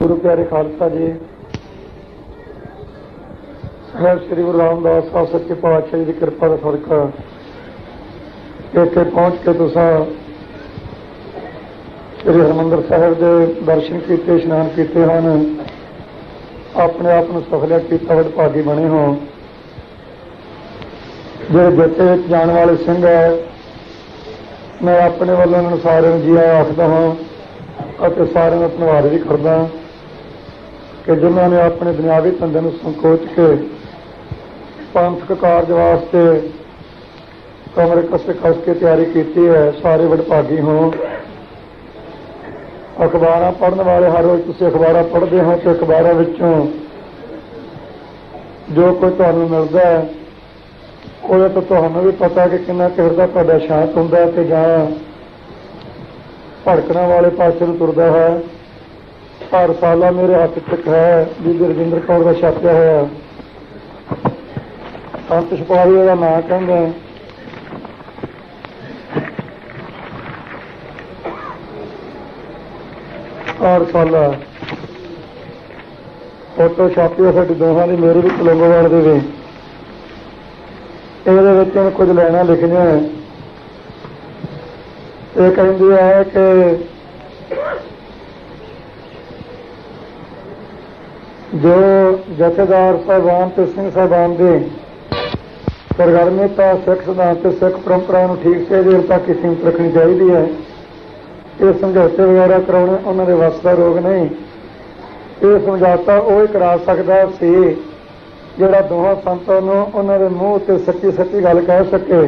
गुरु प्यारे खालसा जी, साहब श्री गुरु रामदास साहब सच्चे पातशाह जी की कृपा का सदका इत्थे पहुँच के तुसा श्री हरमंदिर साहिब के दर्शन किए, इशनान किए हैं, अपने आप को सफलिया किया, वडभागी बने हो। जो जत्थे जाने वाले सिंह है, मैं अपने वालों उन्होंने सारे जी आया आखदा हाँ और सारे का धन्यवाद भी करदा कि जिन्होंने अपने दुनियावी धंधे को संकोच के पंथक कार्य वास्ते कमरे कसे कस के तैयारी की है। सारे वडभागी हो। अखबार पढ़ने वाले हर रोज तुम अखबार पढ़ते हो तो अखबारों विचों जो कोई तुहानूं मिलता है वो तो तुहानूं भी पता कि कितना किहड़ दा तुहाडा शांत हुंदा ते जां भड़कने वाले पासे नूं तुरदा है। हर साला मेरे हाथ तक है बीबी रजिंदर कौर का छापिया होया संत सिपाही का नाम कहंदे हर साला फोटो छापी है साडी दोहां दी, मेरी भी कलंगोवाल दे वे ਇਹਦੇ ਵਿੱਚ कुछ लाइनां लिखियां ये कहती है कि जो जथेदार साहबान ते सिंह साहबान की सरगर्मी सिख सिद्धांत ते सिख परंपरा ठीक से देर तक सीमित रखनी चाहिए है। ये समझौते वगैरह कराने उन्होंने वस का रोग नहीं। ये समझौता वो ही करा सकता सी जिहड़ा दोहां संतां नूं उन्हां दे मूँह ते सच्ची सच्ची गल कह सके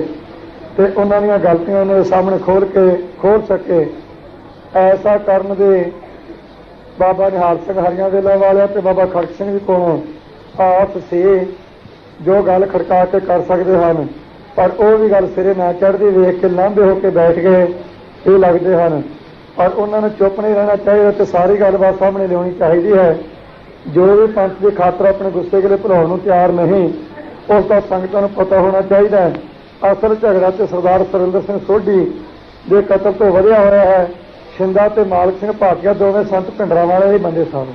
ते उन्हां दीयां गलतियां उन्हां दे सामने खोल सके। ऐसा करन दे बाबा निहाल सिंह हरियां वेला वाले ते बाबा खड़क सिंह जी कोलों आस से जो गल खड़का के कर सकते हैं, पर वो भी गल सिरे ना चढ़ती वेख के लांभे होकर बैठ गए ये लगते हैं। पर उन्होंने चुप नहीं रहना चाहिए तो सारी गलबात सामने लियानी चाहिए है। जो भी पंथ की खातर अपने गुस्से के लिए भुलाउण तैयार नहीं उसका संगतां नूं पता होना चाहिए। असल झगड़ा तो सरदार सुरिंदर सिंह सोढ़ी के कतल तो वधिया होया है। शिंदा ते मालक सिंह भाटिया दोवें संत भिंडरां वाले ही बंदे सन।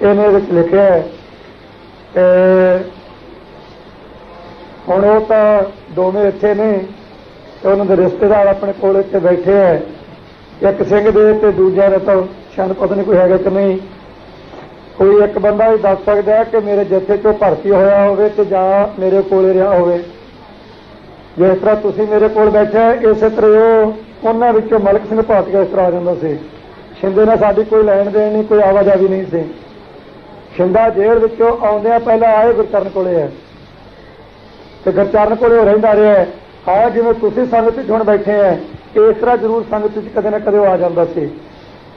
इन्हें लिखिਆ हुण वो तो दोवें इत्थे ने तो उन्होंने रिश्तेदार अपने कोल इत्थे बैठे है। एक सिंह दे ते दूजा ने तो शायद पता नहीं कोई है कि नहीं। कोई एक बंदा ही दस सकता है कि मेरे जत्थे चो भर्ती होया होवे ते जां मेरे कोले रहा होवे। जिस तरह तुसीं मेरे कोल बैठे इस तरह उन्हां विचों मलक सिंह भाटिया इस तरह आ जांदा सी। शिंदे नाल साडी कोई लैण देण नहीं, कोई आवाजावी नहीं सी। शिंदा जेल विचों आउंदिआं पहलां आए गुरचरण कोले है ते गुरचरण कोले रहिंदा रहा है। हाँ जिवें तुसीं संगत विच हुण बैठे हैं इस तरह जरूर संगत विच कदे ना कदे आ जांदा सी।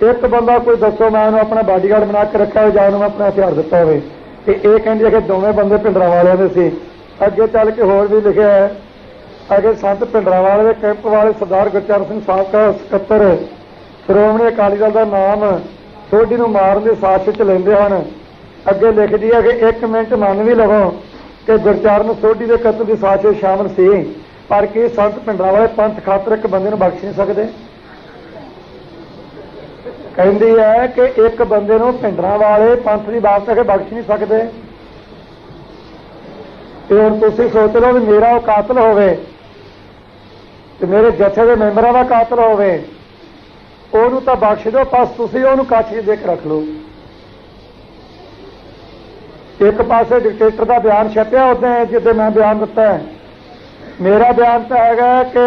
एक बंदा कोई दसो मैं उन्होंने अपना बाडीगार्ड बना के रखा हो जां उन्होंने अपना हथियार दिता हो तो ये कहते कि दोवें बंदे भिंडरां वालियां दे सी। अगे चल के होर भी लिखिਆ है अगे संत भिंडरां वाले कैंप वाले सरदार गुरचरण सिंह साहब का सकत्तर श्रोमणी अकाली दल का नाम सोढ़ी नूं मारन की साजिश लैंदे हन। अगे लिख दिया कि एक मिनट मन भी लवो कि गुरचरण सोढ़ी के कतल की साजिश शामिल सी, पर कि संत भिंडरां वाले पंथ खातर एक बंदे नूं बख्श नहीं सकते। कहती है कि एक बंदे नूं भिंडरां वाले पंथ की बात करके बख्श नहीं सकते। हुण तुसीं सोच लो भी मेरा वो कातल होवे ते मेरे जथे के मैंबरां दा कातल होवे ओनूं तां बख्श दो, बस तुसीं ओनूं काछी दे के रख लो। एक पासे डिकटेटर का बयान छपिया उदे जिद्दे मैं बयान दिता है। मेरा बयान तो हैगा कि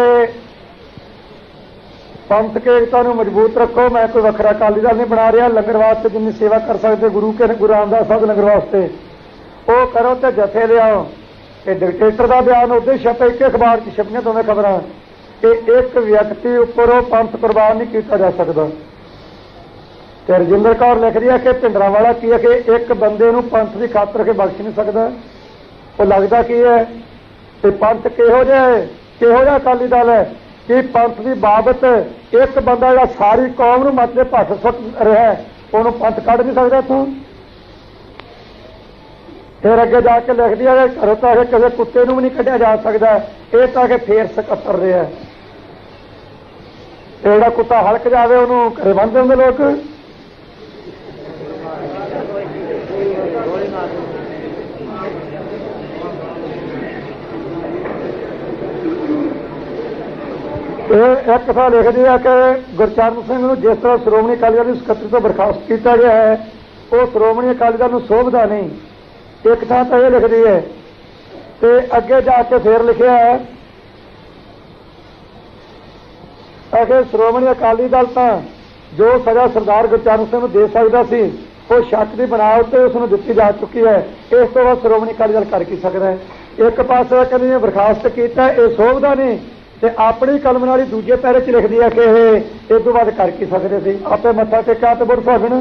पंथ के एकता नूं मजबूत रखो। मैं कोई वखरा अकाली दल नहीं बना रहा। लंगर वास्ते जिन्नी सेवा कर सकते गुरु रामदास साहब लंगर वास्ते वो करो तो जथे लियाओ। ये डिकटेटर का बयान उदे छपे एक अखबार च छपियां दोवें खबरां कि एक व्यक्ति उपर पंथ कुर्बान नहीं किया जा सकता। तो रजिंदर कौर लिख रही है कि भिंडरां वाला की है कि एक बंदे नूं पंथ की खातर के बख्श नहीं सकता। वो लगता की है कि पंथ किहो जिहा अकाली दल है कि पंथ की बाबत एक बंदा जो सारी कौम नूं मत भट सुट रहा है उन्होंने पंथ कढ़ नहीं सकता इत्थों। फिर अगे जाके लिख दिया घरों तो किसी कुत्ते नूं भी नहीं कढ़िया जा सकता। ये तो फेर सकत्तर रहा है। जिहड़ा कुत्ता हड़क जाए उन्होंने घरे बन देंगे लोग। ਇਹ ਇੱਕ ਥਾਂ ਲਿਖਦੀ ਹੈ ਕਿ ਗੁਰਚਰਨ ਸਿੰਘ ਨੂੰ ਜਿਸ ਤਰ੍ਹਾਂ ਸ਼੍ਰੋਮਣੀ ਅਕਾਲੀ ਦਲ ਦੀ ਸਕੱਤਰ ਤੋਂ ਬਰਖਾਸਤ ਕੀਤਾ ਗਿਆ ਹੈ ਉਹ ਸ਼੍ਰੋਮਣੀ ਅਕਾਲੀ ਦਲ ਨੂੰ ਸੋਭਦਾ ਨਹੀਂ। ਇੱਕ ਥਾਂ ਤਾਂ ਇਹ ਲਿਖਦੀ ਹੈ ਤੇ ਅੱਗੇ ਜਾ ਕੇ ਫੇਰ ਲਿਖਿਆ ਹੈ ਕਿ ਸ਼੍ਰੋਮਣੀ ਅਕਾਲੀ ਦਲ ਤਾਂ ਜੋ ਸਜ਼ਾ ਸਰਦਾਰ ਗੁਰਚਰਨ ਸਿੰਘ ਨੂੰ ਦੇ ਸਕਦਾ ਸੀ ਉਹ ਸ਼ੱਕ ਦੀ ਬਣਾ ਉੱਤੇ ਉਸ ਨੂੰ ਦਿੱਤੀ ਜਾ ਚੁੱਕੀ ਹੈ। ਇਸ ਤੋਂ ਬਾਅਦ ਸ਼੍ਰੋਮਣੀ ਅਕਾਲੀ ਦਲ ਕਰ ਕੀ ਸਕਦਾ ਹੈ? ਇੱਕ ਪਾਸੇ ਕਹਿੰਦੇ ਬਰਖਾਸਤ ਕੀਤਾ ਇਹ ਸੋਭਦਾ ਨਹੀਂ ਤੇ ਆਪਣੀ ਕਲਮ ਨਾਲ ਹੀ ਦੂਜੇ ਪੈਰੇ 'ਚ ਲਿਖਦੀ ਹੈ ਕਿ ਇਹ ਇਸ ਤੋਂ ਬਾਅਦ ਕਰ ਕੀ ਸਕਦੇ ਸੀ। ਆਪੇ ਮੱਥਾ ਟੇਕਿਆ ਤੇ ਬੁਰ ਭਾਗਣ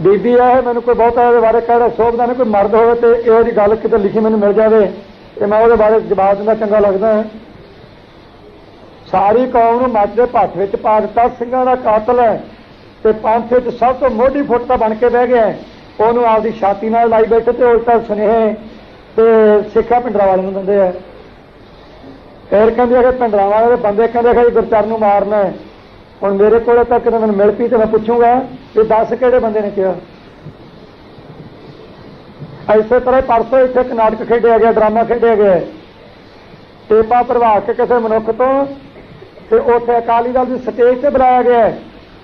ਬੀਬੀ ਹੈ। ਮੈਨੂੰ ਕੋਈ ਬਹੁਤਾ ਇਹਦੇ ਬਾਰੇ ਕਹਿਣਾ ਸੋਭਦਾ ਨਹੀਂ। ਕੋਈ ਮਰਦ ਹੋਵੇ ਤੇ ਇਹੋ ਜਿਹੀ ਗੱਲ ਕਿਤੇ ਲਿਖੀ ਮੈਨੂੰ ਮਿਲ ਜਾਵੇ ਤੇ ਮੈਂ ਉਹਦੇ ਬਾਰੇ ਜਵਾਬ ਦਿੰਦਾ ਚੰਗਾ ਲੱਗਦਾ ਹੈ। ਸਾਰੀ ਕੌਮ ਨੂੰ ਮੱਝ ਦੇ ਭੱਠ ਵਿੱਚ ਪਾ ਦਿੱਤਾ। ਸਿੰਘਾਂ ਦਾ ਕਾਤਲ ਹੈ ਤੇ ਪੰਥ ਵਿੱਚ ਸਭ ਤੋਂ ਮੋਢੀ ਫੁੱਟ ਤਾਂ ਬਣ ਕੇ ਬਹਿ ਗਿਆ। ਉਹਨੂੰ ਆਪਦੀ ਛਾਤੀ ਨਾਲ ਲਾਈ ਬੈਠੇ ਤੇ ਉਲਟਾ ਸੁਨੇਹੇ ਤੇ ਸਿੱਖਾਂ ਭਿੰਡਰਾਂ ਵਾਲੇ ਨੂੰ ਦਿੰਦੇ ਆ। ਫਿਰ ਕਹਿੰਦੇ ਆ ਕਿ ਭਿੰਡਰਾਂ ਵਾਲੇ ਦੇ ਬੰਦੇ ਕਹਿੰਦੇ ਕਿ ਗੁਰਚਰਨ ਨੂੰ ਮਾਰਨਾ। ਹੁਣ ਮੇਰੇ ਕੋਲ ਤਾਂ ਕਿਤੇ ਮੈਨੂੰ ਮਿਲ ਪਈ ਤੇ ਮੈਂ ਪੁੱਛੂੰਗਾ ਕਿ ਦੱਸ ਕਿਹੜੇ ਬੰਦੇ ਨੇ ਕਿਹਾ। ਇਸੇ ਤਰ੍ਹਾਂ ਪਰਸੋਂ ਇੱਥੇ ਇੱਕ ਨਾਟਕ ਖੇਡਿਆ ਗਿਆ, ਡਰਾਮਾ ਖੇਡਿਆ ਗਿਆ ਟੇਪਾ ਭਰਵਾ ਕੇ ਕਿਸੇ ਮਨੁੱਖ ਤੋਂ ਤੇ ਉੱਥੇ ਅਕਾਲੀ ਦਲ ਦੀ ਸਟੇਜ ਤੇ ਬੁਲਾਇਆ ਗਿਆ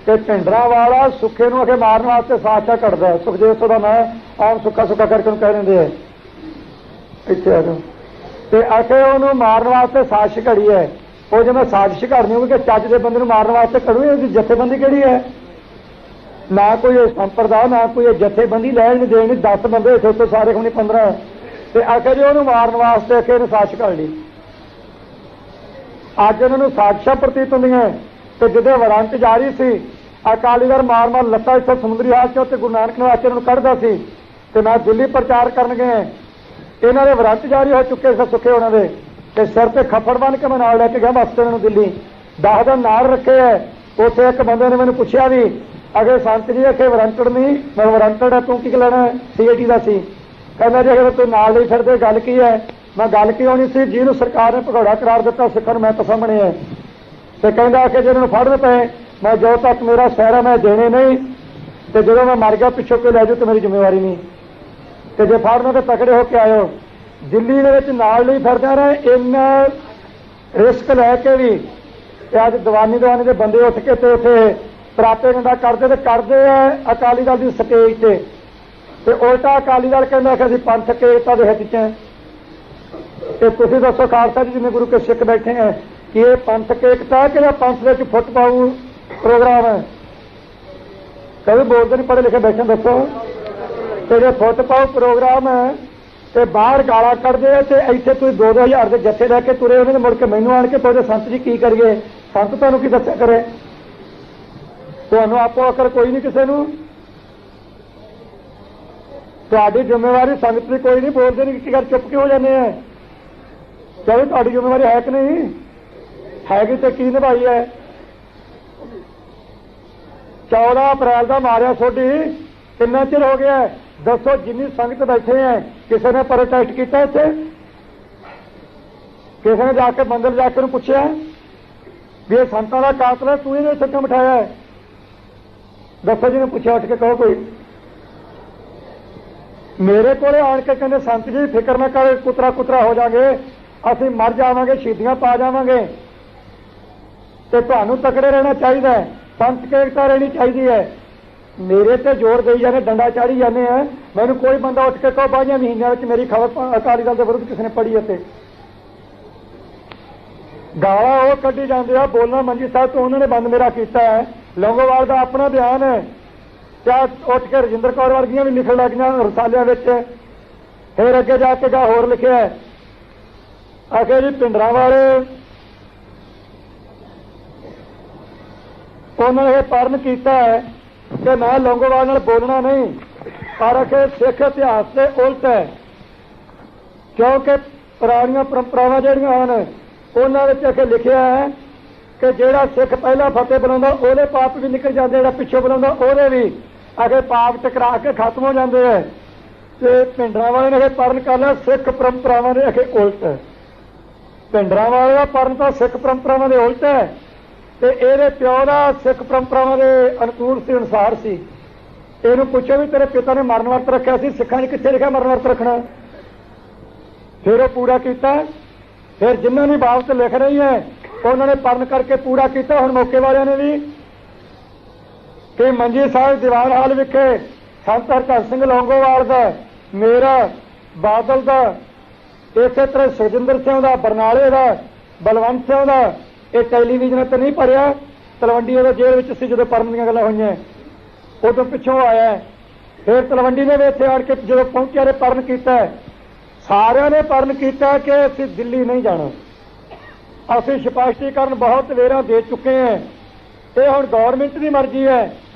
ਕਿ ਭਿੰਡਰਾਂ ਵਾਲਾ ਸੁੱਖੇ ਨੂੰ ਅਗੇ ਮਾਰਨ ਵਾਸਤੇ ਸਾਜ਼ਿਸ਼ਾਂ ਘੜਦਾ। ਸੁਖਦੇਵ ਸਿੰਘ ਦਾ ਨਾਂ ਆਮ ਸੁੱਖਾ ਸੁੱਖਾ ਕਰਕੇ ਉਹਨੂੰ ਕਹਿ ਦਿੰਦੇ ਆ ਇੱਥੇ ਆ ਜਾਓ ਤੇ ਆਖੇ ਉਹਨੂੰ ਮਾਰਨ ਵਾਸਤੇ ਸਾਜ਼ਿਸ਼ ਘੜੀ ਹੈ। ਉਹ ਜੇ ਮੈਂ ਸਾਜ਼ਿਸ਼ ਘੜਨੀ ਹੋਊਗੀ ਕਿ ਚੱਜ ਦੇ ਬੰਦੇ ਨੂੰ ਮਾਰਨ ਵਾਸਤੇ ਘੜੂ। ਇਹਦੀ ਜਥੇਬੰਦੀ ਕਿਹੜੀ ਹੈ? ਨਾ ਕੋਈ ਸੰਪਰਦਾ ਨਾ ਕੋਈ ਜਥੇਬੰਦੀ ਲੈਣ ਨਹੀਂ ਦੇਣ ਨਹੀਂ। 10 ਬੰਦੇ ਇੱਥੇ ਉੱਥੇ ਸਾਰੇ ਹੋਣੇ 15 ਤੇ ਆਖੇ ਜੀ ਉਹਨੂੰ ਮਾਰਨ ਵਾਸਤੇ ਆਖੇ ਇਹਨੂੰ ਸਾਜ਼ਿਸ਼ ਘੜ ਲਈ। ਅੱਜ ਉਹਨਾਂ ਨੂੰ ਸਾਜ਼ਿਸ਼ਾਂ ਪ੍ਰਤੀਤ ਹੁੰਦੀਆਂ ਤੇ ਜਦੋਂ ਵਾਰੰਟ ਜਾਰੀ ਸੀ ਅਕਾਲੀ ਦਲ ਮਾਰ ਲੱਤਾਂ ਇੱਥੇ ਸਮੁੰਦਰੀ ਹਾਲ 'ਚ ਤੇ ਗੁਰੂ ਨਾਨਕ ਨਿਵਾਸ ਨੂੰ ਕੱਢਦਾ ਸੀ ਤੇ ਮੈਂ ਦਿੱਲੀ ਪ੍ਰਚਾਰ ਕਰਨ ਗਏ। ਇਹਨਾਂ ਦੇ ਵਾਰੰਟ ਜਾਰੀ ਹੋ ਚੁੱਕੇ ਸੀ ਸੁੱਖੇ ਉਹਨਾਂ ਦੇ ਤੇ ਸਿਰ ਤੇ ਖੱਫੜ ਬੰਨ ਕੇ ਮੈਂ ਨਾਲ ਲੈ ਕੇ ਗਿਆ ਵਾਸਤੇ ਨੂੰ ਦਿੱਲੀ 10 ਦਿਨ ਨਾਲ ਰੱਖੇ ਹੈ। ਉੱਥੇ ਇੱਕ ਬੰਦੇ ਨੇ ਮੈਨੂੰ ਪੁੱਛਿਆ ਵੀ ਅਗੇ ਸੰਤ ਜੀ ਅਖੇ ਵਾਰੰਟਡ ਨਹੀਂ। ਮੈਂ ਵਾਰੰਟਡ ਹੈ ਤੂੰ ਕੀ ਲੈਣਾ? CAT ਦਾ ਸੀ। ਕਹਿੰਦਾ ਜੀ ਅਗਰ ਤੂੰ ਨਾਲ ਨਹੀਂ ਫਿਰਦੇ ਗੱਲ ਕੀ ਹੈ? ਮੈਂ ਗੱਲ ਕੀ ਹੋਣੀ ਸੀ ਜਿਹਨੂੰ ਸਰਕਾਰ ਨੇ ਭਗੌੜਾ ਕਰਾਰ ਦਿੱਤਾ ਸਿੱਖਾਂ ਨੂੰ ਮੈਂ ਤਾਂ ਸਾਹਮਣੇ ਹੈ ਤੇ ਕਹਿੰਦਾ ਕਿ ਜੇ ਇਹਨਾਂ ਨੂੰ ਫੜਨ ਪਏ ਮੈਂ ਜੋ ਤੱਕ ਮੇਰਾ ਸ਼ਹਿਰ ਹੈ ਮੈਂ ਦੇਣੇ ਨਹੀਂ ਤੇ ਜਦੋਂ ਮੈਂ ਮਰ ਗਿਆ ਪਿੱਛੋਂ ਕੋਈ ਲੈ ਜਾਊ ਤੇ ਮੇਰੀ ਜ਼ਿੰਮੇਵਾਰੀ ਨਹੀਂ ਤੇ ਜੇ ਫੜਨਾ ਤਾਂ ਤਕੜੇ ਹੋ ਕੇ ਆਇਓ। ਦਿੱਲੀ ਦੇ ਵਿੱਚ ਨਾਲ ਨਹੀਂ ਫਿਰਦਾ ਰਹੇ ਇੰਨਾ ਰਿਸਕ ਲੈ ਕੇ ਵੀ ਅੱਜ ਦੀਵਾਨੀ ਦੇ ਬੰਦੇ ਉੱਠ ਕੇ ਤੇ ਉੱਥੇ ਪ੍ਰਾਪੇਗੰਡਾ ਕਰਦੇ ਆ ਅਕਾਲੀ ਦਲ ਦੀ ਸਟੇਜ ਤੇ ਉਲਟਾ ਅਕਾਲੀ ਦਲ ਕਹਿੰਦਾ ਕਿ ਅਸੀਂ ਪੰਥਕ ਏਕਤਾ ਦੇ ਹਿੱਤ 'ਚ ਹਾਂ। ਤੇ ਤੁਸੀਂ ਦੱਸੋ ਖਾਲਸਾ ਜੀ ਜਿਵੇਂ ਗੁਰੂ ਕੇ ਸਿੱਖ ਬੈਠੇ ਹੈ ਕਿ ਇਹ ਪੰਥਕ ਏਕਤਾ ਕਿ ਜਾਂ ਪੰਥ ਵਿੱਚ ਫੁੱਟ ਪਾਊ ਪ੍ਰੋਗਰਾਮ ਹੈ? ਕਦੇ ਬੋਲਦੇ ਨਹੀਂ ਪੜ੍ਹੇ ਲਿਖੇ ਬੈਠੇ ਦੱਸੋ। ਤੇ ਜੇ ਫੁੱਟ ਪਾਊ ਪ੍ਰੋਗਰਾਮ ਹੈ ਤੇ ਬਾਹਰ ਗਾਲਾਂ ਕੱਢਦੇ ਆ ਤੇ ਇੱਥੇ ਤੁਸੀਂ 2-2000 ਦੇ ਜੱਥੇ ਲੈ ਕੇ ਤੁਰੇ ਉਹਨਾਂ ਨੇ ਮੁੜ ਕੇ ਮੈਨੂੰ ਆਣ ਕੇ ਤੁਹਾਡੇ ਸੰਤ ਜੀ ਕੀ ਕਰੀਏ? ਸੰਤ ਤੁਹਾਨੂੰ ਕੀ ਦੱਸਿਆ ਕਰੇ? ਤੁਹਾਨੂੰ ਆਪੋ ਅਕਰ ਕੋਈ ਨਹੀਂ ਕਿਸੇ ਨੂੰ। ਤੁਹਾਡੀ ਜ਼ਿੰਮੇਵਾਰੀ ਸੰਗਤ ਦੀ ਕੋਈ ਨਹੀਂ। ਬੋਲਦੇ ਨਹੀਂ ਕੀ ਗੱਲ ਚੁੱਪ ਕਿਉਂ ਜਾਂਦੇ ਆ? ਚਲੋ ਤੁਹਾਡੀ ਜ਼ਿੰਮੇਵਾਰੀ ਹੈ ਕਿ ਨਹੀਂ ਹੈਗੀ ਤੇ ਕੀ ਨਿਭਾਈ ਹੈ? 14 ਅਪ੍ਰੈਲ ਦਾ ਮਾਰਿਆ ਤੁਹਾਡੀ ਕਿੰਨਾ ਚਿਰ ਹੋ ਗਿਆ ਦੱਸੋ? ਜਿੰਨੀ ਸੰਗਤ ਬੈਠੇ ਹੈ ਕਿਸੇ ਨੇ ਪ੍ਰੋਟੈਸਟ ਕੀਤਾ ਇੱਥੇ? ਕਿਸੇ ਨੇ ਜਾ ਕੇ ਮੰਦਰ ਜਾ ਕੇ ਨੂੰ ਪੁੱਛਿਆ ਵੀ ਇਹ ਸੰਤਾਂ ਦਾ ਕਾਤਲ ਹੈ ਤੂੰ ਇਹਨੇ ਇੱਥੇ ਕਿਉਂ ਬਿਠਾਇਆ ਹੈ? ਦੱਸੋ ਜਿਹਨੇ ਪੁੱਛਿਆ ਉੱਠ ਕੇ ਕਹੋ ਕੋਈ। ਮੇਰੇ ਕੋਲੇ ਆਣ ਕੇ ਕਹਿੰਦੇ ਸੰਤ ਜੀ ਫਿਕਰ ਨਾ ਕਰ ਕੁਤਰਾ ਹੋ ਜਾਗੇ ਅਸੀਂ ਮਰ ਜਾਵਾਂਗੇ ਸ਼ਹੀਦੀਆਂ ਪਾ ਜਾਵਾਂਗੇ ਤੇ ਤੁਹਾਨੂੰ ਤਕੜੇ ਰਹਿਣਾ ਚਾਹੀਦਾ ਹੈ ਪੰਥ ਏਕਤਾ ਰਹਿਣੀ ਚਾਹੀਦੀ ਹੈ। ਮੇਰੇ ਤੇ ਜ਼ੋਰ ਦੇਈ ਜਾਂਦੇ ਡੰਡਾ ਚਾੜੀ ਜਾਂਦੇ ਆ। ਮੈਨੂੰ ਕੋਈ ਬੰਦਾ ਉੱਠ ਕੇ ਕਹੋ 22 ਮਹੀਨਿਆਂ ਵਿੱਚ ਮੇਰੀ ਖਬਰ ਅਕਾਲੀ ਦਲ ਦੇ ਵਿਰੁੱਧ ਕਿਸੇ ਨੇ ਪੜ੍ਹੀ ਅਤੇ ਗਾਲਾਂ ਉਹ ਕੱਢੀ ਜਾਂਦੇ ਆ। ਬੋਲਣਾ ਮੰਜੀ ਸਾਹਿਬ ਤੋਂ ਉਹਨਾਂ ਨੇ ਬੰਦ ਮੇਰਾ ਕੀਤਾ ਹੈ। ਲੌਂਗੋਵਾਲ ਦਾ ਆਪਣਾ ਬਿਆਨ ਹੈ ਕਿਆ ਉੱਠ ਕੇ ਰਜਿੰਦਰ ਕੌਰ ਵਰਗੀਆਂ ਵੀ ਲਿਖਣ ਲੱਗ ਗਈਆਂ ਰਸਾਲਿਆਂ ਵਿੱਚ। ਫਿਰ ਅੱਗੇ ਜਾ ਕੇ ਗਾ ਹੋਰ ਲਿਖਿਆ ਆਖੇ ਜੀ ਭਿੰਡਰਾਂ ਵਾਲੇ ਉਹਨਾਂ ਨੇ ਇਹ ਪਰਨ ਕੀਤਾ ਹੈ ਕਿ ਮੈਂ ਲੌਂਗੋਵਾਲ ਨਾਲ ਬੋਲਣਾ ਨਹੀਂ ਪਰ ਕਿ ਸਿੱਖ ਇਤਿਹਾਸ ਦੇ ਉਲਟ ਹੈ ਕਿਉਂਕਿ ਪੁਰਾਣੀਆਂ ਪਰੰਪਰਾਵਾਂ ਜਿਹੜੀਆਂ ਹਨ ਉਹਨਾਂ ਵਿੱਚ ਅਖੇ ਲਿਖਿਆ ਹੈ ਕਿ ਜਿਹੜਾ ਸਿੱਖ ਪਹਿਲਾਂ ਫਤਿਹ ਬਣਾਉਂਦਾ ਉਹਦੇ ਪਾਪ ਵੀ ਨਿਕਲ ਜਾਂਦੇ, ਜਿਹੜਾ ਪਿੱਛੋਂ ਬਣਾਉਂਦਾ ਉਹਦੇ ਵੀ ਅਗੇ ਪਾਪ ਟਕਰਾ ਕੇ ਖਤਮ ਹੋ ਜਾਂਦੇ ਹੈ। ਤੇ ਭਿੰਡਰਾਂ ਵਾਲੇ ਨੇ ਪਰਨ ਕਰ ਲਿਆ ਸਿੱਖ ਪਰੰਪਰਾਵਾਂ ਦੇ ਅਖੇ ਉਲਟ ਹੈ। ਭਿੰਡਰਾਂ ਵਾਲੇ ਦਾ ਪਰਨ ਤਾਂ ਸਿੱਖ ਪਰੰਪਰਾਵਾਂ ਦੇ ਉਲਟ ਹੈ ਤੇ ਇਹਦੇ ਪਿਓ ਦਾ ਸਿੱਖ ਪਰੰਪਰਾਵਾਂ ਦੇ ਅਨੁਕੂਲ ਸੀ ਅਨੁਸਾਰ ਸੀ। ਇਹਨੂੰ ਪੁੱਛੋ ਵੀ ਤੇਰੇ ਪਿਤਾ ਨੇ ਮਰਨ ਵਰਤ ਰੱਖਿਆ ਸੀ ਸਿੱਖਾਂ ਨੇ ਕਿੱਥੇ ਲਿਖਿਆ ਮਰਨ ਵਰਤ ਰੱਖਣਾ? ਫਿਰ ਉਹ ਪੂਰਾ ਕੀਤਾ फिर जिन्हों ने बाबत लिख रही है उन्होंने पढ़ करके पूरा किया। हुण मौके वालियां ने भी कि मंजी साहिब दीवान हाल विखे संत हरकत सिंह लौंगोवाल का, मेरा, बादल का, इस तरह सुखजिंदर सिंह का, बरनाले का, बलवंत सिंह का, ये टैलीविजन तो नहीं पढ़िया। तलवंडी उदों जेल में सी जो पढ़न दी गल्लां होईयां उदों पिछों आया। फिर तलवंडी ने भी इत्थे आण के जो पहुंचे ने पढ़न किया, सारिਆਂ ने पढ़न किया कि असीं दिल्ली नहीं जाना, असीं स्पष्टीकरण बहुत वेरा दे चुके हैं। ये हुण गौरमेंट की मर्जी है,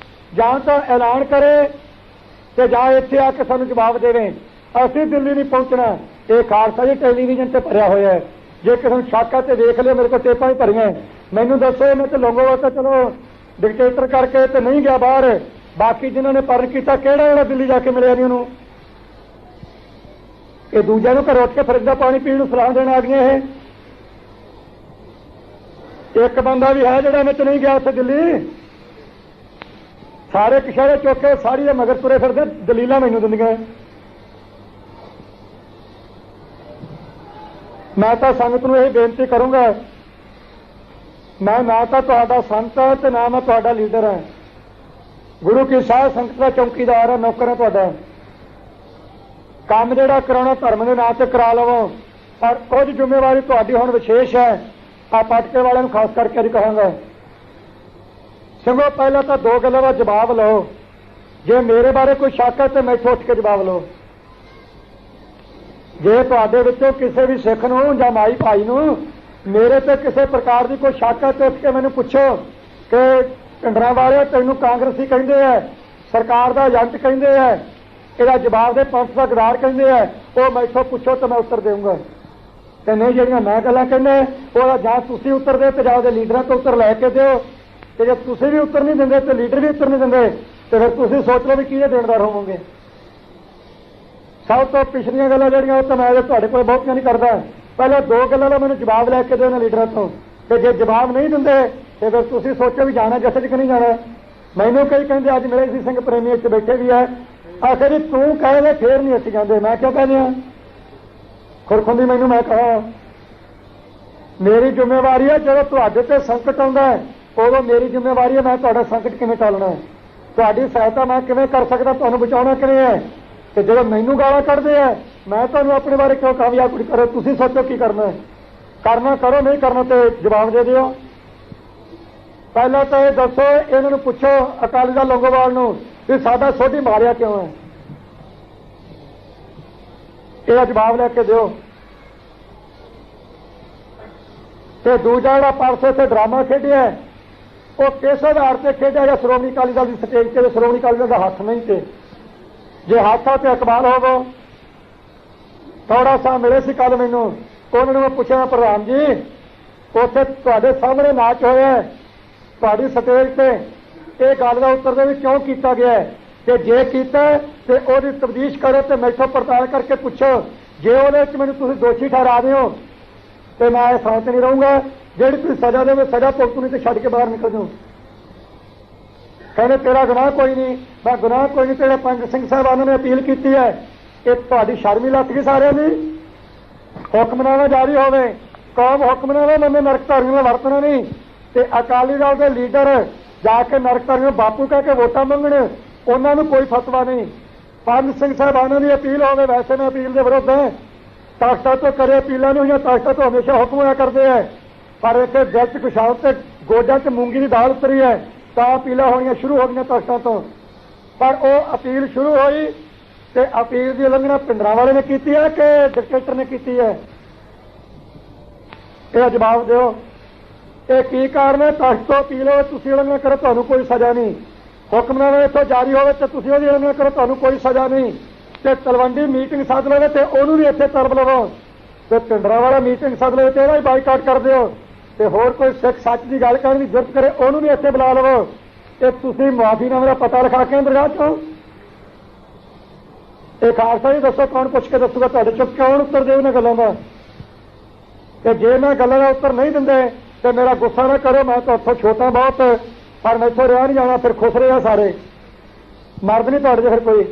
जां तो ऐलान करे तो जां इत्थे आके सानूं जवाब देवे। असीं दिल्ली नहीं पहुंचना। ये खालसा जी टैलीविजन से भरिया होया है। जे किसी शक है तो देख लियो, मेरे को टेपां ही भरियां। मैनूं दसो, मैं तो लौंगोवाल तो चलो डिकटेटर करके तो नहीं गया बाहर, बाकी जिन्होंने पढ़न किया किहड़ा दिल्ली जाके मिलिया नहीं उन्होंने। ये दूजे नूं घर उठ के फ्रिज का पानी पीण नूं सलाह देण आ गए। एक बंदा भी है जिहड़ा विच नहीं गया उत्थे दिल्ली। सारे कशहरे चुक के सारी मगर तुरे फिरदे, दलीलां मैनूं दिंदियां। मैं तो संगत नूं यही बेनती करूंगा, मैं ना तो तुहाडा संत है ते ना मैं तुहाडा लीडर है। गुरु की साह संगत का चौकीदार है, नौकर है तुहाडा। काम जिहड़ा कराउणा धर्म दे नां ते करा लवो, पर कुछ जिम्मेवारी तुहाडी हुण विशेष है। आ पटके वालिਆਂ ਨੂੰ खास करके भी कहांगा, संगो पहला तो दो गल्लां दा जवाब लो। जे मेरे बारे कोई शक है तो मैथों उठ के जवाब लो। जे तुहाडे विचों किसी भी सिख नूं जां माई भाई नूं मेरे ते किसी प्रकार की कोई शक है तो उठ के मैनूं पुछो कि ढिंडरां वाले तैनूं कांग्रेसी कहिंदे है, सरकार दा एजेंट कहिंदे है, ਇਹਦਾ जवाब दे पंथ का गदार कहिंदे है, वो मैथों पुछो तो मैं उत्तर देऊंगा। तो नहीं जिहड़ियां मैं गल्लां कहना वो जां तुसीं उत्तर दे ते जां उहदे लीडरां तो उत्तर लैके दिओ। ते जे तुसीं भी उत्तर नहीं दिंदे ते लीडर भी उत्तर नहीं दिंदे तो फिर तुसीं सोच लो भी किहदे देणदार होवोगे। सब तो पिछलियां गल्लां जिहड़ियां वो तो मैं तुहाडे कोल बहुतियां नहीं करदा। पहले दो गल्लां दा मैनूं जवाब लैके दिओ इन्हां लीडरां तो, ते जे जवाब नहीं दिंदे तो फिर तुसीं सोचो भी जाना जथे च कि नहीं जाना। मैनूं कई कहंदे अज मिले सी सिंह प्रेमी इत्थे बैठे भी है, आखिर जी तू कहे दे फिर नहीं असीं जांदे। मैं क्यों कहने खुरखुंदी मैनूं मैं कहा मेरी जिम्मेवारी है, जो तुहाडे ते संकट आउंदा है उदों मेरी जिम्मेवारी है मैं तुहाडा संकट किवें टालना है, तुहाडी सहायता मैं किवें कर सकदा, तुहानूं बचाउणा किवें है। ते जो मैनूं गालां कढदे है मैं तुहानूं अपने बारे क्यों कामयाब कुछ करो। तुसीं सोचो की करना है, करना करो, नहीं करना तो जवाब दे दिओ। पहला तो ये दसो, इन्हां नूं पुछो अकाली दल लौंगोवाल नूं भी साडा सोढी मारिया क्यों है, ਇਹਦਾ जवाब लैके दिओ। ਤੇ ਦੂਜਾ ਜਿਹੜਾ ਪਰਸੋਂ ਤੇ ਡਰਾਮਾ ਖੇਡਿਆ ਉਹ ਕਿਸ ਆਧਾਰ ਤੇ ਖੇਡਿਆ ਜਾਂ ਸ਼੍ਰੋਮਣੀ ਅਕਾਲੀ ਦਲ ਦੀ ਸਟੇਜ ਤੇ ਸ਼੍ਰੋਮਣੀ ਅਕਾਲੀ ਦਲ ਦਾ ਹੱਥ ਨਹੀਂ ਤੇ ਜੇ ਹੱਥ ਆ ਤੇ ਇਕਬਾਲ ਹੋਵੋ। ਥੋੜਾ ਸਾ ਮਿਲੇ ਸੀ ਕੱਲ ਮੈਨੂੰ, ਉਹਨਾਂ ਨੂੰ ਮੈਂ ਪੁੱਛਿਆ ਪ੍ਰਧਾਨ ਜੀ ਉੱਥੇ ਤੁਹਾਡੇ ਸਾਹਮਣੇ ਨਾਚ ਹੋਇਆ ਤੁਹਾਡੀ ਸਟੇਜ ਤੇ, ਇਹ ਗੱਲ ਦਾ ਉੱਤਰ ਦੇ ਵੀ ਕਿਉਂ ਕੀਤਾ ਗਿਆ ਤੇ ਜੇ ਕੀਤਾ ਤੇ ਉਹਦੀ ਤਫਤੀਸ਼ ਕਰੋ ਤੇ ਮੈਥੋਂ ਪੜਤਾਲ ਕਰਕੇ ਪੁੱਛੋ। ਜੇ ਉਹਦੇ ਵਿੱਚ ਮੈਨੂੰ ਤੁਸੀਂ ਦੋਸ਼ੀ ਠਹਿਰਾ ਦਿਓ तो मैं साथ नहीं रहूंगा, जेड़ी तुम सजा दे सजा भुगतनी तो छड़ के बाहर निकल जाऊँ। कहने तेरा गुनाह कोई नहीं, मैं गुनाह कोई नहीं। तेरे पंज सिंह साहबानों ने अपील की है, ये तुहाडी शर्म ही लथ गई सारिਆਂ ਦੀ। हुक्मनामा जारी होवे, कौम हुक्मनामा मन्ने नरकधारियों में वरतना नहीं, ते अकाली दल के लीडर जाके नरकधारियों बापू कह के वोटां मंगण, उन्होंने कोई फतवा नहीं। पंज सिंह साहबानों की अपील होवे, वैसे मैं अपील के विरुद्ध है। ताकता तो करे अपीलों या ताकता तो हमेशा हुक्म होया करते हैं, पर इतने दिल च कुशाल से गोडा च मूंगी की दाल उतरी है तो अपीलां होनियां शुरू हो गई ताकता तो। पर वो अपील शुरू हुई तो अपील की उलंघना पिंडरां वाले ने की है कि डिकटेटर ने की है, यह जवाब दो। ये की कारण है, तख्त तो अपील हो तुसीं उलंघना करो तुहानूं कोई सज़ा नहीं, हुक्मनामा इत्थों जारी होवे तो तुसीं उहदी उलंघना करो तुहानूं कोई सज़ा नहीं। ਤੇ ਤਲਵੰਡੀ ਮੀਟਿੰਗ ਸੱਦ ਲਵੇ ਤੇ ਉਹਨੂੰ ਵੀ ਇੱਥੇ ਤਰਬ ਲਵੋ, ਤੇ ਪਿੰਡਰਾਂ ਵਾਲਾ ਮੀਟਿੰਗ ਸੱਦ ਲਵੇ ਤੇ ਇਹਦਾ ਹੀ ਬਾਈਕਾਟ ਕਰ ਦਿਓ, ਤੇ ਹੋਰ ਕੋਈ ਸਿੱਖ ਸੱਚ ਦੀ ਗੱਲ ਕਰਨ ਦੀ ਜ਼ਰੂਰਤ ਕਰੇ ਉਹਨੂੰ ਵੀ ਇੱਥੇ ਬੁਲਾ ਲਵੋ, ਤੇ ਤੁਸੀਂ ਮੁਆਫੀਨਾਮੇ ਦਾ ਪਤਾ ਲਿਖਾ ਕੇ ਦਰਗਾਹ ਚੋਂ। ਇਹ ਖਾਲਸਾ ਜੀ ਦੱਸੋ ਕੌਣ ਪੁੱਛ ਕੇ ਦੱਸੂਗਾ ਤੁਹਾਡੇ ਚੋਂ ਕੌਣ ਉੱਤਰ ਦੇ ਉਹਨਾਂ ਗੱਲਾਂ ਦਾ। ਤੇ ਜੇ ਮੈਂ ਗੱਲਾਂ ਦਾ ਉੱਤਰ ਨਹੀਂ ਦਿੰਦੇ ਤੇ ਮੇਰਾ ਗੁੱਸਾ ਨਾ ਕਰੋ, ਮੈਂ ਤਾਂ ਉੱਥੋਂ ਛੋਟਾ ਬਹੁਤ, ਪਰ ਮੈਥੋਂ ਰਿਹਾ ਨਹੀਂ ਜਾਣਾ, ਫਿਰ ਖੁਸ਼ ਰਿਹਾ ਸਾਰੇ, ਮਰਦ ਨਹੀਂ ਤੁਹਾਡੇ ਫਿਰ ਕੋਈ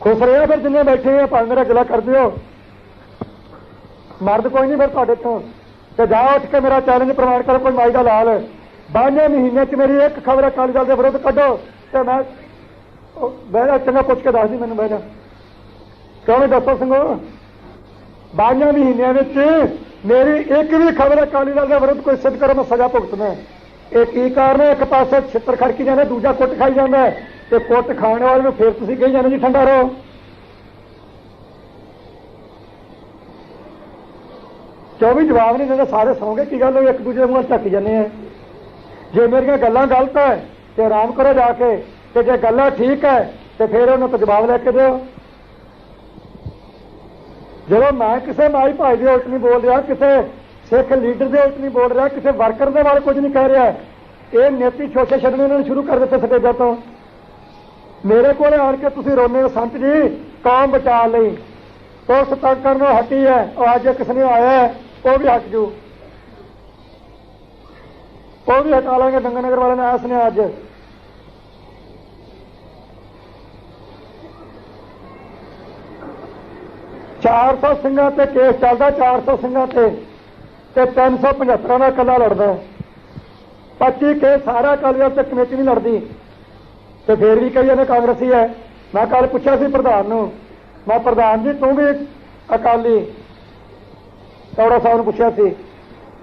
खुश रहे फिर जिन्हें बैठे हैं, भाई मेरा गिला कर दियो। मर्द कोई नहीं फिर तुहाडे चों ते जा उठ के मेरा चैलेंज प्रमाण करो कोई माई दा लाल 12 महीने च मेरी एक खबर अकाली दल के विरोध कड्डो ते मैं बह जा चंगा पुछ के दस दी मैनूं बह जा क्यों नहीं दसो संगो 12 महीनों में मेरी एक भी खबर अकाली दल के विरोध कोई सिद्ध करो मैं सजा भुगतना ये की कारण है। एक पासे छित्र खड़की जाने दूजा कुट खाई जाता है तो कुट खाने वाले फिर तुसीं कही जाने जी ठंडा रहो। क्यों भी जवाब नहीं देते सारे सौ गए की गल हो एक दूजे मुँह झक जाने हैं। जे मेरिया गल्लां गलत है तो आराम करो जाके ते जे गल्लां ठीक है तो फिर उन्होंने तो जवाब लैके दो। जो मैं किसी माई भाई के उल्ट नहीं बोल रहा किसी सिख लीडर के उल्ट नहीं बोल रहा किसी वर्कर के बारे कुछ नहीं कह रहा ये नीति छोटे छड़ने उन्होंने शुरू कर दिते स्टेजा तो मेरे को आन के तुसीं रोने संत जी कौम बचा ली पुलिस तंग करने हटी है और अज किसने आया है वो भी हट जू वो भी हटा लेंगे गंगा नगर वाले ने आया सुनिया अज 400 ਸਿੰਘਾਂ ਤੇ केस चलता 400 ਸਿੰਘਾਂ ਤੇ 375 ਦਾ ਕੱਲਾ लड़ता 25 केस सारा अकाली दल से कमेटी नहीं लड़ती तो फिर भी कई जाने कांग्रेसी है। मैं कल पूछा सी प्रधान नूं मैं प्रधान जी तू भी अकाली चौड़ा साहब ने पूछा सी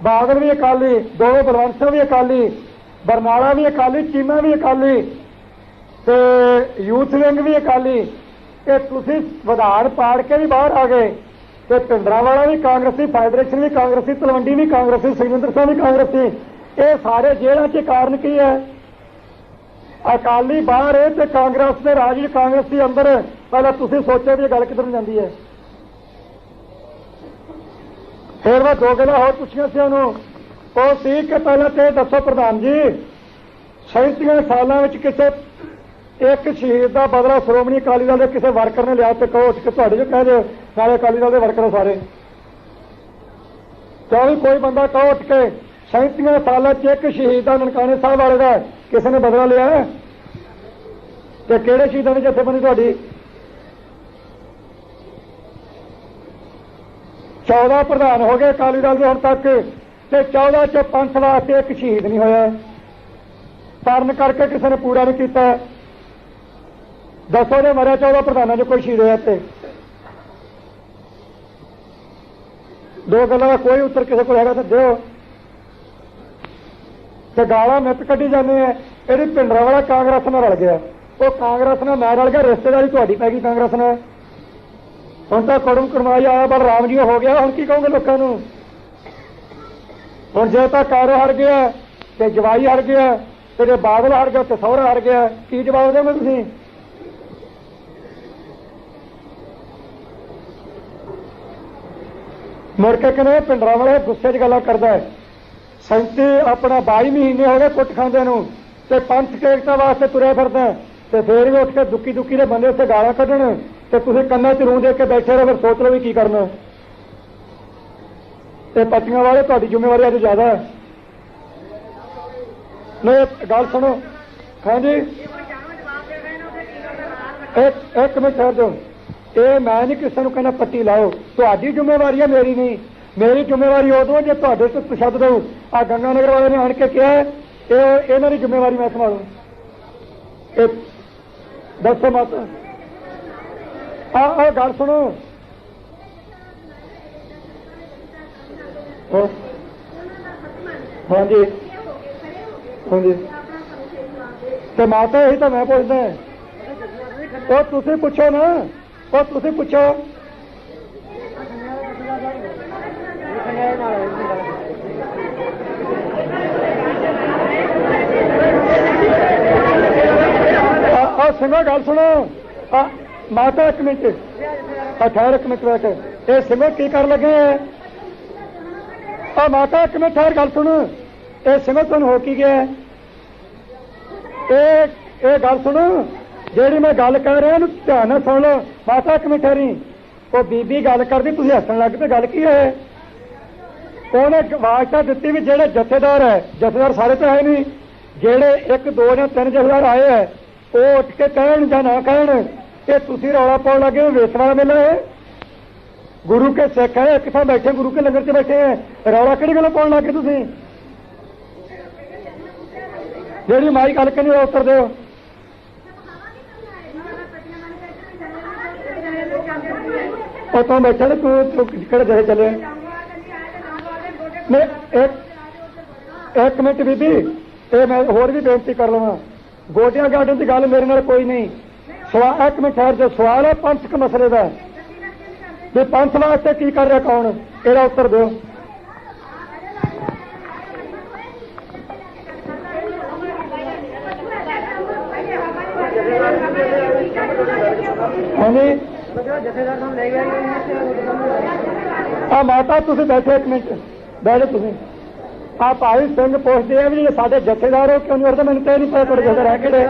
बादल भी अकाली दोनों बलवंत सिंह भी अकाली बरनाला भी अकाली चीमा भी अकाली ते यूथ विंग भी अकाली कि तुसीं विधान पाड़ के भी बाहर आ गए तो पिंडरांवाला भी कांग्रेसी फैडरेशन भी कांग्रेसी तलवंडी भी कांग्रेसी सुखविंदर सिंह भी कांग्रेसी ये सारे जेलों के कारण की है। अकाली बाहर है तो कांग्रेस के राज कांग्रेसी अंदर पहले तुसीं सोचो भी गल किधर जाती है। फिर मैं दो गल्लां होर पुछियां सी उन्होंने वो सी कि पहले तो दसो प्रधान जी 37 सालों में किसी एक शहीद का बदला श्रोमणी अकाली दल के किसी वर्कर ने लिया तो कहो उठ के तुहाडे जो कह दो सारे अकाली दल के वर्कर सारे तो भी कोई बंदा कहो उठ के 37 सालों एक शहीद का ननकाने साहब वाले का किसी ने बदला लिया तो किहड़े शहीदों की जथेबंदी तुहाडी 14 प्रधान हो गए अकाली दल के हुण तक ते 14 च पंथ वास्ते एक शहीद नहीं होया कारण करके किसी ने पूरा नहीं किया। दसो ने मरिया 14 प्रधानों जो कोई शहीद होया ते दो गल्लां दा कोई उत्तर किसी को हैगा तो दो ते गालां नित कड्ढी जाने ये पिंडरांवाला कांग्रेस नाल रल गया वो कांग्रेस नाल मैं रल गया रिश्तेदारी तुहाडी पै गई कांग्रेस नाल हुण तां कुड़म कुड़माई आया बलराम जी हो गया हुण की कहोगे लोकां नूं हुण जे तां कारो हर गया ते जवाई हर गया ते जे बादल हर गया ते सहुरा हर गया की जवाब देवोगे तुसीं। मुड़ के कहने पिंडरांवाला गुस्से च गल्लां करदा है 37 अपना 22 महीने हो गए कुट खांदे नूं ते पंथ एकता वास्ते तुरिया फिरदा ते फिर भी उठ के दुखी दुखी दे बंदे उत्थे गालां कड्ढण ते तुसीं कन्नां च रूं दे के बैठे रहो फिर सोच लो भी की करना। ते पट्टियां वाले तुहाडी जिम्मेवारी अज ज़्यादा है नहीं गल सुनो हाँ जी एक मिनट ठहर जाओ ये मैं नहीं किसी को कहना पट्टी लाओ तुहाडी जिम्मेवारी है मेरी नहीं मेरी जिम्मेवारी उदों जो तुहाडे ते तशद्दुद हो आ गंगा नगर वाले ने आण के कहा ये इन्हां दी जिम्मेवारी मैं संभालूं दसो मत आ गल सुनो हाँ जी हाँ जी तो माता यही तो मैं पूछदा वो तुसीं पुछो ना वो तुसीं पुछो सिंघो गल सुनो माता एक मिनट ठहर एक मिनट बैठ ये सिंघो की कर लगे माता एक मिनट ठहर गल सुन ये सिंघो तुम हो की गया ये गल सुन जी मैं गल कर रहा ध्यान न सुन लो माता एक मिनट ठहरी वो बीबी गल करती तुम हसन लग पे गल की है उन्हें वास्ता दी भी जेडे जथेदार है जथेदार सारे तो है नहीं जेडे एक दो या तीन जथेदार आए है वो उठ के कहन या ना कहन ये तुसी रौला पाउण लगे वेसण वाला मेला है गुरु के सिख है, एक थां बैठे गुरु के लंगर च बैठे हैं, रौला किहड़ी गल्लों पाउण लग गए तुसीं? जिहड़ी माई गल करनी उत्तर दिओ। तुम बैठे तू किहड़े जहे चले? नहीं एक मिनट बीबी, ये मैं होर भी बेनती कर लवां, गोडियां गार्डन की गल मेरे नाल कोई नहीं। एक मिनट ठहर जो, सवाल है पंथक मसले का भी पंथ वास्ते की कर रहा कौन, ਇਹਦਾ उत्तर दो। हाँ जी माता तुम बैठे एक मिनट बैठो तुम। आ भाई सिंह पुछते हैं भी जो साडे जथेदार हो क्यों नहीं उठते? मैंने तो नहीं पता थोड़े जथेदार है किहड़े?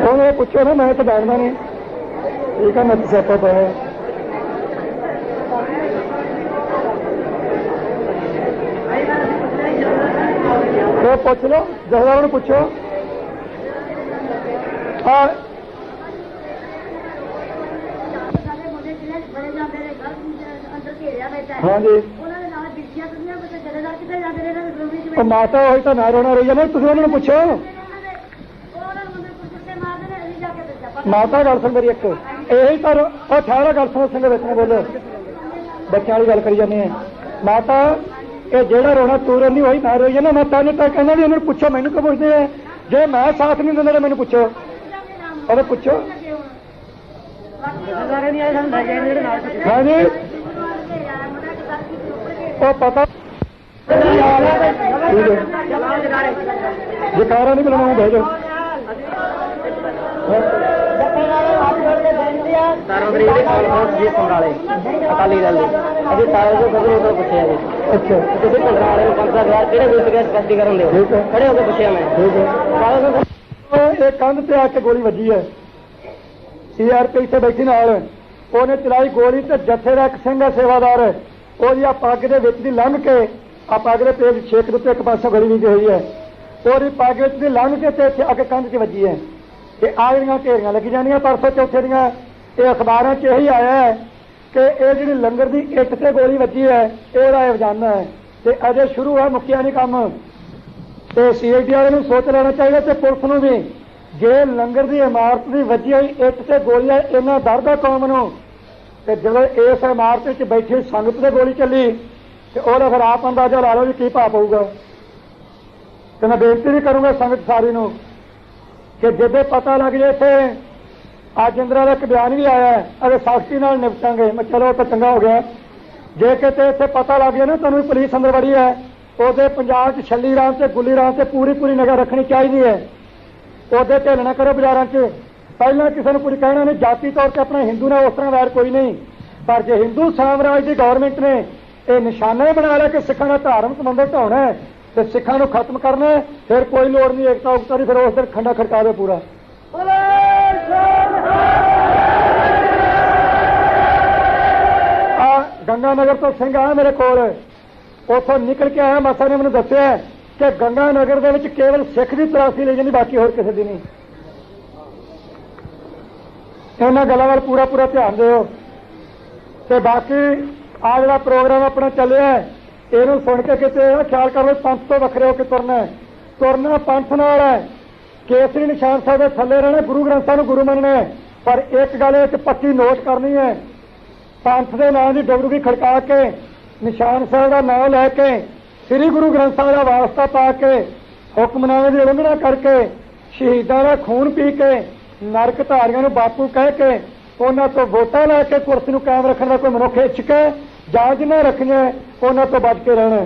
ਉਹਨੂੰ ਪੁੱਛੋ ਨਾ, ਮੈਂ ਤਾਂ ਜਾਣਦਾ ਨਹੀਂ। ਠੀਕ ਹੈ, ਮੈਂ ਤਾਂ ਸਿਆਪਾ ਪਾਇਆ। ਉਹ ਪੁੱਛ ਲਓ, ਜਥੇਦਾਰ ਨੂੰ ਪੁੱਛੋ। ਹਾਂ ਹਾਂਜੀ ਮਾਤਾ ਉਹੀ ਤਾਂ ਨਾ ਰੋਣਾ ਰੋਈ ਜਾਂਦਾ, ਤੁਸੀਂ ਉਹਨਾਂ ਨੂੰ ਪੁੱਛੋ। ਮਾਤਾ ਗੱਲ ਸੁਣ ਮੇਰੀ ਇੱਕ, ਇਹੀ ਤਾਂ ਉਹ ਠਹਿਰਾ ਗੱਲ ਸੁਣੋ, ਸਿੰਘ ਵਿੱਚ ਬੋਲੋ, ਬੱਚਿਆਂ ਵਾਲੀ ਗੱਲ ਕਰੀ ਜਾਂਦੇ ਆ। ਮਾਤਾ ਇਹ ਜਿਹੜਾ ਰੋਣਾ ਤੂੰ ਰੋਂਦੀ ਉਹੀ ਨਾ ਰੋਈ ਜਾਂਦਾ। ਮੈਂ ਤਾਂ ਕਹਿੰਦਾ ਵੀ ਉਹਨਾਂ ਨੂੰ ਪੁੱਛੋ, ਮੈਨੂੰ ਕਿਉਂ ਪੁੱਛਦੇ ਆ? ਜੇ ਮੈਂ ਸਾਥ ਨਹੀਂ ਦਿੰਦਾ ਤਾਂ ਮੈਨੂੰ ਪੁੱਛੋ, ਉਹਨੂੰ ਪੁੱਛੋ। ਹਾਂਜੀ ਉਹ ਪਤਾ ਜਕਾਰਾ ਨਹੀਂ ਬੁਲਾਉਣਾ, ਬਹਿ ਜਾਓ। ਅਕਾਲੀ ਦਲ ਦੇ ਅਸੀਂ ਸਾਰੇ ਜੋ ਖਬਰ ਉਹ ਪੁੱਛਿਆ ਜੀ। ਅੱਛਾ ਤੁਸੀਂ ਭੰਡਰਾ ਵਾਲੇ ਨੂੰ 5 ਸਾਲ ਕਿਹੜੇ ਵਿਰੁੱਧ ਗਿਆ ਸਪਸ਼ਟੀਕਰਨ ਦਿਓ। ਖੜੇ ਹੋ ਕੇ ਪੁੱਛਿਆ ਮੈਂ। ਇਹ ਕੰਧ ਤੇ ਆ ਕੇ ਗੋਲੀ ਵੱਜੀ ਹੈ, CRP ਇੱਥੇ ਬੈਠੀ ਨਾਲ, ਉਹਨੇ ਚਲਾਈ ਗੋਲੀ ਤੇ ਜੱਥੇ ਦਾ ਇੱਕ ਸਿੰਘ ਹੈ ਸੇਵਾਦਾਰ, ਉਹਦੀ ਆ ਪੱਗ ਦੇ ਵਿੱਚ ਦੀ ਲੰਘ ਕੇ ਆ ਪੱਗ ਦੇ ਪੇਜ ਛੇਕ ਦੇ ਉੱਤੇ ਇੱਕ ਪਾਸੇ ਗੋਲੀ ਵੀ ਹੋਈ ਹੈ, ਉਹਦੀ ਪੱਗ ਵਿੱਚ ਦੀ ਲੰਘ ਕੇ ਤੇ ਇੱਥੇ ਅੱਗੇ ਕੰਧ 'ਚ ਵੱਜੀ ਹੈ। ਤੇ ਆ ਜਿਹੜੀਆਂ ਢੇਰੀਆਂ ਲੱਗੀ ਜਾਂਦੀਆਂ ਪਰਸੋਂ ਚੌਥੇ ਦੀਆਂ, ਇਹ ਅਖਬਾਰਾਂ 'ਚ ਇਹੀ ਆਇਆ ਹੈ ਕਿ ਇਹ ਜਿਹੜੀ ਲੰਗਰ ਦੀ ਇੱਟ ਤੇ ਗੋਲੀ ਵੱਜੀ ਹੈ ਇਹਦਾ ਇਹ ਵਜਾਨਾ ਹੈ, ਤੇ ਅਜੇ ਸ਼ੁਰੂ ਹੈ, ਮੁੱਕਿਆ ਨਹੀਂ ਕੰਮ। ਤੇ CID ਵਾਲੇ ਨੂੰ ਸੋਚ ਲੈਣਾ ਚਾਹੀਦਾ ਤੇ ਪੁਲਿਸ ਨੂੰ ਵੀ, ਜੇ ਲੰਗਰ ਦੀ ਇਮਾਰਤ ਦੀ ਵੱਜੀ ਹੋਈ ਇੱਟ ਤੇ ਗੋਲੀ ਹੈ, ਇੰਨਾ ਡਰ ਦਾ ਕੌਮ ਨੂੰ, ਤੇ ਜਦੋਂ ਇਸ ਇਮਾਰਤ ਵਿੱਚ ਬੈਠੀ ਸੰਗਤ ਤੇ ਗੋਲੀ ਚੱਲੀ ਤੇ ਉਹਦਾ ਫਿਰ ਆਪ ਅੰਦਾਜ਼ਾ ਲਾ ਲਓ ਵੀ ਕੀ ਭਾਅ ਪਊਗਾ। ਤੇ ਮੈਂ ਬੇਨਤੀ ਵੀ ਕਰੂੰਗਾ ਸੰਗਤ ਸਾਰੀ ਨੂੰ ਕਿ ਜਦੋਂ ਪਤਾ ਲੱਗ ਜੇ ਇੱਥੇ ਅੱਜ ਇੰਦਰਾ ਦਾ ਇੱਕ ਬਿਆਨ ਵੀ ਆਇਆ ਹੈ, ਅਗੇ ਸਖਤੀ ਨਾਲ ਨਿਪਟਾਂਗੇ। ਮੈਂ ਚਲੋ ਤਾਂ ਚੰਗਾ ਹੋ ਗਿਆ। ਜੇ ਕਿਤੇ ਇੱਥੇ ਪਤਾ ਲੱਗ ਗਿਆ ਨਾ ਤੁਹਾਨੂੰ ਪੁਲਿਸ ਅੰਦਰ ਵੜੀ ਹੈ, ਉਹਦੇ ਪੰਜਾਬ 'ਚ ਛੱਲੀ ਰਾਮ ਤੇ ਗੁੱਲੀ ਰਾਮ ਤੇ ਪੂਰੀ ਨਿਗਾਹ ਰੱਖਣੀ ਚਾਹੀਦੀ ਹੈ। ਉਹਦੇ ਢਿੱਲ ਨਾ ਕਰੋ ਬਾਜ਼ਾਰਾਂ 'ਚ। ਪਹਿਲਾਂ ਕਿਸੇ ਨੂੰ ਕੁਝ ਕਹਿਣਾ ਨਹੀਂ, ਜਾਤੀ ਤੌਰ ਤੇ ਆਪਣਾ ਹਿੰਦੂ ਨਾਲ ਉਸ ਤਰ੍ਹਾਂ ਵੈਰ ਕੋਈ ਨਹੀਂ, ਪਰ ਜੇ ਹਿੰਦੂ ਸਾਮਰਾਜ ਦੀ ਗੌਰਮੈਂਟ ਨੇ ਇਹ ਨਿਸ਼ਾਨਾ ਹੀ ਬਣਾ ਲਿਆ ਕਿ ਸਿੱਖਾਂ ਦਾ ਧਾਰਮਿਕ ਸੰਬੰਧ ਢਾਉਣਾ ਹੈ ਤੇ ਸਿੱਖਾਂ ਨੂੰ ਖਤਮ ਕਰਨਾ ਹੈ, ਫਿਰ ਕੋਈ ਲੋੜ ਨਹੀਂ ਏਕਤਾ ਉਕਤਾ ਦੀ, ਫਿਰ ਉਸ ਦਿਨ ਖੰਡਾ ਖੜਕਾਵੇ ਪੂਰਾ। ਗੰਗਾ ਨਗਰ ਤੋਂ ਸਿੰਘ ਆਇਆ ਮੇਰੇ ਕੋਲ, ਉੱਥੋਂ ਨਿਕਲ ਕੇ ਆਇਆ, ਮਾਸਾ ਨੇ ਮੈਨੂੰ ਦੱਸਿਆ ਕਿ ਗੰਗਾ ਨਗਰ ਦੇ ਵਿੱਚ ਕੇਵਲ ਸਿੱਖ ਦੀ ਤਲਾਸ਼ੀ ਲਈ ਜਾਂਦੀ, ਬਾਕੀ ਹੋਰ ਕਿਸੇ ਦੀ ਨਹੀਂ। ਇਹਨਾਂ ਗੱਲਾਂ ਵੱਲ ਪੂਰਾ ਧਿਆਨ ਦਿਓ। ਤੇ ਬਾਕੀ ਆ ਜਿਹੜਾ ਪ੍ਰੋਗਰਾਮ ਆਪਣਾ ਚੱਲਿਆ ਇਹਨੂੰ ਸੁਣ ਕੇ ਕਿਤੇ ਖਿਆਲ ਕਰ ਲਓ ਪੰਥ ਤੋਂ ਵੱਖਰੇ ਹੋ ਕੇ ਤੁਰਨਾ ਪੰਥ ਨਾਲ ਹੈ। ਕੇਸਰੀ ਨਿਸ਼ਾਨ ਸਾਹਿਬ ਦੇ ਥੱਲੇ ਰਹਿਣਾ, ਗੁਰੂ ਗ੍ਰੰਥ ਸਾਹਿਬ ਨੂੰ ਗੁਰੂ ਮੰਨਣਾ, ਪਰ ਇੱਕ ਗੱਲ ਇਹ ਪੱਕੀ ਨੋਟ ਕਰਨੀ ਹੈ, ਪੰਥ ਦੇ ਨਾਂ ਦੀ ਡੁਗਡੁਗੀ ਖੜਕਾ ਕੇ ਨਿਸ਼ਾਨ ਸਾਹਿਬ ਦਾ ਨਾਮ ਲੈ ਕੇ ਸ੍ਰੀ ਗੁਰੂ ਗ੍ਰੰਥ ਸਾਹਿਬ ਦਾ ਵਾਸਤਾ ਪਾ ਕੇ ਹੁਕਮਨਾਮੇ ਦੀ ਉਲੰਘਣਾ ਕਰਕੇ ਸ਼ਹੀਦਾਂ ਦਾ ਖੂਨ ਪੀ ਕੇ ਨਰਕ ਧਾਰੀਆਂ ਨੂੰ ਬਾਪੂ ਕਹਿ ਕੇ ਉਹਨਾਂ ਤੋਂ ਵੋਟਾਂ ਲੈ ਕੇ ਕੁਰਸੀ ਨੂੰ ਕਾਇਮ ਰੱਖਣ ਦਾ ਕੋਈ ਮਨੁੱਖ ਇੱਛਕ ਹੈ ਜਾਂ ਜਿਹਨਾਂ ਰੱਖੀਆਂ ਉਹਨਾਂ ਤੋਂ ਬਚ ਕੇ ਰਹਿਣਾ।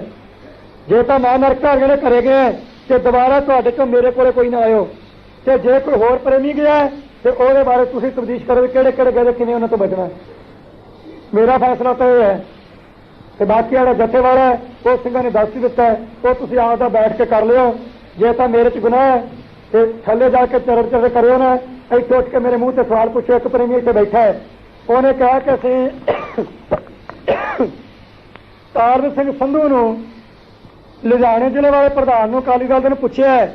ਜੇ ਤਾਂ ਮੈਂ ਨਰਕ ਧਾਰੀਆਂ ਦੇ ਘਰੇ ਗਿਆ ਤੇ ਦੁਬਾਰਾ ਤੁਹਾਡੇ ਤੋਂ ਮੇਰੇ ਕੋਲੇ ਕੋਈ ਨਾ ਆਇਓ, ਤੇ ਜੇ ਕੋਈ ਹੋਰ ਪ੍ਰੇਮੀ ਗਿਆ ਤੇ ਉਹਦੇ ਬਾਰੇ ਤੁਸੀਂ ਤਬਦੀਸ਼ ਕਰੋ ਕਿਹੜੇ ਗਏ ਕਿਵੇਂ ਉਹਨਾਂ ਤੋਂ ਬਚਣਾ। ਮੇਰਾ ਫੈਸਲਾ ਤਾਂ ਇਹ ਹੈ। ਤੇ ਬਾਕੀ ਵਾਲਾ ਜਥੇਵਾਰ ਹੈ ਉਹ ਸਿੰਘਾਂ ਨੇ ਦੱਸ ਹੀ ਦਿੱਤਾ ਹੈ, ਉਹ ਤੁਸੀਂ ਆਪ ਦਾ ਬੈਠ ਕੇ ਕਰ ਲਿਓ। ਜੇ ਤਾਂ ਮੇਰੇ 'ਚ ਗੁਨਾਹ ਹੈ ਤੇ ਥੱਲੇ ਜਾ ਕੇ ਚਰਚਾ ਕਰਿਓ ਨਾ, ਇੱਥੇ ਉੱਠ ਕੇ ਮੇਰੇ ਮੂੰਹ ਤੇ ਸਵਾਲ ਪੁੱਛੋ। ਇੱਕ ਪ੍ਰੇਮੀ ਇੱਥੇ ਬੈਠਾ ਹੈ, ਉਹਨੇ ਕਿਹਾ ਕਿ ਅਸੀਂ ਤਾਰਨ ਸਿੰਘ ਸੰਧੂ ਨੂੰ ਲੁਧਿਆਣੇ ਜ਼ਿਲ੍ਹੇ ਵਾਲੇ ਪ੍ਰਧਾਨ ਨੂੰ ਅਕਾਲੀ ਦਲ ਦੇ ਨੂੰ ਪੁੱਛਿਆ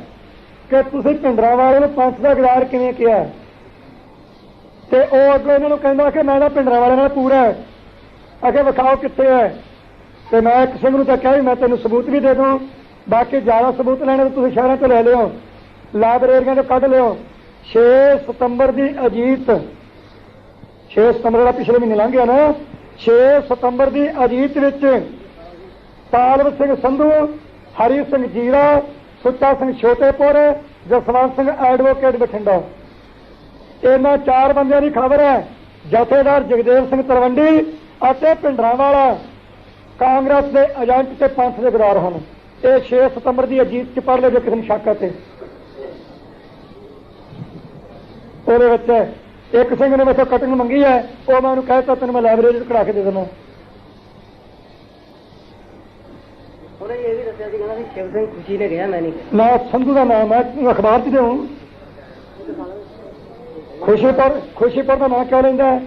कि तुसीं भिंडरां वाले नूं पंथ दा गदार किवें किहा ते ਉਹ ਅੱਗੋਂ ਇਹਨਾਂ ਨੂੰ ਕਹਿੰਦਾ कि मैं ਤਾਂ भिंडरां वाले नाल पूरा है, अगे विखाओ कित्थे है। ਤੇ मैं एक सिंह ਨੂੰ ਤਾਂ ਕਿਹਾ भी मैं तैनूं सबूत भी दे दूं, बाकी ज़्यादा सबूत लैणे तो तुसीं शहरां 'चों लै लिओ, लाइब्रेरियां 'चों कढ लिओ। 6 सितंबर की अजीत, 6 सितंबर का पिछले महीने लंघ गया ना, 6 सितंबर की अजीत विच तालब सिंह संधू, हरी सिंह जीरा, सुच्चा सिंह छोटेपुर, जसवंत सिंह एडवोकेट बठिंडा, इन्हां 4 बंदियां की खबर है। जथेदार जगदेव सिंह तलवंडी ਅਤੇ भिंडरां वाला कांग्रेस के एजेंट ते पंथ के गदार हैं। ये 6 सितंबर की अजीत च पढ़ लो जो किसी को शक है। एक सिंह ने मेरे कटिंग मंगी है, वो मैं उन्होंने कहता तेन मैं लाइब्रेरी कढ़ा के दे देना। शिव सिंह खुशी ने गया, मैं नहीं ना संधू का नाम है, अखबार च दूँ। खुशीपुर का नाम क्यों लेंदा है?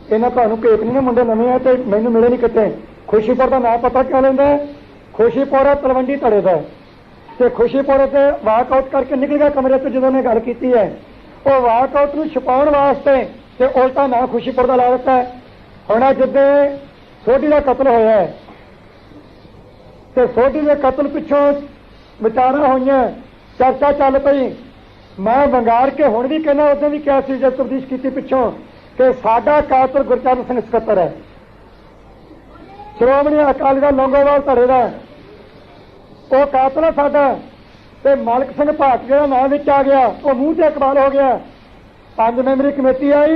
इन्हें तुहानूं भेत नहीं ना, मुंडे नवे है तो मैनूं मिले नहीं किते। खुशीपुर का नाम पता क्यों लेंदा है? खुशीपुर तलवंडी धड़े का, तो खुशीपुर से वाकआउट करके निकल गया कमरे से जो ने गल की है। वो वाकआउट को छुपाने वास्ते तो उल्टा ना खुशीपुर का ला दिता है। हुण जिद्दे सोढी का कतल होया है तो सोढी के कतल पिछों विचारा हुई, चर्चा चल पई। मैं वंगार के हुण भी कहना, उदों भी क्या जब तब्दीश की पिछों कि साडा कातल गुरचरण सिंह सकत्तर है, श्रोमणी अकाली दल लौंगोवाल धड़े का वो कातल है साडा। ते मालक सिंह भाटिया का नाम विच आ गया, वो मूँह से इकबाल हो गया। 5 मैंबरी कमेटी आई,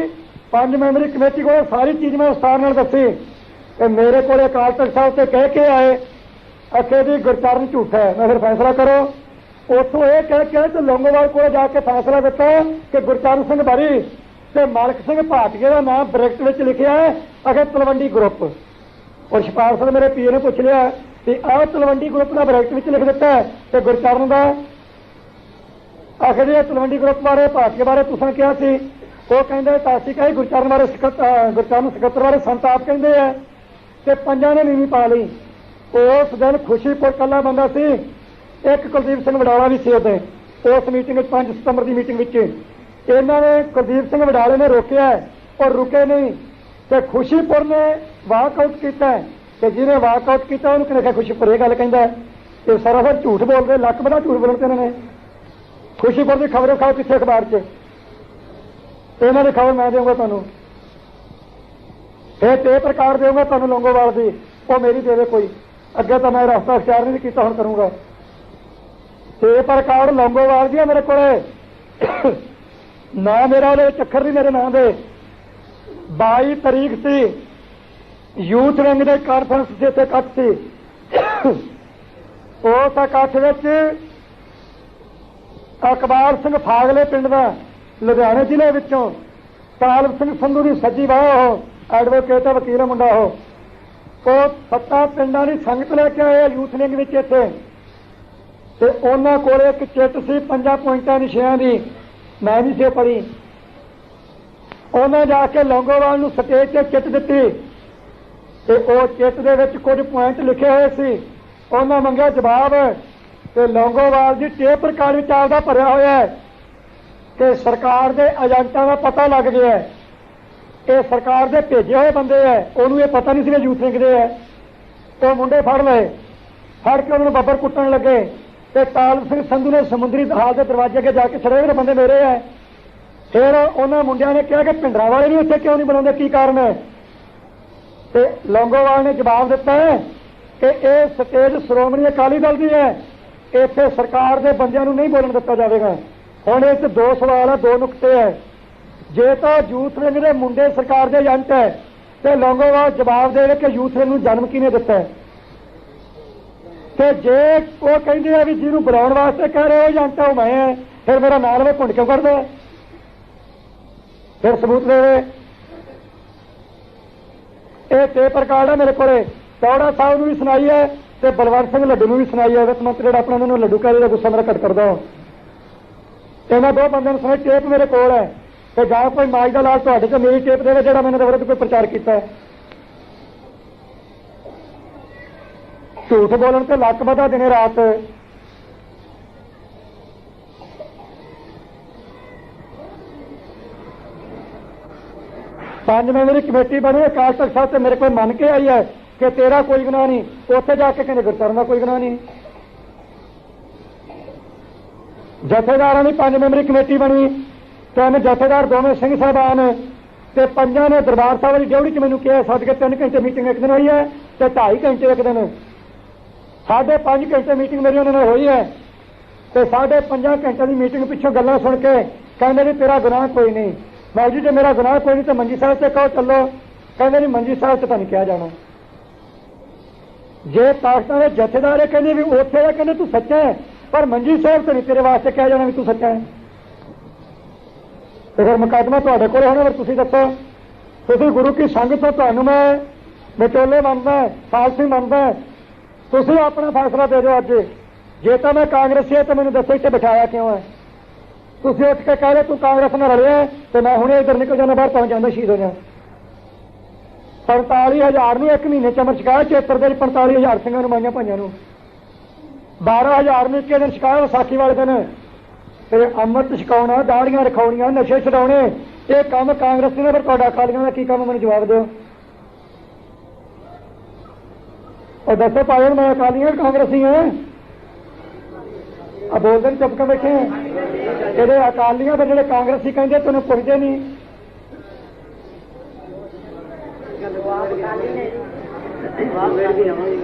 5 मैंबरी कमेटी को सारी चीज़ मैं विस्तार नाल दसी ते मेरे को अकाल तख्त साहब से कह के आए अखे भी गुरचरण झूठा है, मैं फिर फैसला करो। उतों यह कह के तो लौंगोवाल को जाके फैसला दिता कि गुरचरण सिंह बारी ते मालक सिंह भाटिया का नाम ब्रैकेट में लिखा है अगे तलवंडी ग्रुप। और छपाल सिंह मेरे पीए ने पूछ लिया कि आह तलवंडी ग्रुप का ब्रैकेट में लिख दिता है तो गुरचरण का आखिर जी तलवंडी ग्रुप बारे भाटिया बारे तुसां क्या सी? वो कहते तासी कही गुरचरण बारे गुरचरण सकत्तर बारे संत आप कहते हैं तो 5 ने नीवी पा ली। उस दिन खुशीपुर कला बंदा सी, एक कुलदीप सिंह वडाला भी सी उदे। उस मीटिंग 5 सितंबर की मीटिंग इन्होंने कुलदीप सिंह वडाले ने रोकया और रुके नहीं तो खुशीपुर ने वाकआउट किया कि जिन्हें वाकआउट किया उन्होंने लिखा खुशीपुर ये गल कहता है कि सरासर झूठ बोलते, लक बड़ा झूठ बोलते इन्होंने। खुशीपुर की खबर खाओ किसी अखबार से, इन्होंने खबर मैं दूंगा तुहानूं, फिर टेप रिकॉर्ड दूंगा तुहानूं लौंगोवाल की, वो मेरी दे दे कोई। अगे तो मैं रास्ता अख्तियार नहीं किया, हुण करूँगा। टेप रिकॉर्ड लौंगोवाल दी मेरे को ना मेरा वो चक्कर नहीं मेरे नाम दे। 22 तारीख से यूथ विंग के कानफ्रेंस से इतने इकट्ठ से उस इकट्ठ अकबार सिंह फागले पिंड का लुधियाने जिले विचों तालब सिंह संधू की सज्जी बाह हो एडवोकेट वकील मुंडा हो 7 पिंडों की संगत लैके आए यूथ विंग में इतने तो उन्होंने को एक चिट सी 5 पॉइंटा निशियां की, मैं भी से पढ़ी। उन्हें जाके लौंगोवाल नूं स्टेज से चिट दी तो वह चिट के कुछ पॉइंट लिखे हुए सी। उन्हें मंगया जवाब तो लौंगोवाल की टेप रिकॉर्ड में आपदा भरिया होया है कि सरकार के एजेंटों का पता लग गया है, ये सरकार के भेजे हुए बंदे है, उन्होंने ये पता नहीं सी यूथ विंग दे है। तो मुंडे फड़ लए, फड़ के उन्होंने बब्बर कुट्टन लगे तो तालब सिंह संधू ने समुद्री हाल के दरवाजे अगे जाके छड़े हुए बंदे मेरे है। फिर उन्होंने मुंडिया ने कहा कि भिंडरां वाले भी उत्थे क्यों नहीं बुलाते, की कारण है? तो लौंगोवाल ने जवाब दिता है कि यह स्टेज श्रोमणी अकाली दल की है, इत्थे सरकार के बंदियां नूं नहीं बोलन दिता जाएगा। हुण इस 2 सवाल है, 2 नुकते है। जे तो यूथ विंग के मुंडे सरकार के एजेंट है तो लौंगोवाल जवाब दे कि यूथ विंग नूं जन्म किहने दिता है। तो जे वो कहते हैं भी जिन्होंने बुलाने वास्ते कह रहे हो एजेंट है वो मैं है, फिर मेरा नाम में भुंड क्यों करता है? फिर सबूत दे। ये टेप रिकॉर्ड है मेरे को, चौड़ा साहब ने भी सुनाई है तो बलवंत सिंह लड्डू ने भी सुनाई है। वित्त मंत्री जो अपना उन्होंने लड्डू कह गुस्सा मेरा घट करता हो। इन्होंने 2 बंदों ने सुनाई, टेप मेरे को है कि जाओ कोई माज का लाल थोड़े तो मेरी टेप दे जो मैंने विरुद्ध कोई प्रचार किया है। झूठ बोलन से लक बदा दिन रात 5 ਮੈਂਬਰੀ ਕਮੇਟੀ ਬਣੀ ਅਕਾਲ ਤਖਤ ਸਾਹਿਬ ਤੇ ਮੇਰੇ ਕੋਲ ਮੰਨ ਕੇ ਆਈ ਹੈ ਕਿ ਤੇਰਾ ਕੋਈ ਗੁਨਾਹ ਨਹੀਂ, ਉੱਥੇ ਜਾ ਕੇ ਕਹਿੰਦੇ ਗੁਰਚਰਨ ਦਾ ਕੋਈ ਗੁਨਾਹ ਨਹੀਂ। ਜਥੇਦਾਰਾਂ ਦੀ 5 ਮੈਂਬਰੀ ਕਮੇਟੀ ਬਣੀ, 3 ਜਥੇਦਾਰ ਦੋਵੇਂ ਸਿੰਘ ਸਾਹਿਬਾਨ ਤੇ 5 ਨੇ ਦਰਬਾਰ ਸਾਹਿਬ ਵਾਲੀ ਡਿਊਟੀ 'ਚ ਮੈਨੂੰ ਕਿਹਾ ਸੱਦ ਕੇ 3 ਘੰਟੇ ਮੀਟਿੰਗ ਇੱਕ ਦਿਨ ਹੋਈ ਹੈ ਤੇ 2.5 ਘੰਟੇ ਇੱਕ ਦਿਨ, 5.5 ਘੰਟੇ ਮੀਟਿੰਗ ਮੇਰੀ ਉਹਨਾਂ ਨਾਲ ਹੋਈ ਹੈ ਤੇ 5.5 ਘੰਟੇ ਦੀ ਮੀਟਿੰਗ ਪਿੱਛੋਂ ਗੱਲਾਂ ਸੁਣ ਕੇ ਕਹਿੰਦੇ ਵੀ ਤੇਰਾ ਗੁਨਾਹ ਕੋਈ ਨਹੀਂ। ਮੈਂ ਜੀ ਜੇ ਮੇਰਾ ਗੁਨਾਹ ਕੋਈ ਨਹੀਂ ਤੇ ਮੰਜੀ ਸਾਹਿਬ ਤੇ ਕਹੋ ਚੱਲੋ, ਕਹਿੰਦੇ ਨਹੀਂ ਮੰਜੀ ਸਾਹਿਬ ਤੇ ਤਾਂ ਨਹੀਂ ਕਿਹਾ ਜਾਣਾ। ਜੇ ਪਾਕਿਸਤਾਨ ਦੇ ਜਥੇਦਾਰ ਇਹ ਕਹਿੰਦੇ ਵੀ ਉੱਥੇ ਦਾ ਕਹਿੰਦੇ ਤੂੰ ਸੱਚਾ ਹੈ, ਪਰ ਮੰਜੀ ਸਾਹਿਬ ਤੇ ਨਹੀਂ ਤੇਰੇ ਵਾਸਤੇ ਕਿਹਾ ਜਾਣਾ ਵੀ ਤੂੰ ਸੱਚਾ ਹੈ। ਤੇ ਫਿਰ ਮੁਕੱਦਮਾ ਤੁਹਾਡੇ ਕੋਲ ਹੋਣਾ, ਫਿਰ ਤੁਸੀਂ ਦੱਸੋ। ਤੁਸੀਂ ਗੁਰੂ ਕੀ ਸੰਗਤ ਤੋਂ, ਤੁਹਾਨੂੰ ਮੈਂ ਵਿਚੋਲੇ ਮੰਨਦਾ, ਸਾਲਸੀ ਮੰਨਦਾ, ਤੁਸੀਂ ਆਪਣਾ ਫੈਸਲਾ ਦੇ ਦਿਓ। ਅੱਜ ਜੇ ਤਾਂ ਮੈਂ ਕਾਂਗਰਸੀ ਹੈ ਤਾਂ ਮੈਨੂੰ ਦੱਸੋ ਇੱਥੇ ਬਿਠਾਇਆ ਕਿਉਂ ਹੈ। ਤੁਸੀਂ ਉੱਠ ਕੇ ਕਹਿ ਰਹੇ ਤੂੰ ਕਾਂਗਰਸ ਨਾਲ ਰਲਿਆ ਤੇ ਮੈਂ ਹੁਣੇ ਇੱਧਰ ਨਿਕਲ ਜਾਣਾ, ਬਾਹਰ ਪਹੁੰਚ ਜਾਂਦਾ, ਸ਼ਹੀਦ ਹੋ ਜਾ। 45,000 ਨੂੰ ਇੱਕ ਮਹੀਨੇ ਚ ਅਮਰ ਛਕਾਇਆ, 74 ਦੇ 45,000 ਸਿੰਘਾਂ ਨੂੰ, ਮਾਈਆਂ ਭਾਈਆਂ ਨੂੰ, 12,000 ਨੂੰ ਇੱਕੇ ਦਿਨ ਛਕਾਇਆ ਵਿਸਾਖੀ ਵਾਲੇ ਦਿਨ। ਤੇ ਅੰਮ੍ਰਿਤ ਛਕਾਉਣਾ, ਦਾੜੀਆਂ ਰਖਾਉਣੀਆਂ, ਨਸ਼ੇ ਛਡਾਉਣੇ, ਇਹ ਕੰਮ ਕਾਂਗਰਸੀ ਨੇ, ਫਿਰ ਤੁਹਾਡਾ ਅਕਾਲੀਆਂ ਦਾ ਕੀ ਕੰਮ, ਮੈਨੂੰ ਜਵਾਬ ਦਿਓ। ਉਹ ਦੱਸੋ ਭਾਈ, ਮੈਂ ਅਕਾਲੀਆਂ ਕਾਂਗਰਸੀ ਹਾਂ? ਆ ਬੋਲਦੇ ਨੇ ਚੁੱਪ ਕੇ ਬੈਠੇ ਆ। ਜਿਹੜੇ ਅਕਾਲੀਆਂ ਤੇ ਜਿਹੜੇ ਕਾਂਗਰਸੀ ਕਹਿੰਦੇ ਤੈਨੂੰ ਪੁੱਛਦੇ ਨਹੀਂ।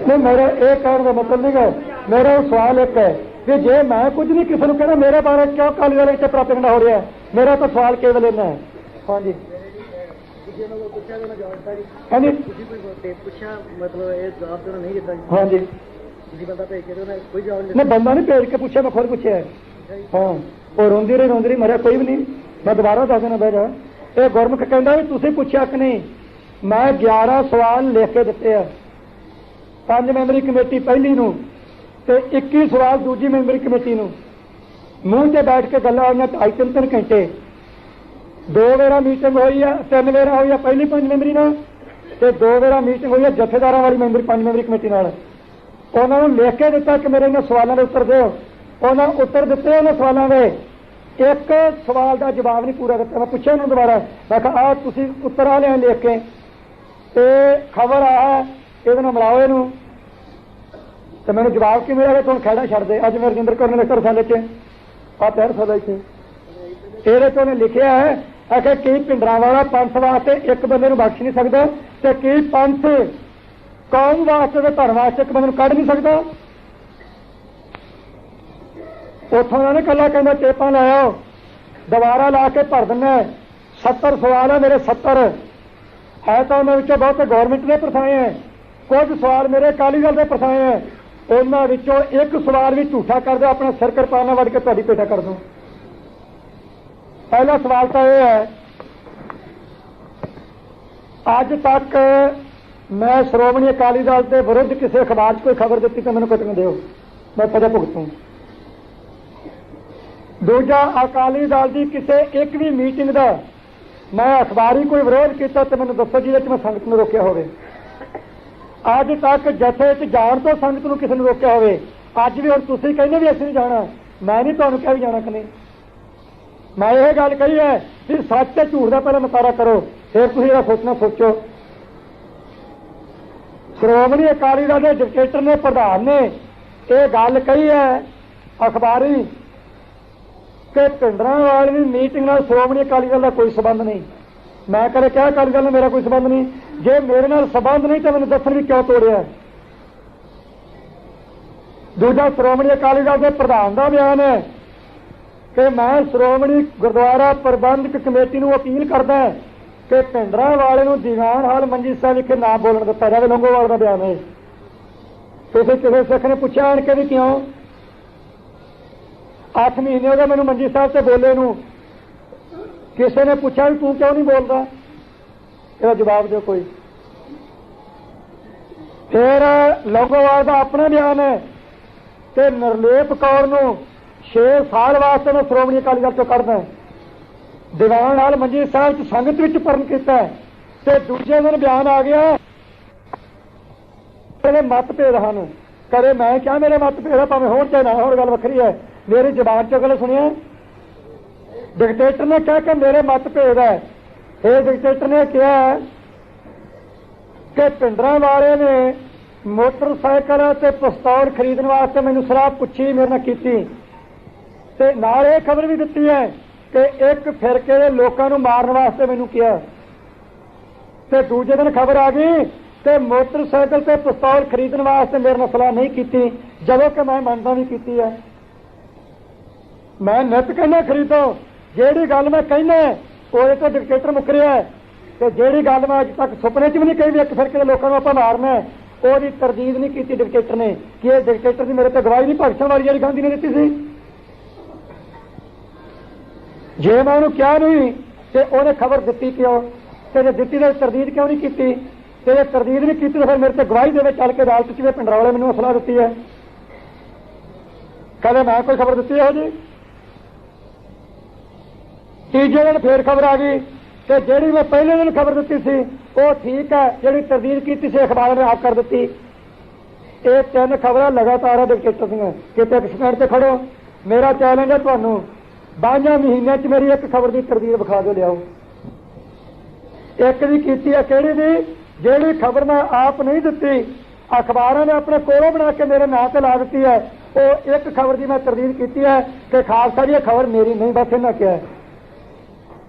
ਨਹੀਂ, ਮੇਰਾ ਇਹ ਕਹਿਣ ਦਾ ਮਤਲਬ ਨਹੀਂ ਹੈ। ਮੇਰਾ ਉਹ ਸਵਾਲ ਇੱਕ ਹੈ ਕਿ ਜੇ ਮੈਂ ਕੁਝ ਨਹੀਂ ਕਿਸੇ ਨੂੰ ਕਹਿਣਾ, ਮੇਰੇ ਬਾਰੇ ਕਿਉਂ ਅਕਾਲੀ ਦਲ ਵਿੱਚ ਪ੍ਰੋਪੇਗੈਂਡਾ ਹੋ ਰਿਹਾ? ਮੇਰਾ ਤਾਂ ਸਵਾਲ ਕੇਵਲ ਇੰਨਾ ਹੈ। ਹਾਂਜੀ ਹਾਂਜੀ, ਪੁੱਛਿਆ ਮਤਲਬ ਇਹ ਜਵਾਬ ਤਾਂ ਨਹੀਂ ਦਿੱਤਾ। ਹਾਂਜੀ, ਤੁਸੀਂ ਬੰਦਾ ਭੇਜ ਕੇ ਉਹਨੇ ਕੋਈ ਜਵਾਬ ਨਹੀਂ, ਬੰਦਾ ਨਹੀਂ ਭੇਜ ਕੇ ਪੁੱਛਿਆ, ਮੈਂ ਖੁਦ ਪੁੱਛਿਆ। ਹਾਂ, ਉਹ ਰੋਂਦੀ ਰਹੀ ਮਰਿਆ ਕੋਈ ਵੀ ਨਹੀਂ। ਮੈਂ ਦੁਬਾਰਾ ਦੱਸ ਦੇਣਾ ਬਹਿ ਜਾ। ਇਹ ਗੁਰਮੁਖ ਕਹਿੰਦਾ ਵੀ ਤੁਸੀਂ ਪੁੱਛਿਆ ਕਿ ਨਹੀਂ। ਮੈਂ 11 ਸਵਾਲ ਲਿਖ ਕੇ ਦਿੱਤੇ ਆ 5 ਮੈਂਬਰੀ ਕਮੇਟੀ ਪਹਿਲੀ ਨੂੰ ਤੇ 21 ਸਵਾਲ ਦੂਜੀ ਮੈਂਬਰੀ ਕਮੇਟੀ ਨੂੰ। ਮੂੰਹ ਤੇ ਬੈਠ ਕੇ ਗੱਲਾਂ ਹੋਈਆਂ 2.5-3 ਘੰਟੇ। 2 ਵੇਰਾ ਮੀਟਿੰਗ ਹੋਈ ਆ, 3 ਵੇਰਾ ਹੋਈ ਆ ਪਹਿਲੀ 5 ਮੈਂਬਰੀ ਨਾਲ ਤੇ 2 ਵੇਰਾ ਮੀਟਿੰਗ ਹੋਈ ਆ ਜਥੇਦਾਰਾਂ ਵਾਲੀ 5 ਮੈਂਬਰੀ ਕਮੇਟੀ ਨਾਲ। ਉਹਨਾਂ ਨੂੰ ਲਿਖ ਕੇ ਦਿੱਤਾ ਕਿ ਮੇਰੇ ਇਹਨਾਂ ਸਵਾਲਾਂ ਦੇ ਉੱਤਰ ਦਿਓ। ਉਹਨਾਂ ਉੱਤਰ ਦਿੱਤੇ ਉਹਨਾਂ ਸਵਾਲਾਂ ਦੇ, ਇੱਕ ਸਵਾਲ ਦਾ ਜਵਾਬ ਨਹੀਂ ਪੂਰਾ ਦਿੱਤਾ। ਮੈਂ ਪੁੱਛਿਆ ਉਹਨੂੰ ਦੁਬਾਰਾ, ਮੈਂ ਕਿਹਾ ਆਹ ਤੁਸੀਂ ਉੱਤਰ ਆ ਲਿਆ ਲਿਖ ਕੇ ਤੇ ਖਬਰ ਆ ਇਹਦੇ ਨਾਲ ਮਿਲਾਓ ਇਹਨੂੰ। ਤੇ ਮੈਨੂੰ ਜਵਾਬ ਕੀ ਮਿਲਿਆ? ਤੁਹਾਨੂੰ ਖਹਿੜਾ ਛੱਡ ਦੇ। ਅੱਜ ਮੈਂ ਰਜਿੰਦਰ ਕੌਰ ਨੇ ਲਿਖਿਆ ਰਸਾਲੇ 'ਚ, ਆਹ 3 ਸਾਲਾਂ 'ਚ ਇਹਦੇ 'ਚ ਉਹਨੇ ਲਿਖਿਆ ਹੈ ਆਖਿਆ ਕੀ ਪਿੰਡਰਾਂ ਵਾਲਾ ਪੰਥ ਵਾਸਤੇ ਇੱਕ ਬੰਦੇ ਨੂੰ ਬਖਸ਼ ਨਹੀਂ ਸਕਦਾ ਤੇ ਕੀ ਪੰਥ ਕੌਮ ਵਾਸਤੇ ਤੇ ਧਰਮ ਵਾਸਤੇ ਇੱਕ ਬੰਦੇ ਨੂੰ ਕੱਢ ਨਹੀਂ ਸਕਦਾ। ਉੱਥੋਂ ਦਾ ਨੇ ਕੱਲਾ ਕਹਿੰਦਾ ਟੇਪਾਂ ਲਾਇਓ, ਦੁਬਾਰਾ ਲਾ ਕੇ ਭਰ ਦਿੰਦਾ। 70 ਸਵਾਲ ਹੈ ਮੇਰੇ, 70 ਹੈ ਤਾਂ ਉਹਨਾਂ ਵਿੱਚੋਂ ਬਹੁਤ ਗੌਰਮੈਂਟ ਦੇ ਪਰਸਾਏ ਹੈ, ਕੁਝ ਸਵਾਲ ਮੇਰੇ ਅਕਾਲੀ ਦਲ ਦੇ ਪਰਸਾਏ ਹੈ। ਉਹਨਾਂ ਵਿੱਚੋਂ ਇੱਕ ਸਵਾਲ ਵੀ ਝੂਠਾ ਕਰ ਦਿਓ, ਆਪਣਾ ਸਿਰ ਕਿਰਪਾਨਾਂ ਵੱਢ ਕੇ ਤੁਹਾਡੀ ਪੇਟਾ ਕਰ ਦੂੰ। ਪਹਿਲਾ ਸਵਾਲ ਤਾਂ ਇਹ ਹੈ, ਅੱਜ ਤੱਕ ਮੈਂ ਸ਼੍ਰੋਮਣੀ ਅਕਾਲੀ ਦਲ ਦੇ ਵਿਰੁੱਧ ਕਿਸੇ ਅਖਬਾਰ 'ਚ ਕੋਈ ਖਬਰ ਦਿੱਤੀ ਤਾਂ ਮੈਨੂੰ ਕੱਟਣ ਦਿਓ, ਮੈਂ ਸਜ਼ਾ ਭੁਗਤੂੰ। ਦੂਜਾ, ਅਕਾਲੀ ਦਲ ਦੀ ਕਿਸੇ ਇੱਕ ਵੀ ਮੀਟਿੰਗ ਦਾ ਮੈਂ ਅਖਬਾਰੀ ਕੋਈ ਵਿਰੋਧ ਕੀਤਾ ਤੇ ਮੈਨੂੰ ਦੱਸੋ ਜਿਹਦੇ 'ਚ ਮੈਂ ਸੰਗਤ ਨੂੰ ਰੋਕਿਆ ਹੋਵੇ। ਅੱਜ ਤੱਕ ਜਥੇ 'ਚ ਜਾਣ ਤੋਂ ਸੰਗਤ ਨੂੰ ਕਿਸੇ ਨੂੰ ਰੋਕਿਆ ਹੋਵੇ। ਅੱਜ ਵੀ ਹੁਣ ਤੁਸੀਂ ਕਹਿੰਦੇ ਵੀ ਅਸੀਂ ਨਹੀਂ ਜਾਣਾ, ਮੈਂ ਨਹੀਂ ਤੁਹਾਨੂੰ ਕਿਹਾ ਵੀ ਜਾਣਾ ਕਿ ਨਹੀਂ। ਮੈਂ ਇਹ ਗੱਲ ਕਹੀ ਹੈ ਵੀ ਸੱਚ ਤੇ ਝੂਠ ਦਾ ਪਹਿਲਾਂ ਨਕਾਰਾ ਕਰੋ, ਫਿਰ ਤੁਸੀਂ ਇਹਦਾ ਸੋਚਣਾ ਸੋਚੋ। ਸ਼੍ਰੋਮਣੀ ਅਕਾਲੀ ਦਲ ਦੇ ਡਿਕਟੇਟਰ ਨੇ, ਪ੍ਰਧਾਨ ਨੇ ਇਹ ਗੱਲ ਕਹੀ ਹੈ ਅਖਬਾਰੀ ਕਿ ਪਿੰਡਰਾਂ ਵਾਲੀ ਮੀਟਿੰਗ ਨਾਲ ਸ਼੍ਰੋਮਣੀ ਅਕਾਲੀ ਦਲ ਦਾ ਕੋਈ ਸਬੰਧ ਨਹੀਂ। ਮੈਂ ਕਦੇ ਕਿਹਾ ਅਕਾਲੀ ਦਲ ਨਾਲ ਮੇਰਾ ਕੋਈ ਸਬੰਧ ਨਹੀਂ? ਜੇ ਮੇਰੇ ਨਾਲ ਸਬੰਧ ਨਹੀਂ ਤਾਂ ਮੈਨੂੰ ਦੱਸਣ ਵੀ ਕਿਉਂ ਤੋੜਿਆ। ਦੂਜਾ, ਸ਼੍ਰੋਮਣੀ ਅਕਾਲੀ ਦਲ ਦੇ ਪ੍ਰਧਾਨ ਦਾ ਬਿਆਨ ਹੈ ਕਿ ਮੈਂ ਸ਼੍ਰੋਮਣੀ ਗੁਰਦੁਆਰਾ ਪ੍ਰਬੰਧਕ ਕਮੇਟੀ ਨੂੰ ਅਪੀਲ ਕਰਦਾ ਕਿ ਪਿੰਡਰਾਂ ਵਾਲੇ ਨੂੰ ਦੀਵਾਨ ਹਾਲ ਮੰਜੀ ਸਾਹਿਬ ਵਿਖੇ ਨਾ ਬੋਲਣ ਦਿੱਤਾ ਜਾਵੇ। ਲੌਂਗੋਵਾਲ ਦਾ ਬਿਆਨ ਹੈ। ਤੁਸੀਂ ਕਿਸੇ ਸਿੱਖ ਨੇ ਪੁੱਛਿਆ ਆਣ ਕੇ ਵੀ ਕਿਉਂ? 8 ਮਹੀਨੇ ਹੋ ਗਏ ਮੈਨੂੰ ਮੰਜੀ ਸਾਹਿਬ ਤੇ ਬੋਲੇ ਨੂੰ, ਕਿਸੇ ਨੇ ਪੁੱਛਿਆ ਵੀ ਤੂੰ ਕਿਉਂ ਨਹੀਂ ਬੋਲਦਾ? ਇਹਦਾ ਜਵਾਬ ਦਿਓ ਕੋਈ। ਫਿਰ ਲੌਂਗੋਵਾਲ ਦਾ ਆਪਣਾ ਬਿਆਨ ਹੈ ਕਿ ਨਿਰਲੇਪ ਕੌਰ ਨੂੰ 6 ਸਾਲ ਵਾਸਤੇ ਮੈਂ ਸ਼੍ਰੋਮਣੀ ਅਕਾਲੀ ਦਲ ਤੋਂ ਕੱਢਦਾ। ਦੀਵਾਨ ਹਾਲ ਮੰਜੀ ਸਾਹਿਬ 'ਚ ਸੰਗਤ ਵਿੱਚ ਪਰਨ ਕੀਤਾ ਤੇ ਦੂਜੇ ਦਿਨ ਬਿਆਨ ਆ ਗਿਆ ਮੇਰੇ ਮਤਭੇਦ ਹਨ। ਕਦੇ ਮੈਂ ਕਿਹਾ ਮੇਰੇ ਮਤਭੇਦ ਆ, ਭਾਵੇਂ ਹੋਣ ਚਾਹੇ ਨਾ ਹੋਣ, ਗੱਲ ਵੱਖਰੀ ਹੈ। ਮੇਰੀ ਜ਼ਬਾਨ 'ਚੋਂ ਗੱਲ ਸੁਣਿਆ, ਡਿਕਟੇਟਰ ਨੇ ਕਿਹਾ ਕਿ ਮੇਰੇ ਮਤਭੇਦ ਹੈ ਇਹ ਡਿਕਟੇਟਰ ਨੇ ਕਿਹਾ ਕਿ ਪਿੰਡਰਾਂ ਵਾਲੇ ਨੇ मोटरसाइकिल ते पिस्तौल खरीदने वास्ते मैनू सलाह पुछी, मेरे नाल कीती ते नाल ये खबर भी दिती है कि एक फिरके दे लोकां नू मारन वास्ते मैनू किया ते दूजे दिन खबर आ गई कि मोटरसाइकिल ते पिस्तौल खरीदने वास्ते मेरे नाल सलाह नहीं कीती, जदों कि मैं मनदा भी कीती है। मैं नित कहना खरीदो, जेड़ी गल मैं कहना ओहदे तो डिकटेटर मुकरिया है ते जेड़ी गल मैं अज तक सुपने च भी नहीं कही भी एक फिरके दे लोकां नू आपां मारना है, ਉਹਦੀ ਤਰਦੀਦ ਨਹੀਂ ਕੀਤੀ ਡਿਕਟੇਟਰ ਨੇ कि ਇਹ ਡਿਕਟੇਟਰ ਦੀ ਮੇਰੇ ਤੇ ਗਵਾਹੀ ਨਹੀਂ ਭਗਤਾਂ ਵਾਲੀ ਜਿਹੜੀ ਗਾਂਧੀ ਨੇ ਦਿੱਤੀ ਸੀ। ਜੇ ਮੈਂ ਉਹਨੂੰ ਕਿਹਾ ਨਹੀਂ ਤੇ ਉਹਨੇ ਖਬਰ ਦਿੱਤੀ ਕਿਉਂ ਤੇ ਜੇ ਦਿੱਤੀ ਤਾਂ ਤਰਦੀਦ ਕਿਉਂ ਨਹੀਂ ਕੀਤੀ ਤੇ ਜੇ ਤਰਦੀਦ ਨਹੀਂ ਕੀਤੀ ਤਾਂ ਫਿਰ ਮੇਰੇ ਤੇ ਗਵਾਹੀ ਦੇ ਵਿੱਚ ਚੱਲ ਕੇ ਅਦਾਲਤ 'ਚ ਵੀ ਪਿੰਡਰਾਂ ਵਾਲੇ ਮੈਨੂੰ ਸਲਾਹ ਦਿੱਤੀ ਹੈ। ਕਦੇ ਮੈਂ ਕੋਈ ਖਬਰ ਦਿੱਤੀ ਇਹੋ ਜੀ? ਤੀਜੇ ਦਿਨ ਫੇਰ ਖਬਰ ਆ ਗਈ कि ਜਿਹੜੀ मैं पहले दिन खबर दी सी वो ठीक है, ਜਿਹੜੀ तरदीद की सी अखबार ने आप कर दी। ये 3 खबर लगातार डिकटेटर दी किते एक स्टैंड से खड़ो, मेरा चैलेंज है तुहानू 12 महीने च मेरी एक खबर की तरदीद विखा दो लियाओ। एक भी की है किहड़ी दी ਜਿਹੜੀ खबर मैं आप नहीं दी, अखबारों ने अपने कोलों बना के मेरे नाम से ला दी है, वो एक खबर की मैं तरदीद की है कि खालसा जी खबर मेरी नहीं, बस इन्हें क्या है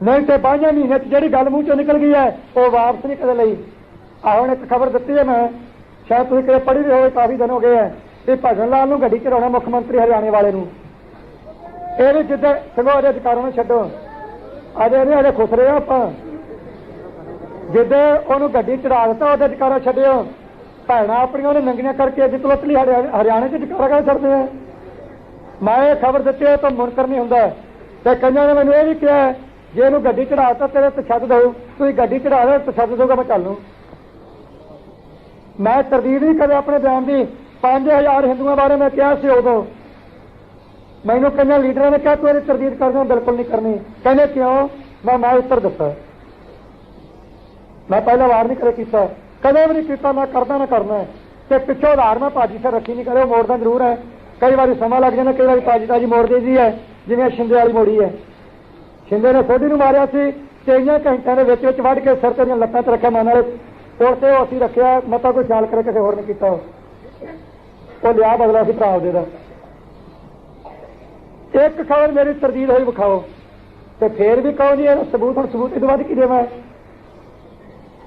नहीं तो 12 महीने जी गल मूँह चो निकल गई है वो वापस नहीं कदे ली। हम एक खबर दी है, मैं शायद तुम कदे पढ़ी भी हो, काफ़ी दिन हो गए हैं कि भगन लाल गड्डी चढ़ाना मुख्यमंत्री हरियाणे वाले ये भी जिद्दे संघो अजे अधिकारों में छड्डो, अजे नहीं अजे खुश रहे आप जिद्दे उन्होंने गड्डी चढ़ा दिता वो अधिकारा छड्डियो, भैन अपनिया उन्हें नंगियां करके अज तुलतली हरियाणे च अधिकारा कर छड्डदे हैं। मैं ये खबर दी है तो मुनकर नहीं होंदा ते कईयां ने मैनूं ये भी कहा जे इहनूं गड्डी चढ़ाता तेरे ते छड्ड दो, तुसीं गड्डी चढ़ा दो तो छड्ड दोगा मैं चल लूं। मैं तरदीद नहीं कदे अपने बयान की 5000 हिंदुओं बारे मैं कहा सी उदों, मैनूं कई लीडरां ने कहा तू इहदी तरदीद कर दो, बिल्कुल नहीं करनी, कहने क्यों? मैं उत्तर दिता, मैं पहला वार नहीं करे कीता, कदे भी नहीं कीता, मैं करदा ना करना है ते पिछों उधार मैं भाजी से रखी नहीं करे, मोड़दा जरूर है, कई बार समा लग जाना, कई बार ताजी ताजी मोड़ दी दी है जिवें शिंदे वाली मोड़ी है। शिंदे ने सोधी मारिया सी 3 घंटिਆਂ ਦੇ ਵਿੱਚ ਵੜ ਕੇ ਸਿਰ ਤੇ ਲੱਤਾਂ ਤੇ ਰੱਖਿਆ, ਮਨ ਵਾਲੇ ਤੋੜ ਤੇ ਉਹ ਅਸੀਂ ਰੱਖਿਆ, ਮਤਾ ਕੋਈ ਖਿਆਲ ਕਰੇ ਕਿਸੇ ਹੋਰ ਨੇ ਕੀਤਾ, ਉਹ ਲਿਆ ਬਦਲਾ ਸੀ ਭਰਾ ਉਹਦੇ ਦਾ। ਇੱਕ ਖਬਰ ਮੇਰੀ ਤਰਦੀਦ ਹੋਈ ਵਿਖਾਓ ਤੇ ਫੇਰ ਵੀ ਕਹੋ ਜੀ ਇਹ ਸਬੂਤ, ਹੁਣ ਸਬੂਤ ਇਹ ਤੋਂ ਬਾਅਦ ਕੀ ਦੇਵਾਂ?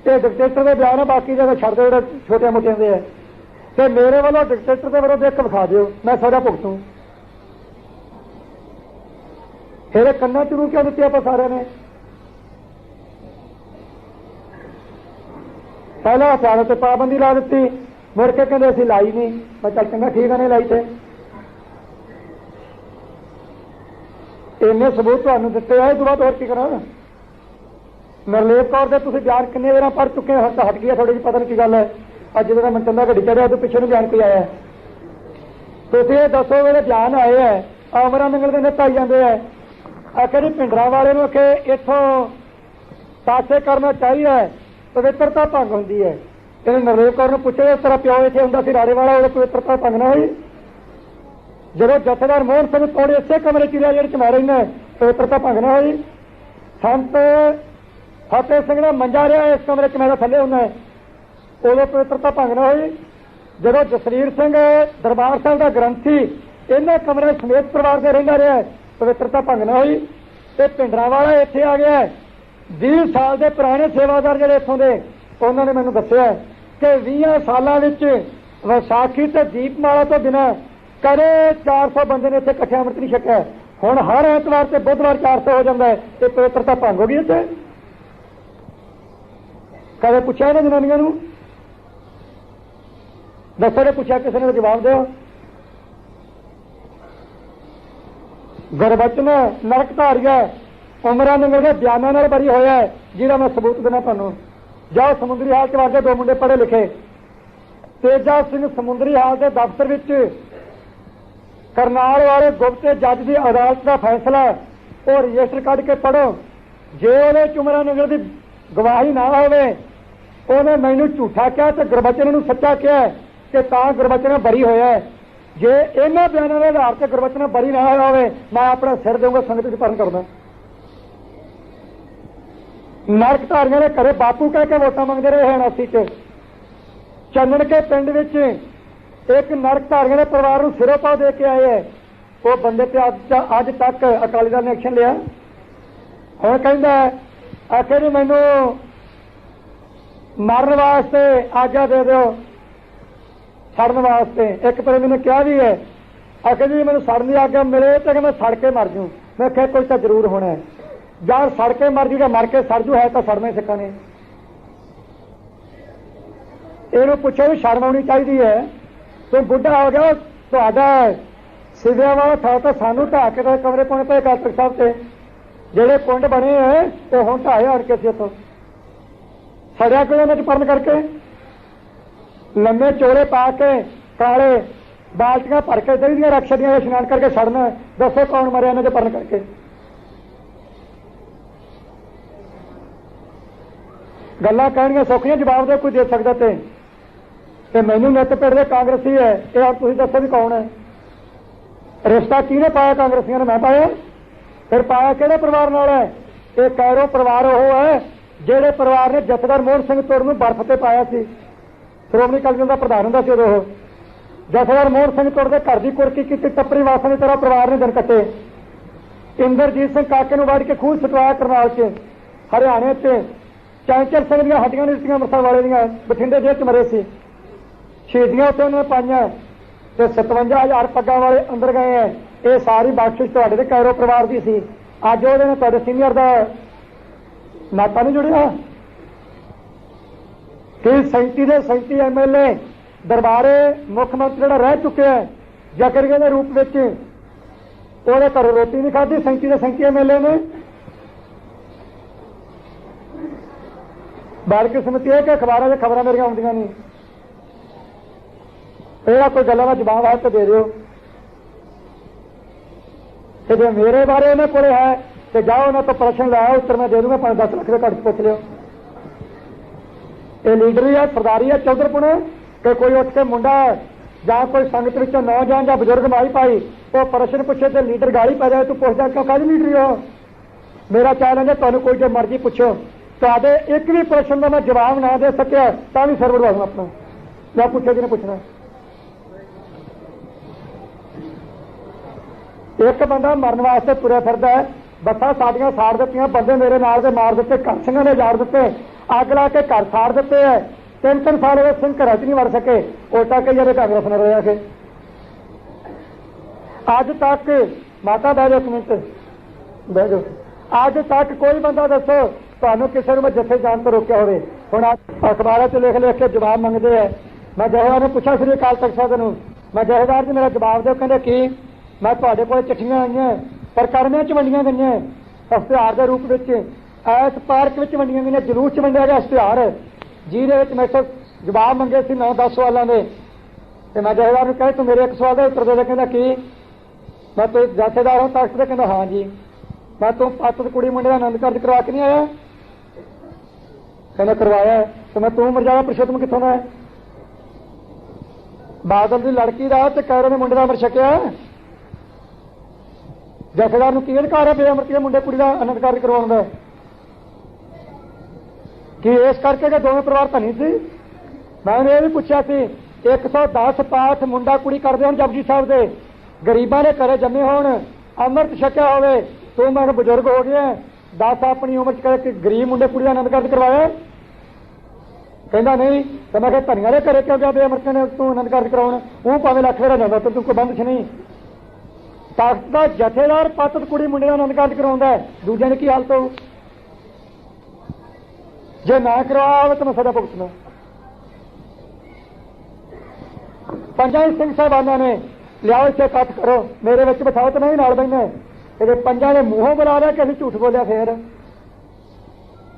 ਤੇ ਡਿਕਟੇਟਰ ਦੇ ਬਿਆਨ ਬਾਕੀ ਜਿਹੜੇ ਛੱਡ ਦਿਓ, ਜਿਹੜੇ ਛੋਟੇ ਮੋਟਿਆਂ ਦੇ ਹੈ, ਤੇ ਮੇਰੇ ਵੱਲੋਂ ਡਿਕਟੇਟਰ ਦੇ ਵਿਰੁੱਧ ਇੱਕ ਵਿਖਾ ਦਿਓ, ਮੈਂ ਸਜ਼ਾ ਭੁਗਤੂ। फिर कन्ना चुनू क्यों दी आप सारे ने? पहला हथियारों से पाबंदी ला दी, मुड़ के कहते असं लाई नहीं, मैं चल चंगा ठीक है नहीं लाई थे। इन्ने सबूत तुहानू दिते है, इस तो बाद होर की करा? नरलेप कौर के तुसीं बयान किन्ने बार पढ़ चुके हैं, हट गया थोड़ी जी, पता नहीं की गल है, अज जो मैं चंदा गड्डी चढ़िया तो पिछे बयान कोई आया? तुसीं ये दसो मेरे बयान आए है, अमरा नंगल के नित आई जाते हैं, आखिर पिंडरां वाले नूं कि इत्थों पासे करना चाहिए, पवित्रता भंग होंदी है। इन्हें नरलेप कौर नूं पुछे तेरा प्यो इत्थे हुंदा सी राड़े वाला, उहदी पवित्रता भंग ना होई? जदों जथेदार मोहन सिंह तोड़े इसे कमरे च रिहा जिहड़े च मारे ने, पवित्रता भंग ना होई? संत फतेह सिंह ने मंजा रहा इस कमरे च, मैं थल्ले हुंदा उदों पवित्रता भंग ना होई? जदों जसवीर सिंह दरबार साहिब दा ग्रंथी इन्हां कमरे समेत परिवार दे रहिंदा रहा, पवित्रता भंग ना हुई? तो पिंडरां वाला इत्थे आ गया 20 साल के पुराने सेवादार जिहड़े इत्थों दे, उन्होंने मैनूं दस्सिया कि 20 सालां विच विसाखी ते दीपमाला तो बिना कदे 400 बंदे ने इत्थे इकट्ठे अमृत नहीं छकिया, हुण हर ऐतवार ते बुधवार 400 हो जाता है, ये पवित्रता भंग हो गई इत्थे? कदे पुछया इन्हां जनानियां नूं? दस्सो, पुछया किसी ने? जवाब दो। गुरबचन नरकधारिया उमरा नंगल के बयानों नाल बरी होया है, जिहदा मैं सबूत देना तुहानूं। जाओ समुद्री हाल च वागे 2 मुंडे पढ़े लिखे, तेजा सिंह समुद्री हाल के दफ्तर विच करनाल वाले गुप्त जज की अदालत का फैसला वो रजिस्टर कढ़ के पढ़ो, जे उहदे च उमरा नंगल की गवाही ना होवे, उहने मैनूं झूठा कहा तो गुरबचन नूं सच्चा कहा कि तां गुरबचन बरी होया है। जे इन्हां बयानों के आधार से गुरबचन बरी ना होया होवे, मैं अपना सिर दूंगा, संगत च भरण करदा। नरकधारियों ने घरे बापू कह के वोटां मंगते रहे हैं 89 च। चन्नण के पिंड विच एक नरकधारियों ने परिवार को सिरों पाव दे के आए है। वो बंदे पे अज तक अकाली दल ने एक्शन लिया। हुण कहंदा आखिर मैनू मरन वास्ते आज्ञा दे दो, सड़न वास्ते। एक प्रेमी ने कहा भी है, आखिर जी मैंने सड़न की आज्ञा मिले तो मैं सड़ के मर जूँ। मैं क्या कुछ तो जरूर होना है, यार सड़ के मर जू या मर के सड़ जू, है तो सड़ना ही सिक्का ने। इन्हों पूछो भी शर्म आनी चाहिए है। तो बुढ़ा हो गया तो सिविया वाला था तो सानू ढा के तो कमरे पाने पे अकाल तख्त साहब से जेडे कुंड बने हैं तो हम ढाए आड़ के इतों सड़िया क्यों उन्हें परन करके लम्बे चोले पा के काले बाल्टियां भर के दही दियां रक्ष दियां स्नान करके सड़ना। दसो कौन मरिया इन्हें परन करके? गल्लां कहणियां सौखियां, जवाब दे कोई दे सकदा ते मैनू नित पिंड दे कांग्रेसी है ये आप तुसीं दसो भी कौन है? रिश्ता किहने पाया? कांग्रेसियों ने मैं पाया। फिर पाया किहड़े परिवार नाल है? ये कैरो परिवार वो है जिहड़े परिवार ने जथेदार मोहन सिंह तुर नूं बर्फ ते पाया सी। श्रोमणी अकाली दल दा प्रधान हुंदा सी उदों ओह। जथेदार मोहन सिंह तुर दे घर दी कुरकी कीती, टप्परी वासन की तरह परिवार ने दिन कट्टे। इंद्रजीत सिंह काके नूं वड़ के खूह सटवाया करनाल च, हरियाणे च चैंचल सिंह दीयां हड्डियां नहीं दित्तियां अंमृतसर वाले दीयां, बठिंडे जेल च मरे सी। शहीदियां उत्थे उन्होंने पाईयां ते 57,000 पग्गां वाले अंदर गए हैं। ये सारी बख्शिश तुहाडे ते कैरो परिवार की सी। अज ਉਹਦੇ ਨਾਲ ਤੁਹਾਡੇ सीनियर का नाता नहीं जुड़िया कि 37 ਦੇ 37 MLA दरबारे मुख्यमंत्री जिहड़ा रह चुके हैं जकरिया के रूप में, ਉਹਦੇ ਘਰੋਂ रोटी नहीं खाधी। 37 ਦੇ 37 MLA ने बदकिस्मती है कि अखबारों से खबरें मेरिया आउंदियां नहीं। यह कोई गल्लां दा जवाब है तो दे दिओ। तो जो मेरे बारे इन्होंने को है तो जाओ उन्होंने तो प्रश्न लाया, उत्तर मैं दे दूंगा, 5-10 लाख के घट पूछ लियो। ये लीडरी है, सरदारी है, चौधरपुणे कि कोई उठ के मुंडा ਜਾਂ कोई संगत विचों नौजवान या बजुर्ग माई पाई तो प्रश्न पूछे तो लीडर गाली पै जाए, तू पूछदा क्यों काहदी लीडरी हो? मेरा चैलेंज है, तुहानूं कोई जो मर्जी पूछो, तुहाडे एक भी प्रश्न का मैं जवाब ना दे सकिया तां भी सिर वड़वा दूं अपना, या पूछो जिन्हें पूछना। एक बंदा मरन वास्ते तुरया फिरदा है, बसां साडियां साड़ दित्तियां, बंदे मेरे नाल दे मार दित्ते, घर सिंघां ने जार दित्ते, अग ला के घर साड़ दित्ते है। 3-3 साल हो गए सिंह घर च नहीं वड़ सके, उल्टा कई बार कांग्रेस ने रोया कि अज तक माता बह जाओ, 1 मिनट बह जाओ, अज तक कोई बंदा दसो तुहानूं किसी मैं जत्थे जान तो रोकिया होवे? हुण अखबारों च लिख लिख के जवाब मंगते हैं। मैं जथेदार ने पूछा श्री अकाल तख्त साहब नूं, मैं जथेदार जी मेरा जवाब दो, कहंदे की? मैं तुहाडे कोल चिट्ठियां आईयां परकरमियां च वंडियां गईयां, इश्तिहार के रूप में इस पार्क में वंडियां गईयां, जलूस च वंडिया गया इश्तिहार जिहदे मैं तो जवाब मंगे सी 9-10 सवालों के। तो मैं जथेदार नूं कहा तू मेरे एक सवाल का उत्तर दे दे। कहंदा की? मैं तो जथेदार हूं तख्त दे? कहंदा हाँ जी। मैं तू पात्र कुड़ी मुंडे का आनंद कार्ज करवा के नहीं आया? कहना करवाया। तो मैं तू मर्यादा पुरुषोत्तम कितों का है? बादल की लड़की का तो कैरो ने मुंडे का अमर छकिया। जथेदार की अधिकार है बेअमृत मुंडे कुड़ी का आनंद कार्य करवाने का? कि इस करके कि दोवें परिवार धनी सी? मैंने यह भी पूछा सी 110 पाठ मुंडा कुड़ी करते हो जपजी साहब के, गरीबों ने घरे जमे होण, अमृत छकिया होवे, तू मैं बजुर्ग हो गया 10 अपनी उम्र च गरीब मुंडे कुड़ी का आनंद कार्य करवाया? कहता नहीं। तो मैं धनिया के घरे क्यों गया बेअमृत ने तू आनंद कार्य करवाउण? वो भावें लख मेरा जाता तो तू कोई बंद नहीं। तख्त का जथेदार पात्र कुड़ी मुंडे का आनंद कार्य करवाउंदा है, दूजे ने की हालत हो? जे ना करवाया तो मैं सजा भुगतना। 5 सिंह साहबाना ने लियाओ इसे इकट्ठ करो, मेरे विच बिठाओ तो मैं भी नाल बहना। ये 5 ने मूहों बुला लिया कि असीं झूठ बोलिया फिर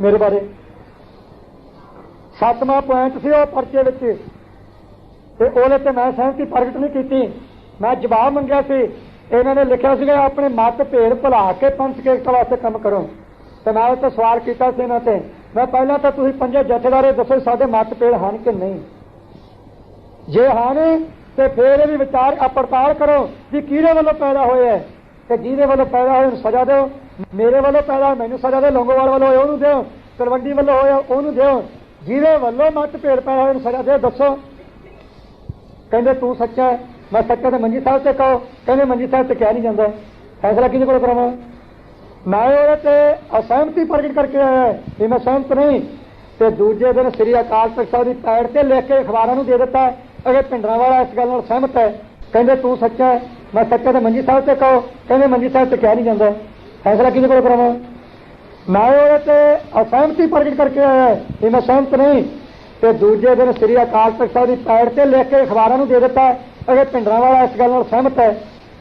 मेरे बारे। 7वां पॉइंट सी वो परचे विच ते ओहदे ते मैं सहमति प्रगट नहीं की। मैं जवाब मंगिया सी, इन्होंने लिखा सीगा अपने मत भेद भुला के पंथ एकता वास्ते काम करो। तो मैं उस सवाल किया सी इन्हां ते, मैं पहला तो तुसीं 5 जथेदारे दसो साडे मतभेद हन कि नहीं? जे हन तो फिर ये विचार पड़ताल करो कि किहदे वालों पैदा होए है, तो जिहदे वालों पैदा होए सजा दो, मेरे वालों पैदा मैनूं सजा दो, लौंगोवाल वालों उहनूं दो, तलवंडी वालों होया उन्होंने दिओ, जिहदे वालों मत भेड़ पैदा होए सजा दे। दसो कहते तू सच्चा है, मैं सच्चा तो मंजी साहब से कहो, कहते मंजी साहब से क्या नहीं जाता, फैसला किहदे कोल करावां। मैं ਉਹਦੇ असहमति प्रगट करके आया कि मैं सहमत नहीं, तो दूजे दिन श्री अकाल तख्त साहब की पैड़ से लिख के अखबारों दे दिता। अगर भिंडरां वाला इस गल नाल सहमत है, कहते तू सच्चा है, मैं सच्चा तो मंजी साहब से कहो, कहते मंजी साहब से क्या नहीं जाता, फैसला किहदे कोल करावां। मैं ਉਹਦੇ असहमति प्रगट करके आया कि मैं सहमत नहीं, तो दूजे दिन श्री अकाल तख्त साहब की पैड़ से लिख के अखबारों दे दिता। अगर भिंडरां वाला इस गल नाल सहमत है,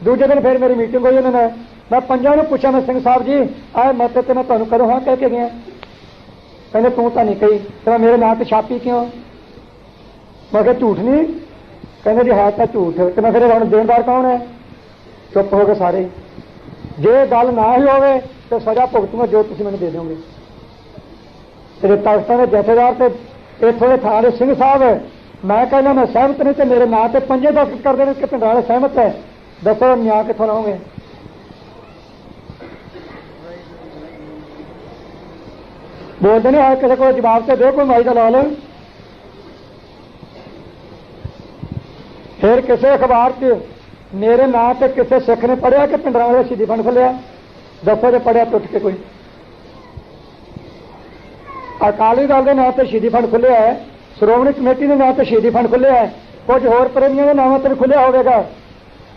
दूजे दिन फिर मेरी मीटिंग हुई उन्होंने, मैं पंजां नूं पूछा, मैं सिंह साहब जी आए मत तो मैं तुहानूं कदों हाँ कह के गया, कहते तू तो नहीं कही, तो मैं मेरे नाम से छापी क्यों। मैं कहा झूठ नहीं, कहते जी है तो झूठ, तो मैं फिर हुण देनदार कौन है। चुप हो गए सारे। जे गल ना ही होवे तो सजा भुगतूंगा जो तुसीं मैनूं दे दोगे। तेरे तख्तां दे जथेदार ते इत्थों दे थां दे सिंह साहब, मैं कहना मैं सहमत नहीं, तो मेरे नाम से 5 दस्तखत कर देने कि भिंडरां वाले सहमत है। दसो न्याय कित्थों लाओगे। बोलते नहीं है किसी को जवाब तो दो, कोई माई का ला लो। फिर किसी अखबार च मेरे नाम से किसी सिख ने पढ़िया कि भिंडरां वाले शहीदी फंड खुलिया, दसो जो पढ़िया तो उठ के कोई। अकाली दल के नाम से शहीदी फंड खुलिया है, श्रोमणी कमेटी के नाम से शहीदी फंड खुलिया है, कुछ होर प्रेमियों के नाम से खुलिया होगा,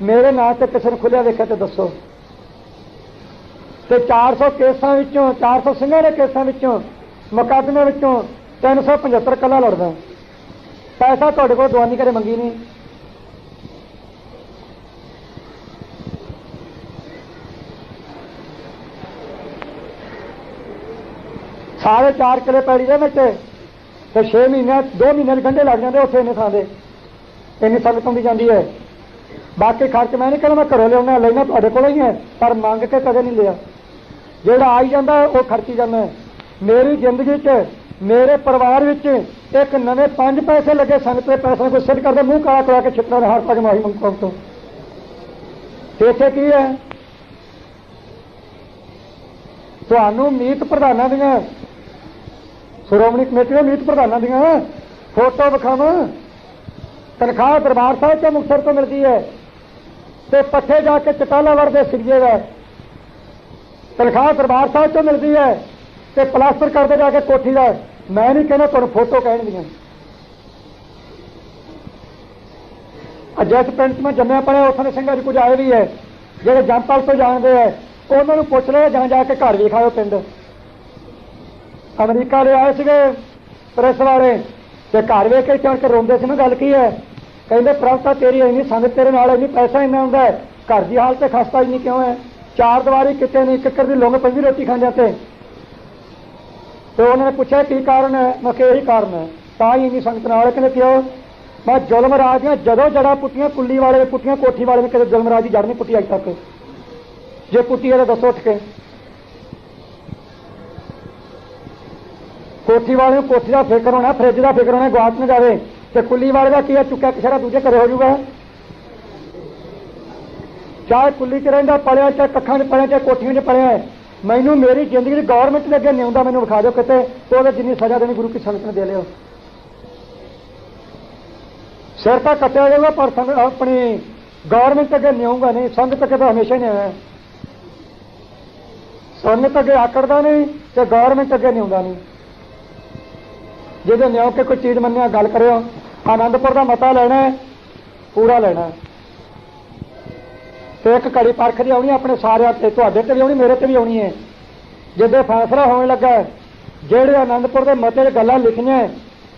मेरे नाम से किसी ने खुलिया देखा तो दसो। तो 400 केसां विचों 400 ਸਿੰਘਾਂ ਦੇ केसां विचों मुकदमे विचों 375 कला लड़दा। पैसा तुहाडे कोल दवानी करे मंगी नहीं। साढ़े 4 किले पैड़ी दे विच ते 6 महीने 2 महीने गंढे लग जाते उत्थे इन्ने थां दे, इन्नी संगत आउंदी जांदी है। बाकी खर्च मैं नहीं कहना, मैं घरों लिया लेना तुहाडे कोलों ही है, पर मंग के कदे नहीं लिया। ਜਿਹੜਾ आई जाता वो खर्ची जाना। मेरी जिंदगी च मेरे परिवार विच एक नवे 5 पैसे लगे, संगत के पैसे को सिद्ध करते मुंह काला करा के छिट्टा हर पग माही मंगों तो इत्थे की है। तुहानूं मीत प्रधानां दियां, श्रोमणी कमेटी दे मीत प्रधानां दियां फोटो विखावां, तनख्वाह दरबार साहिब तो मुक्तसर तो मिलती है, तो पट्ठे जाके चटाला वरदे सिरिए का तनख्वाह दरबार साहब तो मिलती है, तो प्लास्टर करते जाके कोठी का। मैं नहीं कहना तुहानूं फोटो कहण दियां। जिस पिंड में जम्मिया पढ़िया उत्थों के सिंघां च कुछ आए भी है, ਜਿਹੜੇ ਜੰਪਲ ਤੋਂ ਜਾਣਦੇ ਹੈ ਉਹਨਾਂ ਨੂੰ ਪੁੱਛ ਲਓ, ਜਾਂ ਜਾ ਕੇ ਘਰ ਵਿਖਾਓ ਪਿੰਡ। ਅਮਰੀਕਾ ਦੇ ਆਏ ਸੀਗੇ ਪ੍ਰੈਸ ਵਾਲੇ, ਤੇ ਘਰ ਵੇਖ ਕੇ ਚੜ ਕੇ ਰੋਂਦੇ ਸੀ ਨਾ। ਗੱਲ ਕੀ ਹੈ, ਕਹਿੰਦੇ ਪ੍ਰਭਤਾ ਤੇਰੀ ਇੰਨੀ ਸੰਗਤ ਤੇਰੇ ਨਾਲ ਇੰਨੀ ਪੈਸਾ ਇੰਨਾ ਹੁੰਦਾ ਹੈ, घर की हालत खस्ता ही नहीं क्यों है, चार दीवारी कितने नहीं, किक्कर की लुंग पी रोटी खा जाते। तो उन्होंने पूछा की कारण है, मैं यही कारण है ताही इन्नी संगत नाल। कहते क्यों, मैं जुलम राज दियां जदों जड़ा पुट्टियां कुल्ली वाले पुट्टियां कोठी वाले ने, कदे जुलम राज की जड़ नहीं पुट्टी अज तक। जे पुट्टी है तो दसो उठ के। कोठी वाले कोठी का फिक्र होना, फ्रिज का फिक्र होना, गुआच न जाए। तो कुल्ली वाले का की है, चुक्या किसी दूजे घरे हो जाऊगा। चाहे कुल्ली च रहिंदा पलिया, चाहे कखां च पलिया, चाहे कोठियां च पलिया है, मैनू मेरी जिंदगी गौरमेंट ने अगे न्यूंदा मैनू विखा दो किते, तो जिन्नी सजा देनी गुरु की संगत ने दे लियो। सिर तो कट्टिया जाऊगा पर अपनी गौरमेंट अगे न्यूंगा नहीं, संगत अगे तो हमेशा ही न्यूआ। संगत अगे आकड़दा नहीं तो गौरमेंट अगे न्यूंदा नहीं। जिहदे न्यू के कोई चीज़ मन्निया गल करियो। आनंदपुर का मता लेना है, पूरा लेना है, तो एक घड़ी परख दी आनी अपने सारे ते, तुहाडे ते भी आनी, मेरे ते भी आनी है। जिद्दे फैसला होने लगा, जेड़े आनंदपुर के मते च गल्लां लिखियां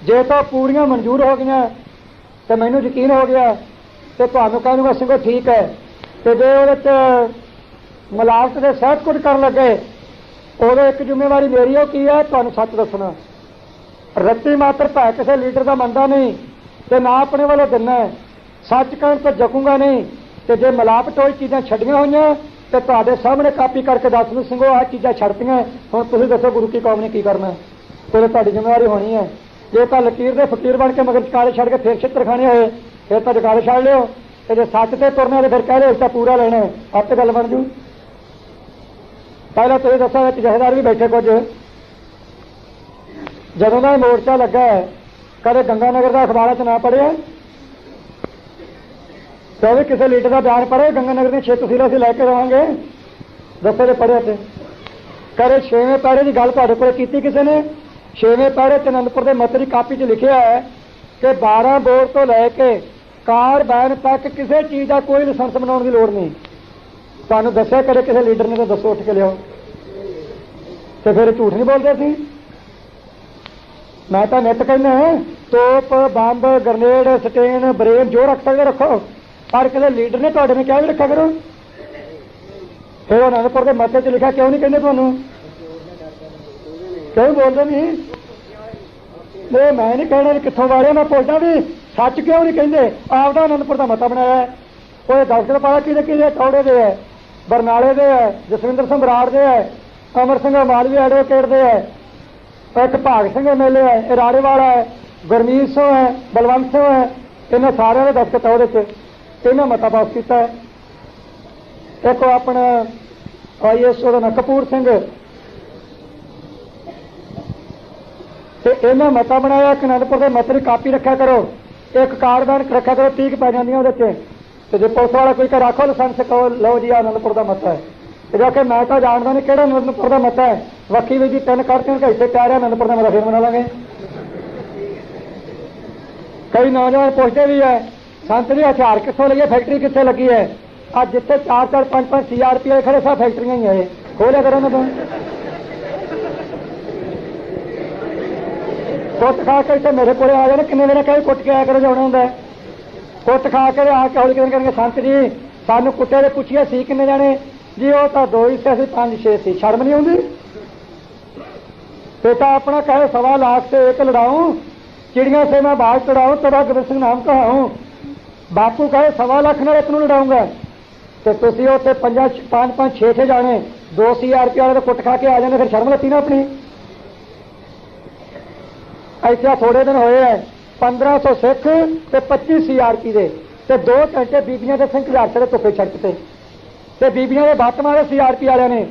जे तो पूरियां मंजूर हो गई तो मैनू यकीन हो गया, तो तुहानूं कह दूंगा सिंघो ठीक है। तो जे उहदे मिलावट के सहत कुछ कर लगे, उदों एक जिम्मेवारी मेरी हो की है, तुहानूं सच दसना। रत्ती मात्र भै किसी लीडर का मनता नहीं, तो ना अपने वालों दिना है, सच कहण तो जकूंगा नहीं। तो जे मिलावट होई चीज़ां छड्डियां होईयां तो तुहाडे सामने कापी करके दस दूं सिंघो आ चीज़ां छड्डतियां, हुण तुसीं दसो गुरु की कौम ने की करना। तो तुहाडी जिम्मेवारी होनी है। जे तो लकीर के फकीर बन के मगर जकाले छड़ के फिर छित्र खाने होए, फिर तो जकाले छड़ लियो। तो जे सच ते तुरना तो फिर कह दो इसका पूरा लेना है, आपे गल बन जू। पहला तुसीं दसो जथेदार भी बैठे कुछ, ਜਦੋਂ ਦਾ ਮੋਰਚਾ ਲੱਗਾ ਹੈ ਕਦੇ ਗੰਗਾ ਨਗਰ ਦਾ ਅਖਬਾਰਾਂ 'ਚ ਨਾ ਪੜ੍ਹਿਆ? ਕਿਉਂਕਿ ਕਿਸੇ ਲੀਡਰ ਦਾ ਬਿਆਨ ਪੜ੍ਹੇ ਗੰਗਾ ਨਗਰ ਦੀਆਂ 6 ਤਹਿਸੀਲਾਂ ਅਸੀਂ ਲੈ ਕੇ ਰਹਾਂਗੇ, ਦੱਸੋ ਜੇ ਪੜ੍ਹਿਆ ਤੇ। ਕਦੇ 6ਵੇਂ ਪੈਰੇ ਦੀ ਗੱਲ ਤੁਹਾਡੇ ਕੋਲ ਕੀਤੀ ਕਿਸੇ ਨੇ? 6ਵੇਂ ਪੈਰੇ 'ਚ ਅਨੰਦਪੁਰ ਦੇ ਮਤੇ ਦੀ ਕਾਪੀ 'ਚ ਲਿਖਿਆ ਹੈ ਕਿ 12 ਬੋਰ ਤੋਂ ਲੈ ਕੇ ਕਾਰ ਵੈਨ ਤੱਕ ਕਿਸੇ ਚੀਜ਼ ਦਾ ਕੋਈ ਲਾਇਸੈਂਸ ਬਣਾਉਣ ਦੀ ਲੋੜ ਨਹੀਂ। ਤੁਹਾਨੂੰ ਦੱਸਿਆ ਕਦੇ ਕਿਸੇ ਲੀਡਰ ਨੇ? ਤਾਂ ਦੱਸੋ ਉੱਠ ਕੇ ਲਿਆਓ। ਤੇ ਫਿਰ ਝੂਠ ਨਹੀਂ ਬੋਲਦੇ ਸੀ। ਮੈਂ ਤਾਂ ਨਿੱਤ ਕਹਿੰਦਾ ਤੋਪ ਬੰਬ ਗ੍ਰਨੇਡ ਸਟੇਨ ਬਰੇਨ ਜੋ ਰੱਖ ਸਕਦੇ ਰੱਖੋ, ਪਰ ਕਿਸੇ ਲੀਡਰ ਨੇ ਤੁਹਾਡੇ ਨੇ ਕਿਹਾ ਵੀ ਰੱਖਿਆ ਕਰੋ। ਫਿਰ ਅਨੰਦਪੁਰ ਦੇ ਮਤੇ 'ਚ ਲਿਖਿਆ ਕਿਉਂ ਨਹੀਂ ਕਹਿੰਦੇ ਤੁਹਾਨੂੰ? ਕਿਉਂ ਬੋਲਦੇ ਨਹੀਂ? ਇਹ ਮੈਂ ਨਹੀਂ ਕਹਿਣਾ ਵੀ ਕਿੱਥੋਂ ਵਾਲਿਆ, ਮੈਂ ਪੁੱਛਦਾ ਵੀ ਸੱਚ ਕਿਉਂ ਨਹੀਂ ਕਹਿੰਦੇ? ਆਪਦਾ ਅਨੰਦਪੁਰ ਦਾ ਮਤਾ ਬਣਾਇਆ ਉਹ ਦਸਤ ਪਾਇਆ ਕਿਹਦੇ ਕਿਹਦੇ? ਕੌੜੇ ਦੇ ਹੈ, ਬਰਨਾਲੇ ਦੇ ਹੈ, ਜਸਵਿੰਦਰ ਸਿੰਘ ਬਰਾੜ ਦੇ ਹੈ, ਅਮਰ ਸਿੰਘ ਮਾਲਵੀ ਐਡਵੋਕੇਟ ਦੇ ਹੈ, ਇੱਕ ਭਾਗ ਸਿੰਘ ਐਮਐਲਏ ਹੈ, ਇਹ ਰਾੜੇਵਾਲਾ ਹੈ, ਗੁਰਮੀਤ ਸਿੰਘ ਹੈ, ਬਲਵੰਤ ਸਿੰਘ ਹੈ। ਇਹਨਾਂ ਸਾਰਿਆਂ ਦੇ ਦਸਤਖਤ ਉਹਦੇ 'ਚ ਇਹਨਾਂ ਮਤਾ ਪਾਸ ਕੀਤਾ ਹੈ। ਇੱਕ ਆਪਣਾ IAS ਉਹਦਾ ਨਾਂ ਕਪੂਰ ਸਿੰਘ, ਤੇ ਇਹਨਾਂ ਮਤਾ ਬਣਾਇਆ ਕਿ ਅਨੰਦਪੁਰ ਦੇ ਮਤੇ ਦੀ ਕਾਪੀ ਰੱਖਿਆ ਕਰੋ, ਇੱਕ ਕਾਰਡ ਰੱਖਿਆ ਕਰੋ, 30 ਪੈ ਜਾਂਦੀਆਂ ਉਹਦੇ 'ਚ। ਤੇ ਜੇ ਪੁਲਿਸ ਵਾਲਾ ਕੋਈ ਕਹ ਰੱਖੋ ਲਾਇਸੈਂਸ ਕਹੋ ਲਓ ਜੀ ਅਨੰਦਪੁਰ ਦਾ ਮਤਾ ਹੈ। ਤੇ ਜਾ ਕੇ ਮੈਂ ਤਾਂ ਜਾਣਦਾ ਨਹੀਂ ਕਿਹੜਾ ਅਨੰਦਪੁਰ ਦਾ ਮਤਾ ਹੈ। ਵਕੀ ਵੀ ਜੀ 3 ਕਰਕੇ ਇੱਥੇ ਪਿਆਰਿਆ ਅਨੰਦਪੁਰ ਦਾ ਮਤਾ ਫਿਰ ਬਣਾ ਲਾਂਗੇ। ਕਈ ਨੌਜਵਾਨ ਪੁੱਛਦੇ ਵੀ ਹੈ ਸੰਤ ਜੀ ਹਥਿਆਰ ਕਿੱਥੋਂ ਲਈਏ, ਫੈਕਟਰੀ ਕਿੱਥੇ ਲੱਗੀ ਹੈ? ਅੱਜ ਜਿੱਥੇ 4-4 5-5 CRP ਖੜੇ ਸਭ ਫੈਕਟਰੀਆਂ ਹੀ ਹੈ, ਖੋਲਿਆ ਕਰੋ ਨਾ। ਤੋਂ ਕੁੱਟ ਖਾ ਕੇ ਇੱਥੇ ਮੇਰੇ ਕੋਲੇ ਆ ਜਾਣਾ, ਕਿੰਨੇ ਦਿਨ ਕਹੇ ਕੁੱਟ ਕੇ ਆਇਆ ਕਰੋ ਜਾਣਾ ਹੁੰਦਾ। ਕੁੱਟ ਖਾ ਕੇ ਆ ਕੇ ਹੌਲੀ ਕਰਨਗੇ ਸੰਤ ਜੀ ਸਾਨੂੰ ਕੁੱਟੇ ਦੇ ਪੁੱਛਿਆ ਸੀ ਕਿੰਨੇ ਜਾਣੇ ਜੀ? ਉਹ ਤਾਂ 2 ਹੀ ਸੀ, 5-6 ਸੀ। ਸ਼ਰਮ ਨਹੀਂ ਆਉਂਦੀ? बेटा अपना कहे 1.25 लाख से एक लड़ाऊं, चिड़िया से मैं बाज चढ़ाऊं, तेरा गोबिंद सिंह नाम कहाऊं। बापू कहे 1.25 लाख नाल एक नूं लड़ाऊंगा, तो तुसीं उत्थे 5-5 6 जाने 2 CRP वाले कुट खा के आ जाने, फिर शर्म लती ना अपनी। ऐसा थोड़े दिन होए है 1500 सिख ते 25 CRP दे ते 2 घंटे बीबियां दे सिंह झाड़ छड़े धुप्पे सड़क ते बीबियां दे बत मारे CRP वाले ने।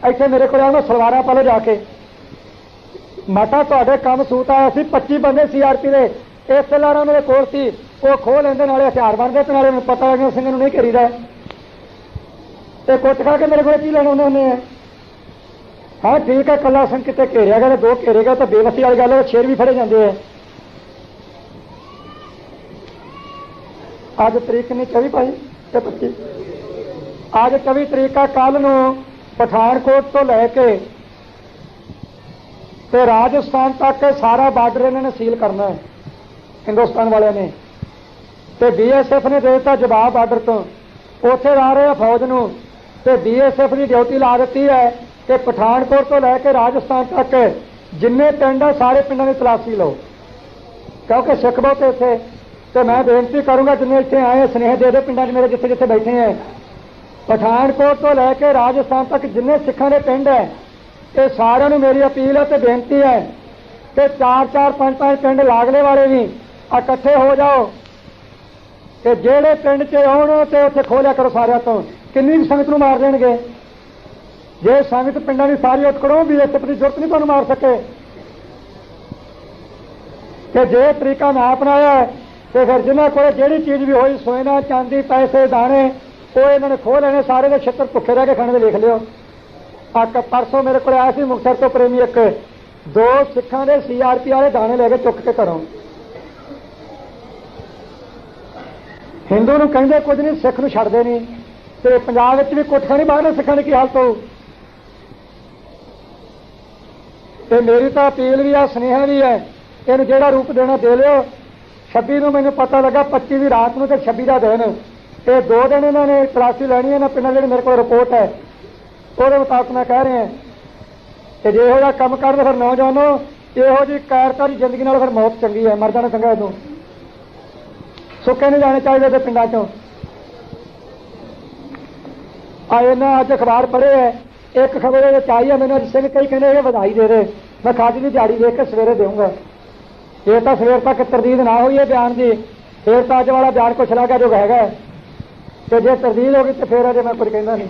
ऐसे मेरे को आना सलवारा पा लो जाके माता तुहाडे काम सूत आया सी 25 बंदे CRP दे इस लारा उन्होंने कोल सी, वो खो लेंदे नाले हथियार बनदे ते नाले पता लगे सिंह नूं नहीं करीदा ते कुट खा के मेरे को की लेना उन्होंने। हाँ ठीक है, कला सिंह किते घेरिया गया 2 घेरे गए तो बेबसी वाली गल है, शेर भी फड़े जाते हैं। अज तरीक नहीं 24 भाई ते 25, अज 24 तरीक का कल नूं पठानकोट तो लैके ते राजस्थान तक सारा बार्डर इन्होंने सील करना है हिंदुस्तान वाले ने, ते BSF ने दे दिता जवाब बार्डर तो। उत्थे आ रहे फौज नूं ते BSF की ड्यूटी ला दी है कि पठानकोट तो लैके राजस्थान तक जिन्ने पिंड है सारे पिंडों की तलाशी लो, क्योंकि सिख बहुत इत्थे। तो मैं बेनती करूँगा जिन्हें इतने आए स्नेह दे दो पिंडा मेरे जिथे जिथे बैठे हैं, पठानकोट तो लैके राजस्थान तक जिन्ने सिखां दे पिंड है ये सारिਆਂ ਨੂੰ मेरी अपील है तो बेनती है कि 4-4 5-5 पिंड लागले वाले भी इकट्ठे हो जाओ कि जेड़े पिंड च आउण ते उत्थे खोलिया करो सारिਆਂ तो। किन्नी भी संगत नूं मार देणगे जे संगत पिंडां दी सारी उठ करो भी इस दी जरूरत नहीं तुहानूं मार सके। कि जे तरीका ना अपनाया तो फिर जिन्हां कोल जिहड़ी चीज़ भी होई सोना चांदी पैसे दाने वो इन्होंने खो लेने सारे के छित्र भुखे रह के खाने में लिख लियो। परसों मेरे को आया सी मुक्तसर तो प्रेमी एक 2 सिखां दे CRP वाले दाने लेके चुक के घरों। हिंदू नूं कहिंदे कुछ नहीं, सिख नूं छड्डदे नहीं, ते पंजाब विच भी कुट खानी बाहर सिखां दी की हालत हो। ते मेरी तो अपील भी है स्नेहा भी है, इन्हूं जिहड़ा रूप देना दे लिओ। 26 नूं मैनूं पता लगा 25 की रात नूं ते 26 का दिन, ये 2 दिन इन्होंने तलाशी लैनी है ना पिंडां जिहड़ी मेरे को रिपोर्ट है ਉਹਦੇ ਮੁਤਾਬਕ मैं कह रहे हैं कि जे ਇਹੋ ਜਿਹਾ ਕੰਮ ਕਰਨ ਫਿਰ नौजवानों ਇਹੋ ਜਿਹੀ ਕਾਇਰਤਾਰੀ ਜ਼ਿੰਦਗੀ ਨਾਲ ਫਿਰ ਮੌਤ ਚੰਗੀ ਹੈ, ਮਰ ਜਾਣਾ ਚੰਗਾ। ਇਹਨੂੰ ਸੁੱਕੇ ਨਹੀਂ ਜਾਣੇ ਚਾਹੀਦੇ ਤੇ ਪਿੰਡਾਂ ਚੋਂ। ਇਹਨਾਂ ਅੱਜ ਅਖਬਾਰ ਪੜ੍ਹੇ ਹੈ, ਇੱਕ ਖਬਰ ਇਹਦੇ ਚ ਆਈ ਹੈ ਮੈਨੂੰ ਸਿੰਘ ਕਈ ਕਹਿੰਦੇ ਇਹ ਵਧਾਈ ਦੇ ਦੇ, मैं खादी की दिहाड़ी देख के सवेरे दूंगा। ये तो सवेर तक तरदीद ना हुई है बयान की, फिर तो अज वाला बयान कुछ लागा जो है, तो जे तरदीद होगी तो फिर अजे मैं कुछ कहना नहीं।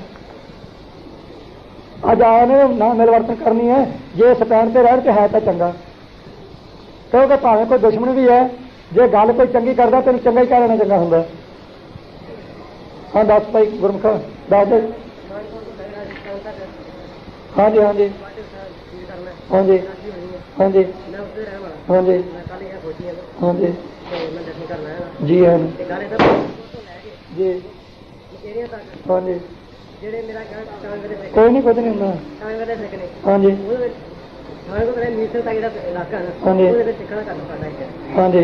अज आए ने ना मिलवर्तन करनी है, जे स्टैंड से रहन तो है तो चंगा, क्योंकि भावें कोई दुश्मन भी है, जे गल कोई चंगी करता तेन चंगा ही कह लेना चंगा होंगे। हाँ दस भाई गुरमुख दस दे। हाँ जी हाँ जी हाँ जी हाँ जी हाँ जी हाँ जी जी हाँ जी हाँ जी कोई नहीं कुछ नहीं होंगे। हाँ जी हाँ जी हाँ जी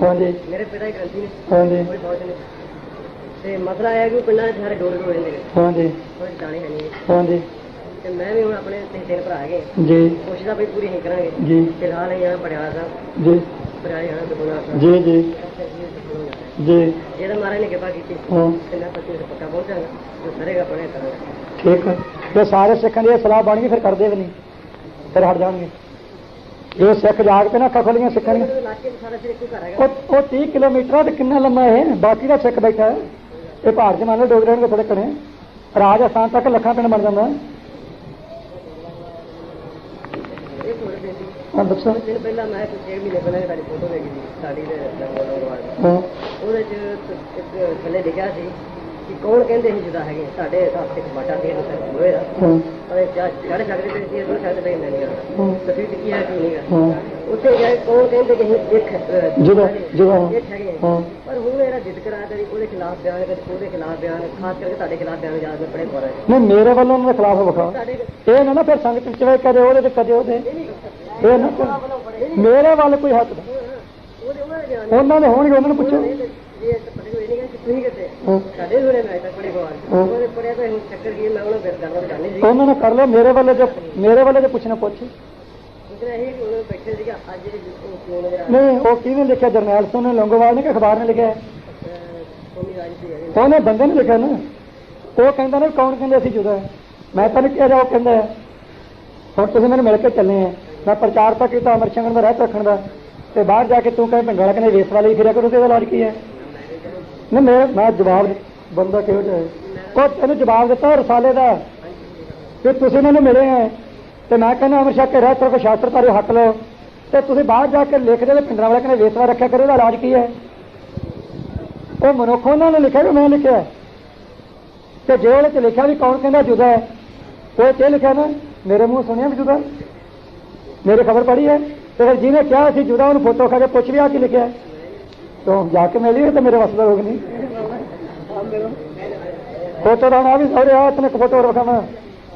हाँ जी मेरे पिता ग्रंथी ने हाँ जी ਤੇ ਮਸਲਾ ਇਹ ਹੈ ਕਿ ਪਿੰਡਾਂ ਦੇ ਸਾਰੇ ਡੋਰ ਹੋ ਜਾਂਦੇ ਨੇ। हाँ जी ਕੋਈ ਜਾਣੇ ਹੈ ਨਹੀਂ हाँ जी ਤੇ ਮੈਂ ਵੀ ਹੁਣ ਆਪਣੇ ਤਿੰਨ ਭਰਾ ਹੈਗੇ जी ਕੋਸ਼ਿਸ਼ ਤਾਂ ਵੀ ਪੂਰੀ ਨਹੀਂ ਕਰਾਂਗੇ। जी ਫਿਲਹਾਲ ਅਸੀਂ यहाँ ਪਟਿਆਲਾ ਸਾਹਿਬ जी ਪਟਿਆਲੇ ਜਾਣਾ ਦੁਕਾਨਾ ਸਾਹਿਬ जी जी जी ਇਹਦਾ ਮਹਾਰਾਜ ਨੇ ਕਿਰਪਾ ਕੀਤੀ हाँ ਤੇ ਮੈਂ ਪੱਕੀ ਪੱਕਾ ਪਹੁੰਚਾਂਗਾ ਜੋ ਕਰੇਗਾ ਆਪਣੇ ਕਰਾਂਗਾ। ठीक है। जो सारे सिखों की सलाह बन गई फिर करते भी नहीं, फिर हट जाएंगे। जो सिख जाग पे ना अखा खोलियां सिखा ਇਲਾਕੇ ਚ ਸਾਰਾ ਸਿਰ ਇੱਕੋ ਘਰ ਹੈਗਾ। वो 30 किलोमीटर किन्ना लम्मा है, बाकी का सिख बैठा है। ये पहाड़ च मान लो डोगरे के थोड़े कने राजस्थान तक लखा पिंड बन जाता। ਇਹ ਥੋੜੇ ਦਿਨ ਦੀ हाँ दसो। ਦਿਨ ਪਹਿਲਾਂ ਮੈਂ ਕੁਝ 1 ਮਹੀਨੇ ਪਹਿਲਾਂ ਤੁਹਾਡੀ ਫੋਟੋ ਦੇਖੀ ਸੀ ਸਾਡੀ ਦੇ ਲੰਗੋਵਾਲ हाँ ਉਹਦੇ ਚ ਇੱਕ ਥੱਲੇ ਲਿਖਿਆ ਸੀ ਕਿ ਕੌਣ ਕਹਿੰਦੇ ਸੀ ਜੁਦਾ ਹੈਗੇ ਸਾਡੇ ਹੱਥ ਇੱਕ ਬਾਟਾ ਦੇ ਹੋਏ ਦਾ हाँ ਅਰੇ ਚੜ ਸਕਦੇ ਤੇ ਸੀ ਉਹ ਸਕਦੇ ਨਹੀਂ ਨਹੀਂ हाँ ਤਸਵੀਰ ਕੀ ਹੈ ਕੀ ਨਹੀਂ ਹੈ हाँ ਉੱਥੇ ਜਾ ਕੇ ਕੌਣ ਕਹਿੰਦੇ ਕਿ ਅਸੀਂ ਇੱਕ जुदा जुदा ਇੱਕ ਹੈਗੇ हाँ ਪਰ ਹੁਣ ਇਹਦਾ ਜਿੱਦ ਕਰਾ ਤੇ ਉਹਦੇ ਖਿਲਾਫ ਬਿਆਨ ਕਦੇ ਉਹਦੇ ਖਿਲਾਫ ਬਿਆਨ ਖਾਸ ਕਰਕੇ ਤੁਹਾਡੇ ਖਿਲਾਫ ਬਿਆਨ ਯਾਦ ਮੈਂ ਪੜੇ ਪਾ ਰਿਹਾ नहीं मेरे वालों उन्होंने खिलाफ विखा ਤੁਹਾਡੇ ये ना फिर संगत च कदे ओहदे ते कदे ओहदे ये ना मेरे वाल कोई हक ਉਹਦੇ ਉਹਨਾਂ ਦੇ ਬਿਆਨ उन्होंने होणगे उन्होंने पूछो। ਇਹ ਪੜੇ ਕੋਈ ਨਹੀਂ ਕਿ ਤੁਸੀਂ ਕਿਤੇ हाँ ਸਾਡੇ ਹੋਰੇ ਮੈਂ ਤੱਕ ਪੜੇ ਬਾਹਰ ਉਹਦੇ ਪੜਿਆ ਤਾਂ ਹੁਣ ਚੱਕਰ ਕੀ ਮੈਂ ਉਹਨਾਂ ਫਿਰ ਗੱਲ ਜਾਣੀ ਸੀ उन्होंने कर लो मेरे वाले जो पूछना पूछ। ਉਹਦੇ ਇਹ ਕਿ ਉਹ ਬੈਠੇ ਸੀਗਾ ਅੱਜ ਜਿਹੜੇ ਕਿਉਂ ਨਜ਼ਰ ਆ नहीं वो किने लिखा जरनैल सिंह ने लोंगोवाल ने कि अखबार ने लिखा है? ਸੋਨੀ ਰਾਜ ਸੀ ਹੈਗੇ ਉਹਨੇ ਬੰਦੇ ਨੇ ਲਿਖਿਆ ਨਾ। ਉਹ ਕਹਿੰਦਾ ਨਾ ਕੌਣ ਕਹਿੰਦੇ ਅਸੀਂ ਜੁਦਾ ਹੈ। ਮੈਂ ਤਾਂ ਨਹੀਂ ਕਿਹਾ ਜਾ ਉਹ ਕਹਿੰਦਾ ਹੈ। ਹੁਣ ਤੁਸੀਂ ਮੈਨੂੰ ਮਿਲ ਕੇ ਚੱਲੇ ਆ, ਮੈਂ ਪ੍ਰਚਾਰ ਤਾਂ ਕੀਤਾ ਅਮਰ ਸਿੰਘਨ ਦਾ ਰਹਿਤ ਰੱਖਣ ਦਾ, ਤੇ ਬਾਹਰ ਜਾ ਕੇ ਤੂੰ ਕਹੇ ਪਿੰਡ ਵਾਲਾ ਕਹਿੰਦੇ ਵੇਸ ਵਾਲੇ ਹੀ ਫਿਰਿਆ ਕਰੋ ਤੇ ਇਹਦਾ ਇਲਾਜ ਕੀ ਹੈ? ਨਾ ਮੈਂ ਜਵਾਬ ਬੰਦਾ ਕਿਹੋ ਜਿਹਾ ਹੈ ਉਹ ਤੈਨੂੰ ਜਵਾਬ ਦਿੱਤਾ ਰਸਾਲੇ ਦਾ ਕਿ ਤੁਸੀਂ ਮੈਨੂੰ ਮਿਲੇ ਹੈ ਤੇ ਮੈਂ ਕਹਿੰਦਾ ਅਮਰ ਸ਼ਾਹ ਕੇ ਰਹਿਤ ਰੱਖੋ ਸ਼ਾਸਤਰ ਤਾਰੇ ਹੱਕ ਲਓ ਤੇ ਤੁਸੀਂ ਬਾਹਰ ਜਾ ਕੇ ਲਿਖਦੇ ਨੇ ਪਿੰਡਾਂ ਵਾਲੇ ਕਹਿੰਦੇ ਵੇਸ ਵਾਲਾ ਰੱਖਿਆ ਕਰੋ ਇਹਦਾ ਇਲਾਜ ਕੀ ਹੈ? ਉਹ ਮਨੁੱਖ ਉਹਨਾਂ ਨੇ ਲਿਖਿਆ ਕਿ ਮੈਂ ਲਿਖਿਆ ਤੇ ਜੇ ਉਹਦੇ ਚ ਲਿਖਿਆ ਵੀ ਕੌਣ ਕਹਿੰਦਾ ਜੁਦਾ ਹੈ ਉਹ ਤੇ ਲਿਖਿਆ ਨਾ ਮੇਰੇ ਮੂੰਹ ਸੁਣਿਆ ਵੀ ਜੁਦਾ ਮੇਰੀ ਖਬਰ ਪੜੀ ਹੈ ਤੇ ਫਿਰ ਜਿਹਨੇ ਕਿਹਾ ਸੀ ਜੁਦਾ ਉਹਨੂੰ ਫੋਟੋ ਖਾ ਕੇ ਪੁੱਛ ਵੀ ਆ ਕੀ ਲਿਖਿਆ तो जाके मिली तो मेरे वसदा होगी नहीं फोटो तो आ भी सौरे आ इतने फोटो रखा मैं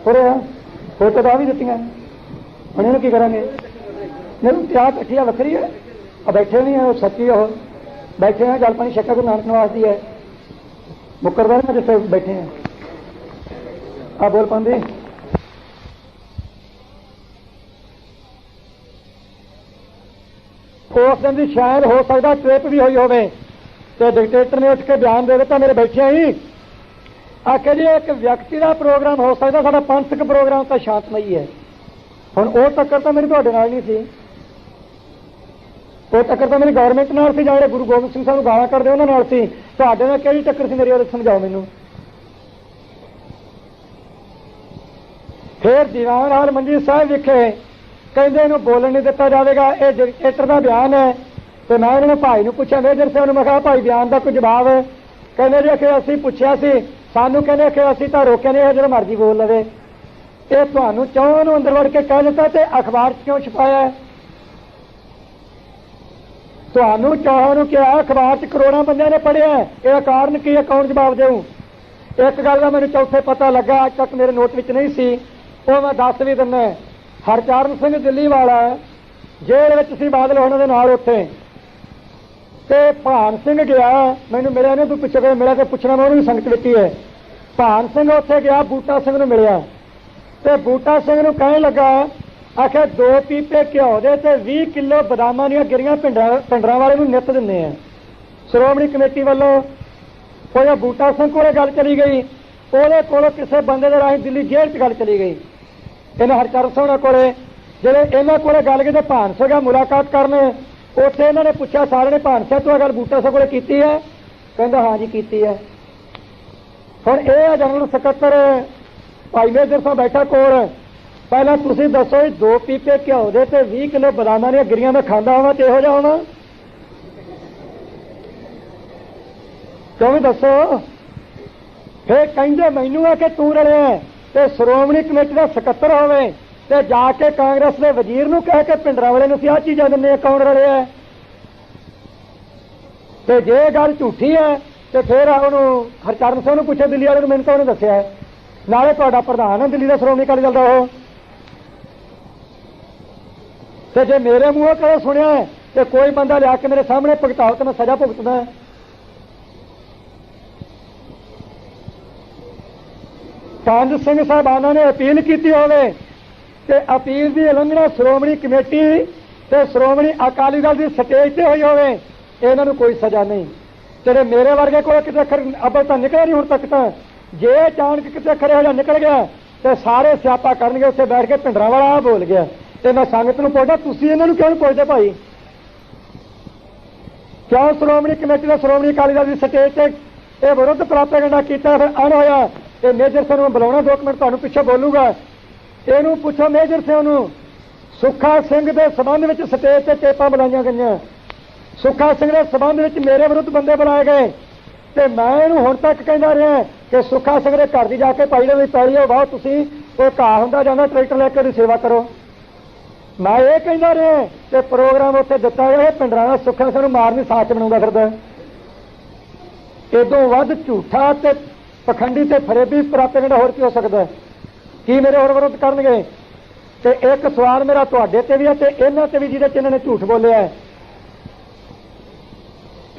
सौरे आ फोटो तो आ भी दी हम इन्हें की करेंगे नहीं क्या कट्ठिया वखरी है और बैठे नहीं है सच्ची हो बैठे हैं जल पानी छक्का गुरु नानक निवास दी है मुकरदर में जिससे बैठे हैं आ बोल पाती उस दिन की शायद हो सकता ट्रिप भी हुई होवे तो डिक्टेटर ने उठ के बयान दे दिता मेरे बैठे ही आखे जी एक व्यक्ति का प्रोग्राम हो सकता साडा पंथक प्रोग्राम तो शांतमई है हुण वो टक्कर तो मेरी तुहाडे नाल नहीं सी वो टक्कर तो मेरी गवर्नमेंट नाल सी जिहड़े गुरु गोबिंद सिंह साहब गालां कढदे उन्हां नाल सी तुहाडे नाल किहड़ी टक्कर सी मेरी ओह समझाओ मैनूं फिर दीवान हाल मंजी साहब विखे ਕਹਿੰਦੇ ਇਹਨੂੰ ਬੋਲਣ ਨਹੀਂ ਦਿੱਤਾ ਜਾਵੇਗਾ ਇਹ ਡਿਕਟੇਟਰ ਦਾ ਬਿਆਨ ਹੈ ਤੇ ਮੈਂ ਇਹਨਾਂ ਨੂੰ ਭਾਈ ਨੂੰ ਪੁੱਛਿਆ ਮੇਜਰ ਸਿੰਘ ਨੂੰ ਮੈਂ ਕਿਹਾ ਭਾਈ ਬਿਆਨ ਦਾ ਕੋਈ ਜਵਾਬ ਕਹਿੰਦੇ ਜੀ ਕਿ ਅਸੀਂ ਪੁੱਛਿਆ ਸੀ ਸਾਨੂੰ ਕਹਿੰਦੇ ਕਿ ਅਸੀਂ ਤਾਂ ਰੋਕਿਆ ਨਹੀਂ ਜਦੋਂ ਮਰਜ਼ੀ ਬੋਲ ਲਵੇ ਇਹ ਤੁਹਾਨੂੰ ਚੌਂ ਨੂੰ ਅੰਦਰ ਵੜ ਕੇ ਕਹਿ ਦਿੱਤਾ ਤੇ ਅਖਬਾਰ 'ਚ ਕਿਉਂ ਛਪਾਇਆ ਤੁਹਾਨੂੰ ਚੌਹਾਂ ਨੂੰ ਕਿਹਾ ਅਖਬਾਰ 'ਚ ਕਰੋੜਾਂ ਬੰਦਿਆਂ ਨੇ ਪੜ੍ਹਿਆ ਇਹਦਾ ਕਾਰਨ ਕੀ ਹੈ ਕੌਣ ਜਵਾਬ ਦੇਊ ਇੱਕ ਗੱਲ ਦਾ ਮੈਨੂੰ ਚੌਥੇ ਪਤਾ ਲੱਗਾ ਅੱਜ ਤੱਕ ਮੇਰੇ ਨੋਟ ਵਿੱਚ ਨਹੀਂ ਸੀ ਉਹ ਮੈਂ ਦੱਸ ਵੀ ਦਿੰਦਾ ਹਰਚਰਨ ਸਿੰਘ ਦਿੱਲੀ ਵਾਲਾ ਜੇਲ੍ਹ ਵਿੱਚ ਸੀ ਬਾਦਲ ਉਹਨਾਂ ਦੇ ਨਾਲ ਉੱਥੇ ਤੇ ਭਾਨ ਸਿੰਘ ਗਿਆ ਮੈਨੂੰ ਮਿਲਿਆ ਨੇ ਤੂੰ ਪਿੱਛੇ ਕੋਈ ਮਿਲਿਆ ਤੇ ਪੁੱਛਣਾ ਮੈਂ ਉਹਨੂੰ ਵੀ ਸੰਗਤ ਦਿੱਤੀ ਹੈ ਭਾਨ ਸਿੰਘ ਉੱਥੇ ਗਿਆ ਬੂਟਾ ਸਿੰਘ ਨੂੰ ਮਿਲਿਆ ਤੇ ਬੂਟਾ ਸਿੰਘ ਨੂੰ ਕਹਿਣ ਲੱਗਾ ਆਖੇ 2 ਪੀਪੇ ਘਿਓ ਦੇ ਤੇ 20 ਕਿਲੋ ਬਦਾਮਾਂ ਦੀਆਂ ਗਿਰੀਆਂ ਪਿੰਡਰਾਂ ਵਾਲੇ ਨੂੰ ਨਿੱਤ ਦਿੰਦੇ ਆ ਸ਼੍ਰੋਮਣੀ ਕਮੇਟੀ ਵੱਲੋਂ ਉਹ ਬੂਟਾ ਸਿੰਘ ਕੋਲੇ ਗੱਲ ਚਲੀ ਗਈ ਉਹਦੇ ਕੋਲੋਂ ਕਿਸੇ ਬੰਦੇ ਦੇ ਰਾਹੀਂ ਦਿੱਲੀ ਜੇਲ੍ਹ 'ਚ ਗੱਲ ਚਲੀ ਗਈ ਇਹਨਾਂ ਹਰਚਰਨ ਸਿੰਘ ਕੋਲੇ ਜਿਹੜੇ ਇਹਨਾਂ ਕੋਲੇ ਗੱਲ ਕੀਤੀ ਭਾਨ ਸਿੰਘ ਮੁਲਾਕਾਤ ਕਰਨ ਉੱਥੇ ਇਹਨਾਂ ਨੇ ਪੁੱਛਿਆ ਸਾਰਿਆਂ ਨੇ ਭਾਨ ਸਿੰਘ ਤੋਂ ਗੱਲ ਬੂਟਾ ਸਿੰਘ ਕੋਲੇ ਕੀਤੀ ਹੈ ਕਹਿੰਦਾ ਹਾਂ ਜੀ ਕੀਤੀ ਹੈ ਹੁਣ ਇਹ ਜਨਰਲ ਸਕੱਤਰ ਭਾਈ ਮੇਜਰ ਸਾਹਿਬ ਬੈਠਾ ਕੋਲ ਪਹਿਲਾਂ ਤੁਸੀਂ ਦੱਸੋ ਜੀ 2 ਪੀਪੇ ਘਿਓ ਦੇ ਤੇ 20 ਕਿਲੋ ਬਦਾਮਾਂ ਦੀਆਂ ਗਿਰੀਆਂ ਮੈਂ ਖਾਂਦਾ ਹੋਵਾਂ ਤੇ ਇਹੋ ਜਿਹਾ ਹੋਵਾਂ? ਕਿਉਂ ਵੀ ਦੱਸੋ। ਫਿਰ ਕਹਿੰਦੇ ਮੈਨੂੰ ਆ ਕਿ ਤੂੰ ਰਲਿਆ ਤੇ ਸ਼੍ਰੋਮਣੀ ਕਮੇਟੀ ਦਾ ਸਕੱਤਰ ਹੋਵੇ ਤੇ ਜਾ ਕੇ ਕਾਂਗਰਸ ਦੇ ਵਜ਼ੀਰ ਨੂੰ ਕਹਿ ਕੇ ਭਿੰਡਰਾਂ ਵਾਲੇ ਨੂੰ ਅਸੀਂ ਆਹ ਚੀਜ਼ਾਂ ਦਿੰਦੇ ਆ, ਕੌਣ ਰਲਿਆ? ਤੇ ਜੇ ਗੱਲ ਝੂਠੀ ਹੈ ਤੇ ਫਿਰ ਉਹਨੂੰ ਹਰਚਰਨ ਸਿੰਘ ਨੂੰ ਪੁੱਛੋ, ਦਿੱਲੀ ਵਾਲੇ ਨੂੰ, ਮੈਨੂੰ ਤਾਂ ਉਹਨੇ ਦੱਸਿਆ ਹੈ। ਨਾਲੇ ਤੁਹਾਡਾ ਪ੍ਰਧਾਨ ਹੈ ਦਿੱਲੀ ਦਾ ਸ਼੍ਰੋਮਣੀ ਅਕਾਲੀ ਦਲ ਦਾ ਉਹ। ਤੇ ਜੇ ਮੇਰੇ ਮੂੰਹੋਂ ਕਦੇ ਸੁਣਿਆ ਤੇ ਕੋਈ ਬੰਦਾ ਲਿਆ ਕੇ ਮੇਰੇ ਸਾਹਮਣੇ ਭੁਗਤਾਓ ਤੇ ਮੈਂ ਸਜ਼ਾ ਭੁਗਤਦਾ। ਪੰਜ ਸਿੰਘ ਸਾਹਿਬਾਨਾਂ ਨੇ ਅਪੀਲ ਕੀਤੀ ਹੋਵੇ ਤੇ ਅਪੀਲ ਦੀ ਉਲੰਘਣਾ ਸ਼੍ਰੋਮਣੀ ਕਮੇਟੀ ਤੇ ਸ਼੍ਰੋਮਣੀ ਅਕਾਲੀ ਦਲ ਦੀ ਸਟੇਜ ਤੇ ਹੋਈ ਹੋਵੇ, ਇਹਨਾਂ ਨੂੰ ਕੋਈ ਸਜ਼ਾ ਨਹੀਂ। ਤੇਰੇ ਮੇਰੇ ਵਰਗੇ ਕੋਲ ਕਿਤੇ ਅੱਖਰ ਅੱਬਲ ਤਾਂ ਨਿਕਲਿਆ ਨਹੀਂ ਹੁਣ ਤੱਕ। ਤਾਂ ਜੇ ਅਚਾਨਕ ਕਿਤੇ ਅੱਖਰ ਇਹੋ ਜਿਹਾ ਨਿਕਲ ਗਿਆ ਤੇ ਸਾਰੇ ਸਿਆਪਾ ਕਰਨਗੇ ਉੱਥੇ ਬੈਠ ਕੇ ਭਿੰਡਰਾਂ ਵਾਲਾ ਬੋਲ ਗਿਆ। ਤੇ ਮੈਂ ਸੰਗਤ ਨੂੰ ਪੁੱਛਦਾ, ਤੁਸੀਂ ਇਹਨਾਂ ਨੂੰ ਕਿਉਂ ਨਹੀਂ ਪੁੱਛਦੇ ਭਾਈ? ਕਿਉਂ ਸ਼੍ਰੋਮਣੀ ਕਮੇਟੀ ਦਾ ਸ਼੍ਰੋਮਣੀ ਅਕਾਲੀ ਦਲ ਦੀ ਸਟੇਜ ਤੇ ਇਹ ਵਿਰੁੱਧ ਪ੍ਰਾਪੇਗੰਡਾ ਕੀਤਾ? ਫਿਰ ਅਣ ਹੋਇਆ ਤੇ ਮੇਜਰ ਸਿੰਘ ਨੂੰ ਬੁਲਾਉਣਾ, 2 ਮਿੰਟ ਤੁਹਾਨੂੰ ਪਿੱਛੇ ਬੋਲੂਗਾ। ਇਹਨੂੰ ਪੁੱਛੋ ਮੇਜਰ ਸਿੰਘ ਨੂੰ, ਸੁੱਖਾ ਸਿੰਘ ਦੇ ਸਬੰਧ ਵਿੱਚ ਸਟੇਜ ਤੇ ਟੇਪਾਂ ਬੁਲਾਈਆਂ ਗਈਆਂ, ਸੁੱਖਾ ਸਿੰਘ ਦੇ ਸਬੰਧ ਵਿੱਚ ਮੇਰੇ ਵਿਰੁੱਧ ਬੰਦੇ ਬੁਲਾਏ ਗਏ ਤੇ ਮੈਂ ਇਹਨੂੰ ਹੁਣ ਤੱਕ ਕਹਿੰਦਾ ਰਿਹਾ ਕਿ ਸੁੱਖਾ ਸਿੰਘ ਦੇ ਘਰ ਦੀ ਜਾ ਕੇ ਪਾਈ ਦੇ ਪੈਲੀ ਹੋ ਵਾਹ, ਤੁਸੀਂ ਉਹ ਘਾਹ ਹੁੰਦਾ ਜਾਂਦਾ ਟਰੈਕਟਰ ਲੈ ਕੇ ਉਹਦੀ ਸੇਵਾ ਕਰੋ। ਮੈਂ ਇਹ ਕਹਿੰਦਾ ਰਿਹਾ ਕਿ ਪ੍ਰੋਗਰਾਮ ਉੱਥੇ ਦਿੱਤਾ ਗਿਆ, ਭਿੰਡਰਾਂ ਦਾ ਸੁੱਖਾ ਸਿੰਘ ਨੂੰ ਮਾਰਨੀ ਸਾਥ ਬਣਾਉਂਦਾ ਫਿਰਦਾ। ਇਦੋਂ ਵੱਧ ਝੂਠਾ ਤੇ ਪਖੰਡੀ ਤੇ ਫਰੇਬੀ ਪ੍ਰਾਪੇਗੰਡਾ ਹੋਰ ਕੀ ਹੋ ਸਕਦਾ? ਕੀ ਮੇਰੇ ਹੋਰ ਵਿਰੋਧ ਕਰਨਗੇ? ਤੇ ਇੱਕ ਸਵਾਲ ਮੇਰਾ ਤੁਹਾਡੇ ਤੇ ਵੀ ਹੈ ਤੇ ਇਹਨਾਂ ਤੇ ਵੀ ਜਿਹਦੇ ਚ ਇਹਨਾਂ ਨੇ ਝੂਠ ਬੋਲਿਆ ਹੈ।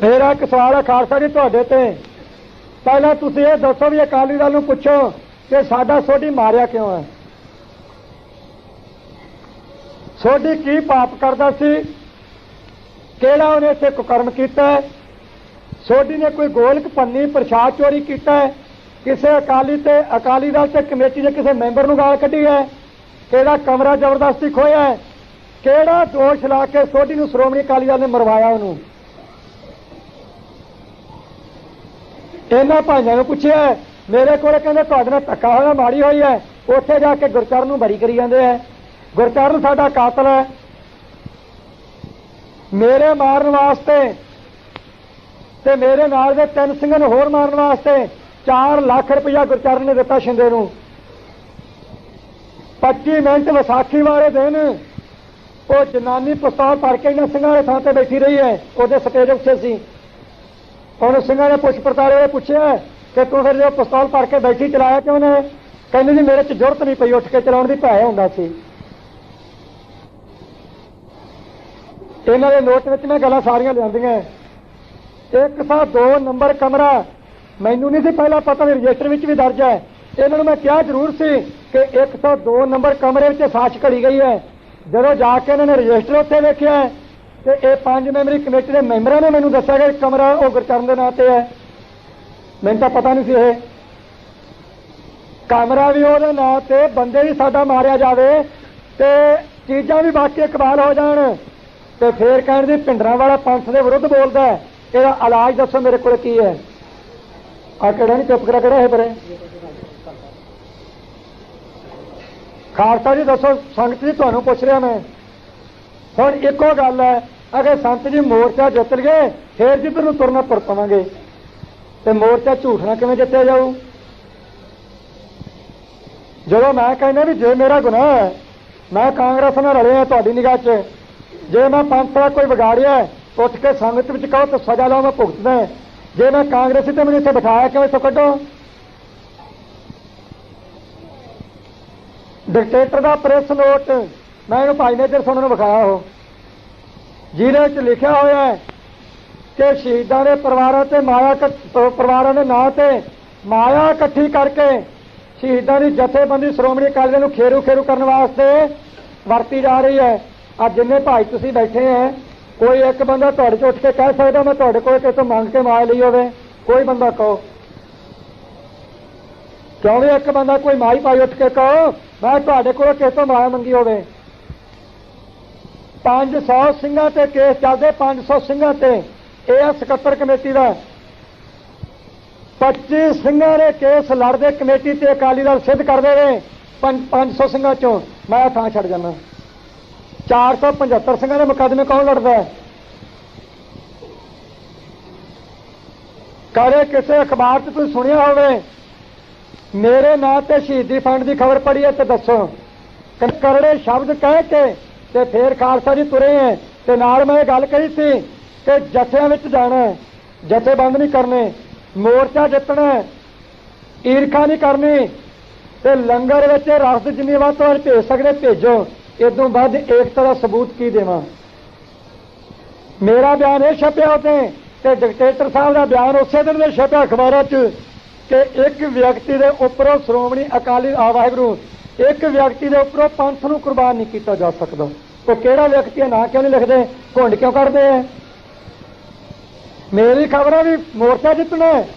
ਮੇਰਾ ਇੱਕ ਸਵਾਲ ਹੈ ਖਾਲਸਾ ਜੀ ਤੁਹਾਡੇ ਤੇ। ਪਹਿਲਾਂ ਤੁਸੀਂ ਇਹ ਦੱਸੋ ਵੀ ਅਕਾਲੀ ਦਲ ਨੂੰ ਪੁੱਛੋ ਕਿ ਸਾਡਾ ਸੋਢੀ ਮਾਰਿਆ ਕਿਉਂ ਹੈ? ਸੋਢੀ ਕੀ ਪਾਪ ਕਰਦਾ ਸੀ? ਕਿਹੜਾ ਉਹਨੇ ਇੱਥੇ ਕੁਕਰਮ ਕੀਤਾ ਹੈ? ਸੋਢੀ ਨੇ ਕੋਈ ਗੋਲਕ ਪੰਨੀ ਪ੍ਰਸ਼ਾਦ ਚੋਰੀ ਕੀਤਾ ਹੈ? ਕਿਸੇ ਅਕਾਲੀ ਦਲ ਤੇ ਕਮੇਟੀ ਦੇ ਕਿਸੇ ਮੈਂਬਰ ਨੂੰ ਗਾਲ ਕੱਢੀ ਹੈ? ਕਿਹੜਾ ਕਮਰਾ ਜ਼ਬਰਦਸਤੀ ਖੋਇਆ ਹੈ? ਕਿਹੜਾ ਦੋਸ਼ ਲਾ ਕੇ ਸੋਢੀ ਨੂੰ ਸ਼੍ਰੋਮਣੀ ਅਕਾਲੀ ਦਲ ਨੇ ਮਰਵਾਇਆ? ਉਹਨੂੰ ਇਹਨਾਂ ਭਾਈਆਂ ਨੂੰ ਪੁੱਛਿਆ। ਮੇਰੇ ਕੋਲ ਕਹਿੰਦੇ ਤੁਹਾਡੇ ਨਾਲ ਧੱਕਾ ਹੋਇਆ, ਮਾੜੀ ਹੋਈ ਹੈ। ਉੱਥੇ ਜਾ ਕੇ ਗੁਰਚਰਨ ਨੂੰ ਬਰੀ ਕਰੀ ਜਾਂਦੇ ਹੈ। ਗੁਰਚਰਨ ਸਾਡਾ ਕਾਤਲ ਹੈ। ਮੇਰੇ ਮਾਰਨ ਵਾਸਤੇ ਤੇ ਮੇਰੇ ਨਾਲ ਦੇ 3 ਸਿੰਘਾਂ ਨੂੰ ਹੋਰ ਮਾਰਨ ਵਾਸਤੇ 4 ਲੱਖ ਰੁਪਇਆ ਗੁਰਚਰਨ ਨੇ ਦਿੱਤਾ ਸ਼ਿੰਦੇ ਨੂੰ। 25 ਮਿੰਟ ਵਿਸਾਖੀ ਵਾਲੇ ਦਿਨ ਉਹ ਜਨਾਨੀ ਪਿਸਤੌਲ ਭਰ ਕੇ ਇਹਨਾਂ ਸਿੰਘਾਂ ਦੇ ਥਾਂ ਤੇ ਬੈਠੀ ਰਹੀ ਹੈ। ਉਹਦੇ ਸਟੇਜ ਉੱਤੇ ਸੀ। ਉਹਨੂੰ ਸਿੰਘਾਂ ਨੇ ਪੁੱਛ ਪੜਤਾਲ ਵਾਲੇ ਪੁੱਛਿਆ ਕਿ ਤੂੰ ਫਿਰ ਜੋ ਪਿਸਤੌਲ ਭਰ ਕੇ ਬੈਠੀ ਚਲਾਇਆ ਕਿਉਂ ਨੇ? ਕਹਿੰਦੀ ਜੀ ਮੇਰੇ 'ਚ ਜ਼ਰੂਰਤ ਨਹੀਂ ਪਈ ਉੱਠ ਕੇ ਚਲਾਉਣ ਦੀ, ਭੈ ਹੁੰਦਾ ਸੀ। ਇਹਨਾਂ ਦੇ ਨੋਟ ਵਿੱਚ ਮੈਂ ਗੱਲਾਂ ਸਾਰੀਆਂ ਲਿਆਂਦੀਆਂ। 102 ਨੰਬਰ ਕਮਰਾ ਮੈਨੂੰ ਨਹੀਂ ਸੀ ਪਹਿਲਾਂ ਪਤਾ ਵੀ ਰਜਿਸਟਰ ਵਿੱਚ ਵੀ ਦਰਜ ਹੈ। ਇਹਨਾਂ ਨੂੰ ਮੈਂ ਕਿਹਾ ਜ਼ਰੂਰ ਸੀ ਕਿ 102 ਨੰਬਰ ਕਮਰੇ ਵਿੱਚ ਸਾਸ਼ ਘੜੀ ਗਈ ਹੈ। ਜਦੋਂ ਜਾ ਕੇ ਇਹਨਾਂ ਨੇ ਰਜਿਸਟਰ ਉੱਥੇ ਵੇਖਿਆ ਤੇ ਇਹ 5 ਮੈਂਬਰੀ ਕਮੇਟੀ ਦੇ ਮੈਂਬਰਾਂ ਨੇ ਮੈਨੂੰ ਦੱਸਿਆ ਕਿ ਕਮਰਾ ਉਹ ਗੁਰਚਰਨ ਦੇ ਨਾਂ ਤੇ ਹੈ। ਮੈਨੂੰ ਤਾਂ ਪਤਾ ਨਹੀਂ ਸੀ ਇਹ ਕਮਰਾ ਵੀ ਉਹਦੇ ਨਾਂ ਤੇ, ਬੰਦੇ ਵੀ ਸਾਡਾ ਮਾਰਿਆ ਜਾਵੇ ਤੇ ਚੀਜ਼ਾਂ ਵੀ ਬਾਕੀ ਇਕਬਾਲ ਹੋ ਜਾਣ ਤੇ ਫੇਰ ਕਹਿਣ ਦੀ ਭਿੰਡਰਾਂ ਵਾਲਾ ਪੰਥ ਦੇ ਵਿਰੁੱਧ ਬੋਲਦਾ। ਇਹਦਾ ਇਲਾਜ ਦੱਸੋ ਮੇਰੇ ਕੋਲ ਕੀ ਹੈ? ਆ ਕਿਹੜਾ ਨਹੀਂ ਚੁੱਪ ਕਰਾ, ਕਿਹੜਾ ਹੈ ਪਰੇ? ਖਾਲਸਾ ਜੀ ਦੱਸੋ, ਸੰਗਤ ਜੀ ਤੁਹਾਨੂੰ ਪੁੱਛ ਰਿਹਾ ਮੈਂ। ਹੁਣ ਇੱਕੋ ਗੱਲ ਹੈ, ਅਗਰ ਸੰਤ ਜੀ ਮੋਰਚਾ ਜਿੱਤ ਗਏ ਫੇਰ ਜਿੱਧਰ ਨੂੰ ਤੁਰਨਾ ਤੁਰ ਪਵਾਂਗੇ ਤੇ ਮੋਰਚਾ ਝੂਠ ਨਾਲ ਕਿਵੇਂ ਜਿੱਤਿਆ ਜਾਊ? ਜਦੋਂ ਮੈਂ ਕਹਿੰਦਾ ਵੀ ਜੇ ਮੇਰਾ ਗੁਨਾਹ ਹੈ, ਮੈਂ ਕਾਂਗਰਸ ਨਾਲ ਰਲਿਆ ਤੁਹਾਡੀ ਨਿਗਾਹ 'ਚ, ਜੇ ਮੈਂ ਪੰਥ ਦਾ ਕੋਈ ਵਿਗਾੜਿਆ ਉੱਠ ਕੇ ਸੰਗਤ ਵਿੱਚ ਕਹੋ ਤਾਂ ਸਜ਼ਾ ਲਾਓ, ਮੈਂ ਭੁਗਤਦਾ। ਜੇ ਮੈਂ ਕਾਂਗਰਸੀ ਤੇ ਮੈਨੂੰ ਇੱਥੇ ਬਿਠਾਇਆ ਕਿਉਂ? ਇੱਥੋਂ ਕੱਢੋ। ਡਿਕਟੇਟਰ ਦਾ ਪ੍ਰੈਸ ਨੋਟ ਮੈਂ ਇਹਨੂੰ ਭਾਈ ਮੇਜਰ ਸਿੰਘ ਨੂੰ ਵਿਖਾਇਆ, ਉਹ ਜਿਹਦੇ ਵਿੱਚ ਲਿਖਿਆ ਹੋਇਆ ਹੈ ਕਿ ਸ਼ਹੀਦਾਂ ਦੇ ਪਰਿਵਾਰਾਂ ਤੇ ਪਰਿਵਾਰਾਂ ਦੇ ਨਾਂ ਤੇ ਮਾਇਆ ਇਕੱਠੀ ਕਰਕੇ ਸ਼ਹੀਦਾਂ ਦੀ ਜਥੇਬੰਦੀ ਸ਼੍ਰੋਮਣੀ ਅਕਾਲੀ ਦਲ ਨੂੰ ਖੇਰੂ ਕਰਨ ਵਾਸਤੇ ਵਰਤੀ ਜਾ ਰਹੀ ਹੈ। ਅੱਜ ਜਿੰਨੇ ਭਾਈ ਤੁਸੀਂ ਬੈਠੇ ਹੈ, ਕੋਈ ਇੱਕ ਬੰਦਾ ਤੁਹਾਡੇ 'ਚ ਉੱਠ ਕੇ ਕਹਿ ਸਕਦਾ ਮੈਂ ਤੁਹਾਡੇ ਕੋਲ ਕਿਸੇ ਤੋਂ ਮੰਗ ਕੇ ਮਾਇਆ ਲਈ ਹੋਵੇ? ਕੋਈ ਬੰਦਾ ਕਹੋ। ਕਿਉਂ ਵੀ ਇੱਕ ਬੰਦਾ ਕੋਈ ਮਾਈ ਭਾਈ ਉੱਠ ਕੇ ਕਹੋ ਮੈਂ ਤੁਹਾਡੇ ਕੋਲ ਕਿਸੇ ਤੋਂ ਮਾਇਆ ਮੰਗੀ ਹੋਵੇ? 500 ਸਿੰਘਾਂ ਤੇ ਕੇਸ ਚੱਲਦੇ, 500 ਸਿੰਘਾਂ ਤੇ। ਇਹ ਸਕੱਤਰ ਕਮੇਟੀ ਦਾ 25 ਸਿੰਘਾਂ ਦੇ ਕੇਸ ਲੜਦੇ ਕਮੇਟੀ ਤੇ ਅਕਾਲੀ ਦਲ ਸਿੱਧ ਕਰ ਦੇਵੇ 500 ਸਿੰਘਾਂ ਚੋਂ ਮੈਂ ਥਾਂ ਛੱਡ ਜਾਣਾ। 475 ਸਿੰਘਾਂ ਦੇ ਮੁਕੱਦਮੇ ਕੌਣ ਲੜਦਾ ਹੈ? ਕਦੇ ਕਿਸੇ ਅਖਬਾਰ 'ਚ ਤੁਸੀਂ ਸੁਣਿਆ ਹੋਵੇ ਮੇਰੇ ਨਾਂ ਤੇ ਸ਼ਹੀਦੀ ਫੰਡ ਦੀ ਖਬਰ ਪੜ੍ਹੀ ਹੈ ਤੇ ਦੱਸੋ। ਕਰੜੇ ਸ਼ਬਦ ਕਹਿ ਕੇ ਤੇ ਫੇਰ ਖਾਲਸਾ ਜੀ ਤੁਰੇ ਹੈ। ਤੇ ਨਾਲ ਮੈਂ ਇਹ ਗੱਲ ਕਹੀ ਸੀ ਕਿ ਜਥਿਆਂ ਵਿੱਚ ਜਾਣਾ, ਜਥੇਬੰਦ ਨਹੀਂ ਕਰਨੇ, ਮੋਰਚਾ ਜਿੱਤਣਾ, ਈਰਖਾ ਨਹੀਂ ਕਰਨੀ, ਤੇ ਲੰਗਰ ਵਿੱਚ ਰਸ ਜਿੰਨੀ ਵੱਧ ਤੋਂ ਵੱਧ ਭੇਜ ਸਕਦੇ ਭੇਜੋ। ਇਦੋਂ ਵੱਧ ਏਕਤਾ ਦਾ ਸਬੂਤ ਕੀ ਦੇਵਾਂ? ਮੇਰਾ ਬਿਆਨ ਇਹ ਛਪਿਆ ਉੱਤੇ ਤੇ ਡਿਕਟੇਟਰ ਸਾਹਿਬ ਦਾ ਬਿਆਨ ਉਸੇ ਦਿਨ ਦੇ ਛਪਿਆ ਅਖਬਾਰਾਂ 'ਚ ਕਿ ਇੱਕ ਵਿਅਕਤੀ ਦੇ ਉੱਪਰੋਂ ਸ਼੍ਰੋਮਣੀ ਅਕਾਲੀ ਵਾਹਿਗੁਰੂ ਇੱਕ ਵਿਅਕਤੀ ਦੇ ਉੱਪਰੋਂ ਪੰਥ ਨੂੰ ਕੁਰਬਾਨ ਨਹੀਂ ਕੀਤਾ ਜਾ ਸਕਦਾ। ਉਹ ਕਿਹੜਾ ਵਿਅਕਤੀ ਹੈ? ਨਾਂ ਕਿਉਂ ਨਹੀਂ ਲਿਖਦੇ? ਘੁੰਡ ਕਿਉਂ ਕਰਦੇ ਹੈ? ਮੇਰੀ ਖਬਰ ਹੈ ਵੀ ਮੋਰਚਾ ਜਿੱਤਣਾ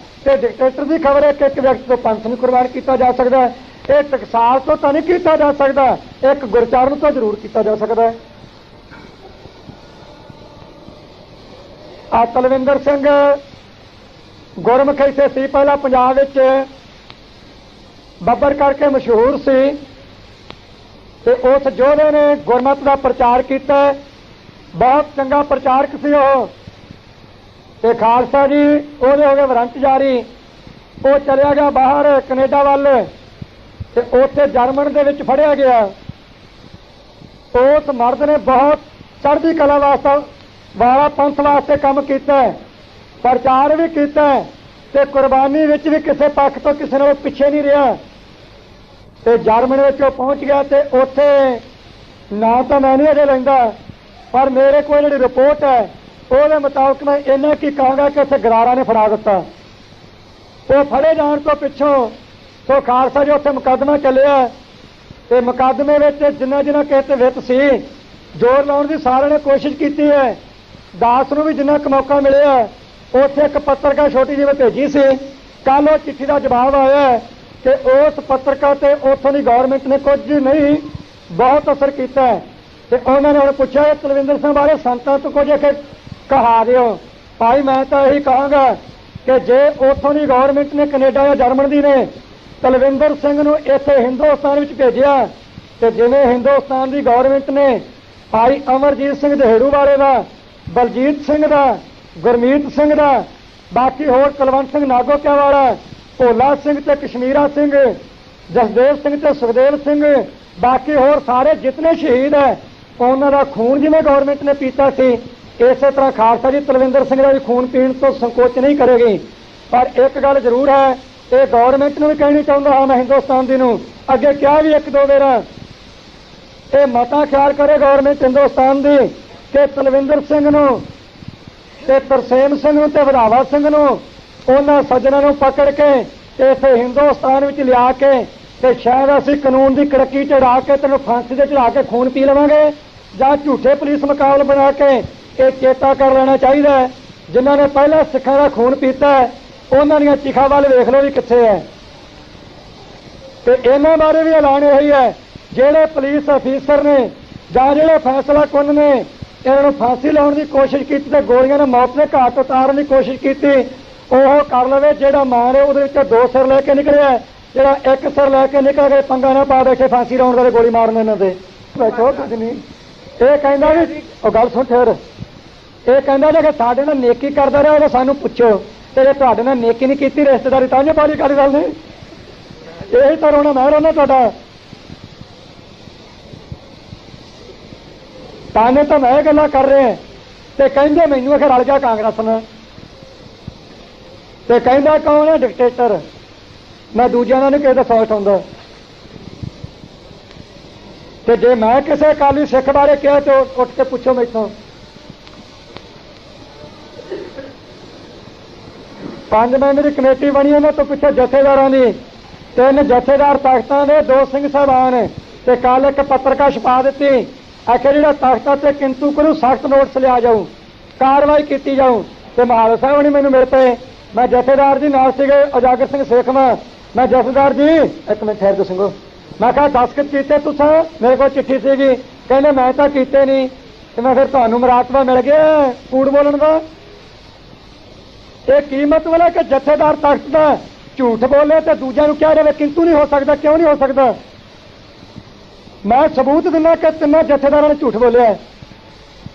ਤੇ ਡਿਕਟੇਟਰ ਦੀ ਖਬਰ ਹੈ ਕਿ ਇੱਕ ਵਿਅਕਤੀ ਤੋਂ ਪੰਥ ਨੂੰ ਕੁਰਬਾਨ ਕੀਤਾ ਜਾ ਸਕਦਾ ਹੈ। ਇਹ ਟਕਸਾਲ ਤੋਂ ਤਾਂ ਨਹੀਂ ਕੀਤਾ ਜਾ ਸਕਦਾ, ਇੱਕ ਗੁਰਚਰਨ ਤੋਂ ਜ਼ਰੂਰ ਕੀਤਾ ਜਾ ਸਕਦਾ ਹੈ। ਆ ਤਲਵਿੰਦਰ ਸਿੰਘ ਗੁਰਮੁਖੀ ਸੇ ਸੀ, ਪਹਿਲਾਂ ਪੰਜਾਬ ਵਿੱਚ ਬੱਬਰ ਕਰਕੇ ਮਸ਼ਹੂਰ ਸੀ ਤੇ ਉਸ ਯੋਧੇ ਨੇ ਗੁਰਮਤਿ ਦਾ ਪ੍ਰਚਾਰ ਕੀਤਾ, ਬਹੁਤ ਚੰਗਾ ਪ੍ਰਚਾਰਕ ਸੀ ਉਹ। ਤੇ ਖਾਲਸਾ ਜੀ ਉਹਦੇ ਹੋ ਗਏ ਵਾਰੰਟ ਜਾਰੀ, ਉਹ ਚਲਿਆ ਗਿਆ ਬਾਹਰ ਕੈਨੇਡਾ ਵੱਲ ਤੇ ਉੱਥੇ ਜਰਮਨ ਦੇ ਵਿੱਚ ਫੜਿਆ ਗਿਆ। ਉਸ ਮਰਦ ਨੇ ਬਹੁਤ ਚੜ੍ਹਦੀ ਕਲਾ ਵਾਲਾ ਪੰਥ ਵਾਸਤੇ ਕੰਮ ਕੀਤਾ, ਪ੍ਰਚਾਰ ਵੀ ਕੀਤਾ ਤੇ ਕੁਰਬਾਨੀ ਵਿੱਚ ਵੀ ਕਿਸੇ ਪੱਖ ਤੋਂ ਕਿਸੇ ਨਾਲ ਪਿੱਛੇ ਨਹੀਂ ਰਿਹਾ। ਤੇ ਜਰਮਨ ਵਿੱਚ ਉਹ ਪਹੁੰਚ ਗਿਆ ਤੇ ਉੱਥੇ ਨਾਂ ਤਾਂ ਮੈਂ ਨਹੀਂ ਅਜੇ ਲੈਂਦਾ, ਪਰ ਮੇਰੇ ਕੋਲ ਜਿਹੜੀ ਰਿਪੋਰਟ ਹੈ ਉਹਦੇ ਮੁਤਾਬਕ ਮੈਂ ਇੰਨਾ ਕੀ ਕਹਾਂਗਾ ਕਿ ਉੱਥੇ ਗਰਾਰਾਂ ਨੇ ਫੜਾ ਦਿੱਤਾ। ਉਹ ਫੜੇ ਜਾਣ ਤੋਂ ਪਿੱਛੋਂ ਸੋ ਖਾਲਸਾ ਜੀ ਉੱਥੇ ਮੁਕੱਦਮਾ ਚੱਲਿਆ ਤੇ ਮੁਕੱਦਮੇ ਵਿੱਚ ਜਿੰਨਾ ਕਿਸੇ ਤੇ ਵਿੱਤ ਸੀ ਜ਼ੋਰ ਲਾਉਣ ਦੀ ਸਾਰਿਆਂ ਨੇ ਕੋਸ਼ਿਸ਼ ਕੀਤੀ ਹੈ। ਦਾਸ ਨੂੰ ਵੀ ਜਿੰਨਾ ਕੁ ਮੌਕਾ ਮਿਲਿਆ ਉੱਥੇ ਇੱਕ ਪੱਤਰਕਾਰ ਛੋਟੀ ਜਿਹੀ ਭੇਜੀ ਸੀ। ਕੱਲ ਉਹ ਚਿੱਠੀ ਦਾ ਜਵਾਬ ਆਇਆ ਕਿ ਉਸ ਪੱਤਰਕਾਰ ਤੇ ਉੱਥੋਂ ਦੀ ਗੌਰਮੈਂਟ ਨੇ ਕੁਝ ਨਹੀਂ ਬਹੁਤ ਅਸਰ ਕੀਤਾ ਤੇ ਉਹਨਾਂ ਨੇ ਹੁਣ ਪੁੱਛਿਆ ਤਲਵਿੰਦਰ ਸਿੰਘ ਬਾਰੇ ਸੰਤਾਂ ਤੋਂ ਕੁਝ ਕਹਾ ਦਿਓ। ਭਾਈ ਮੈਂ ਤਾਂ ਇਹੀ ਕਹਾਂਗਾ ਕਿ ਜੇ ਉੱਥੋਂ ਦੀ ਗੌਰਮੈਂਟ ਨੇ ਕੈਨੇਡਾ ਜਾਂ ਜਰਮਨ ਦੀ ਨੇ ਤਲਵਿੰਦਰ ਸਿੰਘ ਨੂੰ ਇੱਥੇ ਹਿੰਦੁਸਤਾਨ ਵਿੱਚ ਭੇਜਿਆ ਤੇ ਜਿਵੇਂ ਹਿੰਦੁਸਤਾਨ ਦੀ ਗੌਰਮੈਂਟ ਨੇ ਭਾਈ ਅਮਰਜੀਤ ਸਿੰਘ ਦੇਹੜੂ ਵਾਲੇ ਦਾ, ਬਲਜੀਤ ਸਿੰਘ ਦਾ, ਗੁਰਮੀਤ ਸਿੰਘ ਦਾ, ਬਾਕੀ ਹੋਰ ਕੁਲਵੰਤ ਸਿੰਘ ਨਾਗੋਕਿਆ ਵਾਲਾ, ਭੋਲਾ ਸਿੰਘ ਤੇ ਕਸ਼ਮੀਰਾ ਸਿੰਘ, ਜਸਦੇਵ ਸਿੰਘ ਤੇ ਸੁਖਦੇਵ ਸਿੰਘ, ਬਾਕੀ ਹੋਰ ਸਾਰੇ ਜਿਤਨੇ ਸ਼ਹੀਦ ਹੈ ਉਹਨਾਂ ਦਾ ਖੂਨ ਜਿਵੇਂ ਗੌਰਮੈਂਟ ਨੇ ਪੀਤਾ ਸੀ ਇਸੇ ਤਰ੍ਹਾਂ ਖਾਲਸਾ ਜੀ ਤਲਵਿੰਦਰ ਸਿੰਘ ਦਾ ਵੀ ਖੂਨ ਪੀਣ ਤੋਂ ਸੰਕੋਚ ਨਹੀਂ ਕਰੇਗੀ। ਪਰ ਇੱਕ ਗੱਲ ਜ਼ਰੂਰ ਹੈ, ਇਹ ਗੌਰਮੈਂਟ ਨੂੰ ਵੀ ਕਹਿਣੀ ਚਾਹੁੰਦਾ ਹਾਂ ਮੈਂ ਹਿੰਦੁਸਤਾਨ ਦੀ ਨੂੰ, ਅੱਗੇ ਕਿਹਾ ਵੀ ਇੱਕ ਦੋ ਵਾਰ ਇਹ ਮਤਾ ਖਿਆਲ ਕਰੇ ਗੌਰਮੈਂਟ ਹਿੰਦੁਸਤਾਨ ਦੀ ਕਿ ਤਲਵਿੰਦਰ ਸਿੰਘ ਨੂੰ ਤੇ ਤਰਸੇਮ ਸਿੰਘ ਨੂੰ ਤੇ ਵਧਾਵਾ ਸਿੰਘ ਨੂੰ ਉਹਨਾਂ ਸੱਜਣਾਂ ਨੂੰ ਪਕੜ ਕੇ ਇੱਥੇ ਹਿੰਦੁਸਤਾਨ ਵਿੱਚ ਲਿਆ ਕੇ ਤੇ ਸ਼ਾਇਦ ਅਸੀਂ ਕਾਨੂੰਨ ਦੀ ਕੜਕੀ ਚੜਾ ਕੇ ਤੈਨੂੰ ਫਾਂਸੀ ਤੇ ਚੜਾ ਕੇ ਖੂਨ ਪੀ ਲਵਾਂਗੇ, ਜਾਂ ਝੂਠੇ ਪੁਲਿਸ ਮੁਕਾਬਲੇ ਬਣਾ ਕੇ ਇਹ ਚੇਤਾ ਕਰ ਲੈਣਾ ਚਾਹੀਦਾ ਹੈ ਜਿਨ੍ਹਾਂ ਨੇ ਪਹਿਲਾਂ ਸਿੱਖਾਂ ਦਾ ਖੂਨ ਪੀਤਾ ਉਹਨਾਂ ਦੀਆਂ ਚਿਖਾਂ ਵੱਲ ਵੇਖ ਲਓ ਵੀ ਕਿੱਥੇ ਹੈ। ਤੇ ਇਹਨਾਂ ਬਾਰੇ ਵੀ ਐਲਾਨ ਇਹੀ ਹੈ, ਜਿਹੜੇ ਪੁਲਿਸ ਅਫੀਸਰ ਨੇ ਜਾਂ ਜਿਹੜੇ ਫੈਸਲਾ ਕੁੰਨ ਨੇ ਇਹਨਾਂ ਨੂੰ ਫਾਂਸੀ ਲਾਉਣ ਦੀ ਕੋਸ਼ਿਸ਼ ਕੀਤੀ ਤੇ ਗੋਲੀਆਂ ਨਾਲ ਮੌਤ ਦੇ ਘਾਟ ਉਤਾਰਨ ਦੀ ਕੋਸ਼ਿਸ਼ ਕੀਤੀ, ਉਹ ਕਰ ਲਵੇ। ਜਿਹੜਾ ਮਾਰ ਹੈ ਉਹਦੇ ਵਿੱਚ 2 ਸਿਰ ਲੈ ਕੇ ਨਿਕਲਿਆ, ਜਿਹੜਾ ਇੱਕ ਸਿਰ ਲੈ ਕੇ ਨਿਕਲ ਗਏ ਪੰਗਾ ਨਾ ਪਾ ਬੈਠੇ ਫਾਂਸੀ ਲਾਉਣ ਵਾਲੇ ਗੋਲੀ ਮਾਰਨ ਇਹਨਾਂ ਦੇ ਬੈਠੋ ਕੁਝ ਨਹੀਂ। ਇਹ ਕਹਿੰਦਾ ਵੀ ਉਹ ਗੱਲ ਸੁਣ ਠਹਿਰ, ਇਹ ਕਹਿੰਦਾ ਜੇ ਸਾਡੇ ਨਾਲ ਨੇਕੀ ਕਰਦਾ ਰਿਹਾ ਉਹਦਾ ਸਾਨੂੰ ਪੁੱਛੋ, ਤੇ ਜੇ ਤੁਹਾਡੇ ਨਾਲ ਨੇਕੀ ਨਹੀਂ ਕੀਤੀ ਰਿਸ਼ਤੇਦਾਰੀ ਤਾਂ ਪਾਲੀ ਕਾਲੀ ਗੱਲ ਨਹੀਂ। ਇਹੀ ਤਾਂ ਰੋਣਾ ਮੈਂ ਰੋਣਾ ਤੁਹਾਡਾ ਤਾਨੇ ਤਾਂ ਮੈਂ ਇਹ ਗੱਲਾਂ ਕਰ ਰਹੇ ਤੇ ਕਹਿੰਦੇ ਮੈਨੂੰ ਆਖਰ ਰਲ ਗਿਆ ਕਾਂਗਰਸ ਨਾਲ, ਤੇ ਕਹਿੰਦਾ ਕੌਣ ਹੈ? ਡਿਕਟੇਟਰ। ਮੈਂ ਦੂਜਿਆਂ ਨਾਲ ਨਹੀਂ ਕਿਸੇ ਦਾ ਸੌਟ ਹੁੰਦਾ, ਤੇ ਜੇ ਮੈਂ ਕਿਸੇ ਅਕਾਲੀ ਸਿੱਖ ਬਾਰੇ ਕਿਹਾ ਤੇ ਉੱਠ ਕੇ ਪੁੱਛੋ ਮੈਥੋਂ। 5 ਮੈਂਬਰੀ ਕਮੇਟੀ ਬਣੀ ਉਹਨਾਂ ਤੋਂ ਪੁੱਛੋ ਜਥੇਦਾਰਾਂ ਦੀ, 3 ਜਥੇਦਾਰ ਤਖਤਾਂ ਦੇ, 2 ਸਿੰਘ ਸਾਹਿਬਾਨ, ਤੇ ਕੱਲ ਇੱਕ ਪੱਤਰਕਾਰ ਛਪਾ ਦਿੱਤੀ ਆਖਿਰ ਜਿਹੜਾ ਤਖਤਾਂ ਤੇ ਕਿੰਤੂ ਕਰੂ ਸਖਤ ਨੋਟਿਸ ਲਿਆ ਜਾਊ, ਕਾਰਵਾਈ ਕੀਤੀ ਜਾਊ। ਤੇ ਮਹਾਰਾਜ ਸਾਹਿਬ ਨੇ ਮੈਨੂੰ ਮਿਲ ਪਏ, ਮੈਂ ਜਥੇਦਾਰ ਜੀ ਨਾਲ ਸੀਗੇ ਉਜਾਗਰ ਸਿੰਘ ਸੇਖਵਾਂ, ਮੈਂ ਜਥੇਦਾਰ ਜੀ ਇੱਕ ਮਿੰਟ ਠਹਿਰ ਦੋ ਸਿੰਘੋ, ਮੈਂ ਕਿਹਾ ਦਸਤਖਤ ਕੀਤੇ ਤੁਸੀਂ? ਮੇਰੇ ਕੋਲ ਚਿੱਠੀ ਸੀਗੀ, ਕਹਿੰਦੇ ਮੈਂ ਤਾਂ ਕੀਤੇ ਨਹੀਂ। ਤੇ ਮੈਂ ਫਿਰ ਤੁਹਾਨੂੰ ਮਰਾਤਬਾ ਮਿਲ ਗਿਆ ਕੂੜ ਬੋਲਣ ਦਾ? ਇਹ ਕੀ ਮਤਲਬ ਹੈ ਕਿ ਜਥੇਦਾਰ ਤਖਤ ਦਾ ਝੂਠ ਬੋਲੇ ਤੇ ਦੂਜਿਆਂ ਨੂੰ ਕਿਹਾ ਜਾਵੇ ਕਿੰਤੂ ਨਹੀਂ ਹੋ ਸਕਦਾ? ਕਿਉਂ ਨਹੀਂ ਹੋ ਸਕਦਾ? मैं सबूत दिना कि तिना जथेदारां ने झूठ बोलिया है।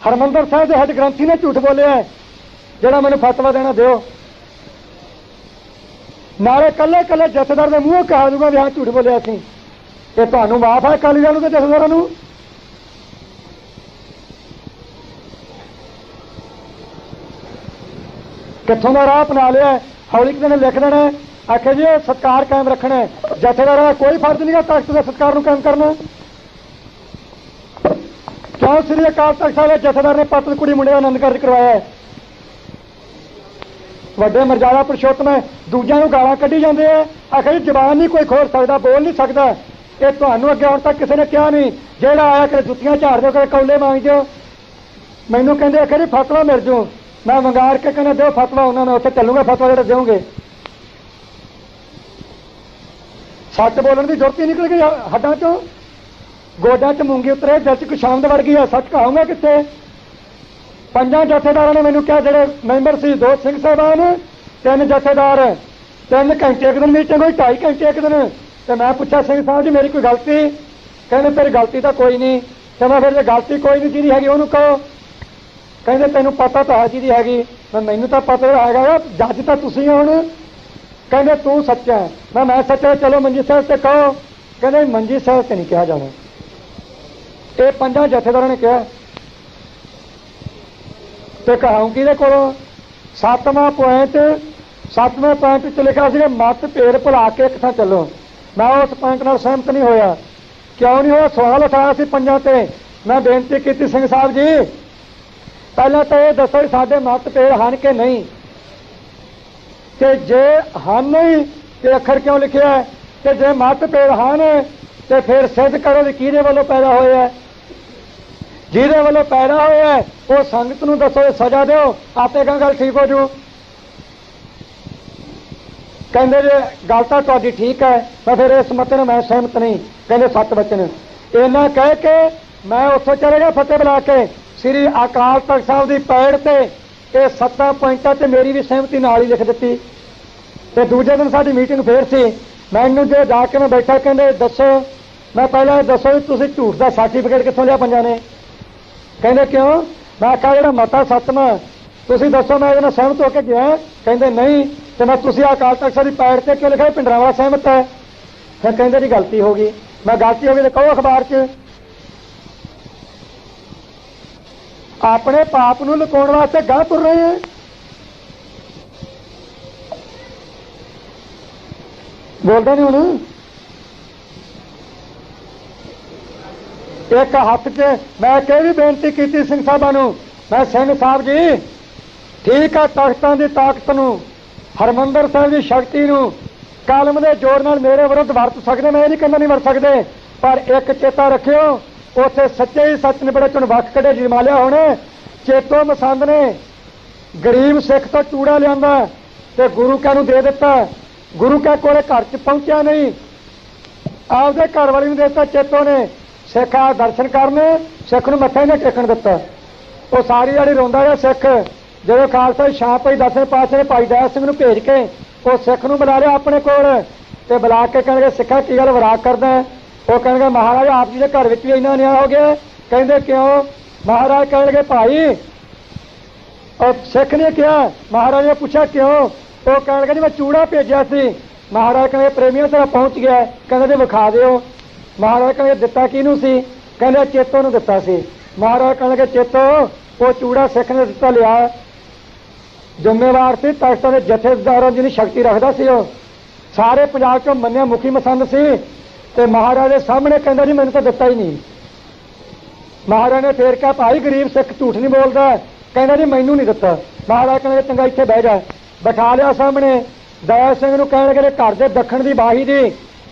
हरमंदर साहिब के हेड ग्रंथी ने झूठ बोलिया है, जिहड़ा मैनूं फतवा देना दिओ। नाले कल्ले कल्ले जथेदार के मूँह कहा दूंगा भी हाँ झूठ बोलिया सी। ये तुहानूं माफ है अकाली दल नूं ते जथेदारां नूं? कित्थों का राह अपना लिया? हौली किसी ने लिख देना आखे जी सत्कार कायम रखना है, जथेदार का कोई फर्ज नहीं है तख्त के सत्कार कायम करना। क्यों श्री अकाल तख्त साहब जथेदार ने पत्नी कुड़ी मुंडे का आनंद कार्य करवाया है? वड्डे मर्यादा पुरुषोत्तम है, दूजिਆਂ ਨੂੰ गालां कढ़ी जाते हैं, आखे जी जबान नहीं कोई खोल सकता, बोल नहीं सकता। ये ਤੁਹਾਨੂੰ अगे हुण तक किसी ने कहा नहीं, ਜਿਹੜਾ आया कदे जुत्तियां झाड़ दो कदे कौले मांग दो। मैनूं कहंदे आखे जी फतवा मिल जू, मैं वंगार के कहना दो फतवा, उन्होंने उत्थे चलूंगा फतवा जो दोगे। सच बोलने की जरूरत ही निकल गई हड्डां चों, गोड्यां च मूंगी उतरे, दिल च कुशामद वड़ गई है। सच कहाऊंगा कित्थे? पंजां जथेदारां ने मैनूं कहा, जिहड़े मैंबर सी, 2 सिंह साहबान, 3 जथेदार, 3 घंटे एक दिन मीटिंग हुई, 2.5 घंटे एक दिन। तो मैं पूछा सिंह साहब जी मेरी कोई गलती? कहते तेरी गलती तो कोई नहीं। तो मैं फिर जो गलती कोई नहीं जिहदी हैगी उहनूं कहो। कहते तैनूं पता तो है जिहदी हैगी। मैनूं तो पता हैगा, जज तो तुसीं हो। हुण कहते तू सच्चा है, मैं सच्चा, चलो मंजी साहब से कहो। कहते मंजी साहब से नहीं कहा जाना, ये 5 जथेदारां ने कहा। तो कहाऊं किहदे कोलों? 7वां पॉइंट च लिखा सी मत भेद भुला के एक थां चलो। मैं उस पॉइंट नाल सहमत नहीं होया। क्यों नहीं होया? सवाल उठाया सी 5 ते। मैं बेनती की सिंह साहब जी पहले तो ये दसो साडे मत भेद हन के नहीं, ते जे हन नहीं तो अखर क्यों लिखे है, ते जे मत भेद हन तो फिर सिद्ध करो कि किहदे वल्लों पैदा होए है। जिहदे वल्लों पैदा होए है वो संगत नूं दसो, सजा दो, आपे गल ठीक हो जू। कहते जे गल तो तुहाडी ठीक है, मैं फिर इस मते नाल मैं सहमत नहीं। कहते 7 वचन इन्ना कह के मैं उत्थों चले गया फतेह बुला के श्री अकाल तख्त साहब की पैड़ से ये 7 पॉइंटां ते मेरी भी सहमति नाल ही लिख दी। तो दूजे दिन साडी मीटिंग फिर सी। मैनूं जो जाके मैं बैठा, कहते दसो, मैं पहले दसो तुसीं झूठ का सर्टिफिकेट कित्थों लिया 5 ने? कहते क्यों? मैं आखिया जिहड़ा मता 7वां तुसीं दसो, मैं इहदे नाल सहमत होकर गया। कहते नहीं, तो मैं तुसीं अकाल तख्त साहब की पैड़ से क्यों लिखा पिंडरां वाला सहमत है? फिर कहते जी गलती हो गई। मैं गलती हो गई तो कहो अखबार च। अपने पाप नूं लुकाउण वास्ते गांह तुर रहे हैं। बोलदा नहीं हुण? एक हथ च मैं कह भी बेनती की सिंह साहबां नूं, मैं सिंह साहब जी ठीक है तख्तां की ताकत नूं, हरमंदर साहिब की शक्ति नूं कलम के जोर नाल मेरे विरुद्ध वरत सकते, मैं नहीं कहना नहीं वरत सकते, पर एक चेता रखियो उत्थे सच्चे ही सच निबड़े चुन वक कड़े जमालिया होने। चेतो मसंद ने गरीब सिख तो चूड़ा लिया ते गुरु कै नूं दे दिता, गुरु कै कोले घर च पहुंचा नहीं, आपदे घर वाली नूं दे दिता। चेतो ने सिख आ दर्शन करने, सिख नूं मत्था ही नहीं टेकण दिता। वो सारी जड़ी रोंदा रहा सिख। जो खालसा शाम पई 10वें पातशाह ने भाई दया सिंह नूं भेज के वो सिख नूं बुला लिया अपने कोल ते बुला के कहणगे सिखा की गल विराग करदा है? वो कहणगे महाराज आप जी के घर विच भी इन्ना अन्याय हो गया। कहंदे क्यों? महाराज कहणगे भाई, और सिख ने कहा, महाराज ने पूछा क्यों? वो कहणगे जी मैं चूड़ा भेजा सी। महाराज कहंदे प्रेमियों तेरा पहुंच गया। कहंदे जी विखा दिओ। महाराज कहंदे दिता किहनूं सी? कहंदे चेतो नूं दिता सी। महाराज कहणगे चेतो वो चूड़ा सिख ने दिता लिया, जिम्मेवार सी तख्तां दे जथेदारां जिहड़ी शक्ति रखदा सी, वो सारे पंजाब चों मन्निया मुखी मसंद सी। ते महाराज के सामने कहंदा जी मैनूं तां दिता ही नहीं। महाराज ने फिर कहा भाई गरीब सिख झूठ नहीं बोलदा। कहंदा जी मैनूं नहीं दिता। महाराज कहंदे चंगा इत्थे बह जा। बिठा लिया सामने। दया सिंह नूं कहणगे घर दे दखण दी बाही दी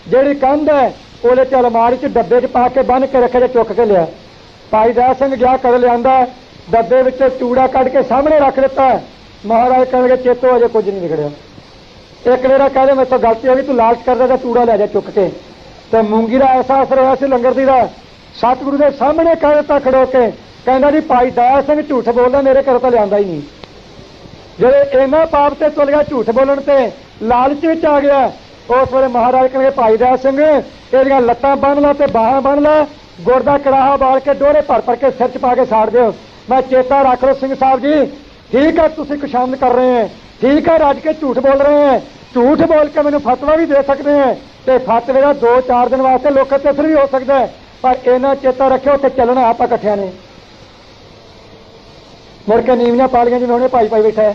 जिहड़ी कंध है ਉਹਦੇ ਚ अलमारी च डब्बे च पा के बन के रखे, चुक के लिया। भाई दया सिंह गया कर लिया, डब्बे विच चूड़ा कढ़ के सामने रख दिता। महाराज कहणगे चेतो अजे कुछ नहीं बिगड़िया। एक वेरा कहदे मेरे तो गलती हो गई, तू लालच करदा तां चूड़ा लै जा चुक के। तो मूंगी का ऐसा असर होया सी लंगर दी दा। सतगुरु के सामने कह दिता खड़ो के, कहंदा जी भाई दया सिंह झूठ बोलदा, मेरे घर तो लिआंदा ही नहीं। जे इन्ना पाप ते तुल गया झूठ बोलण ते लालच विच आ गया, उस वेले महाराज कहणगे भाई दया सिंह ਇਹਦੀਆਂ ਲੱਤਾਂ ਬੰਨ ਲਾ ਤੇ ਬਾਹਾਂ ਬੰਨ ਲਾ ਗੁੜ ਦਾ ਕੜਾਹਾ ਬਾਲ ਕੇ ਡੋਰੇ ਭਰ ਕੇ ਸਿਰ 'ਚ ਪਾ ਕੇ ਸਾੜ ਦਿਓ। ਮੈਂ ਚੇਤਾ ਰੱਖ ਲਓ ਸਿੰਘ ਸਾਹਿਬ ਜੀ, ठीक है तुसी खुशामद कर रहे हैं, ठीक है रज के झूठ बोल रहे हैं, झूठ बोल के मैंने फतवा भी दे सकते हैं तो फतवे का 2-4 दिन वास्ते लोगों से असर भी हो सकता है, पर इन्ना चेता रखियो उत्ते चलना आप इकट्ठिया ने मुड़ के नीवियां पालियां जिवें उन्हें पाई बैठा है।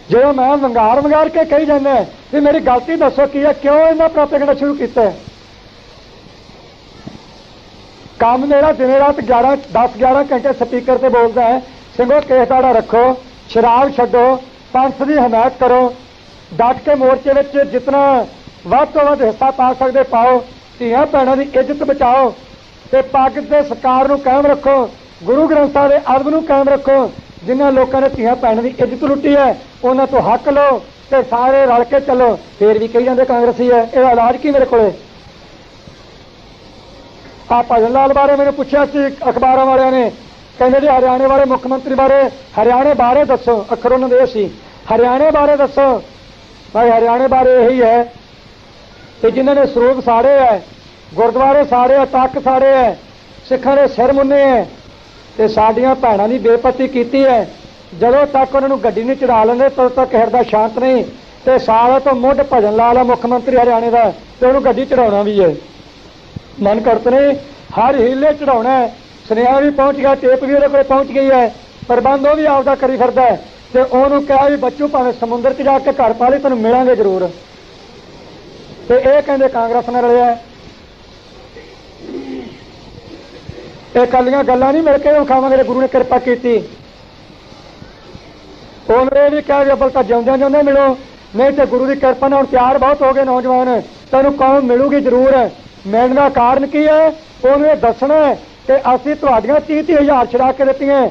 जो मैं वंगार के कही जाना भी मेरी गलती दसो की है, क्यों इन्ना प्रोपेगेंडा शुरू किया है। काम मेरा दिन रात 10-11 घंटे स्पीकर से बोलता है ਸਿੰਘੋ केस दाड़ा रखो, शराब छड्डो, पंथ की हमायत करो, डट के मोर्चे में जितना वध तो वध हिस्सा पा सकते पाओ, धीआं भैणां की इज्जत बचाओ ते पग ते सरकार नूं कायम रखो, गुरु ग्रंथ साहिब दे अदब नूं कायम रखो। जिन्हां लोकां ने धीआं भैणां की इज्जत लुट्टी है उन्हां तो हक लो ते सारे रल के चलो। फिर भी कही जांदे कांग्रेसी है, इहदा इलाज की मेरे कोले। आ भजन लाल बारे मैंने पूछा सी अखबारों वाले ने, कहते जी हरियाणे बारे मुख्यमंत्री बारे, हरियाणे बारे दसो, अखर उन्होंने ये सी हरियाणे बारे दसो। भाई हरियाणे बारे यही है कि जिन्होंने सरूप साड़े है, गुरुद्वारे साड़े है, तक साड़े है, सिखां दे सिर मुन्ने है ते साडियां भैणां दी बेपत्ती कीती है। जदों तक उन्होंने गड्डी नहीं चढ़ा लेंदे तदों तक हिरदा शांत नहीं ते साल तो मुढ़ भजन लाल है मुख्यमंत्री हरियाणे का ते उन्होंने गड्डी चढ़ाउणा भी है। मन करत ने हर हीले चढ़ाउणा है, सुनेहा भी पहुंच गया, टेप भी उहदे कोल पहुंच गई है, प्रबंध वो भी आपदा करी फिरदा है ते उहनूं कहा भी बच्चू भावें समुंदर च जाके घर पा लई, तैनूं मिलांगे जरूर। ते इह कहंदे कांग्रेस नाल रलिआ। ਇਹ ਕੱਲੀਆਂ ਗੱਲਾਂ नहीं मिल के विखावांगे गुरु ने कृपा की। उन्होंने भी कहा भी अव्वल तो जिउंदे जिउंदे मिलो, नहीं तो गुरु की कृपा नाल तैयार बहुत हो गए नौजवान, तैनूं कौम मिलूगी जरूर। मिलण का कारण की है उन्होंने दसना है कि असीं तुहाडीआं 30-30 हज़ार छड़ा के दित्तियां,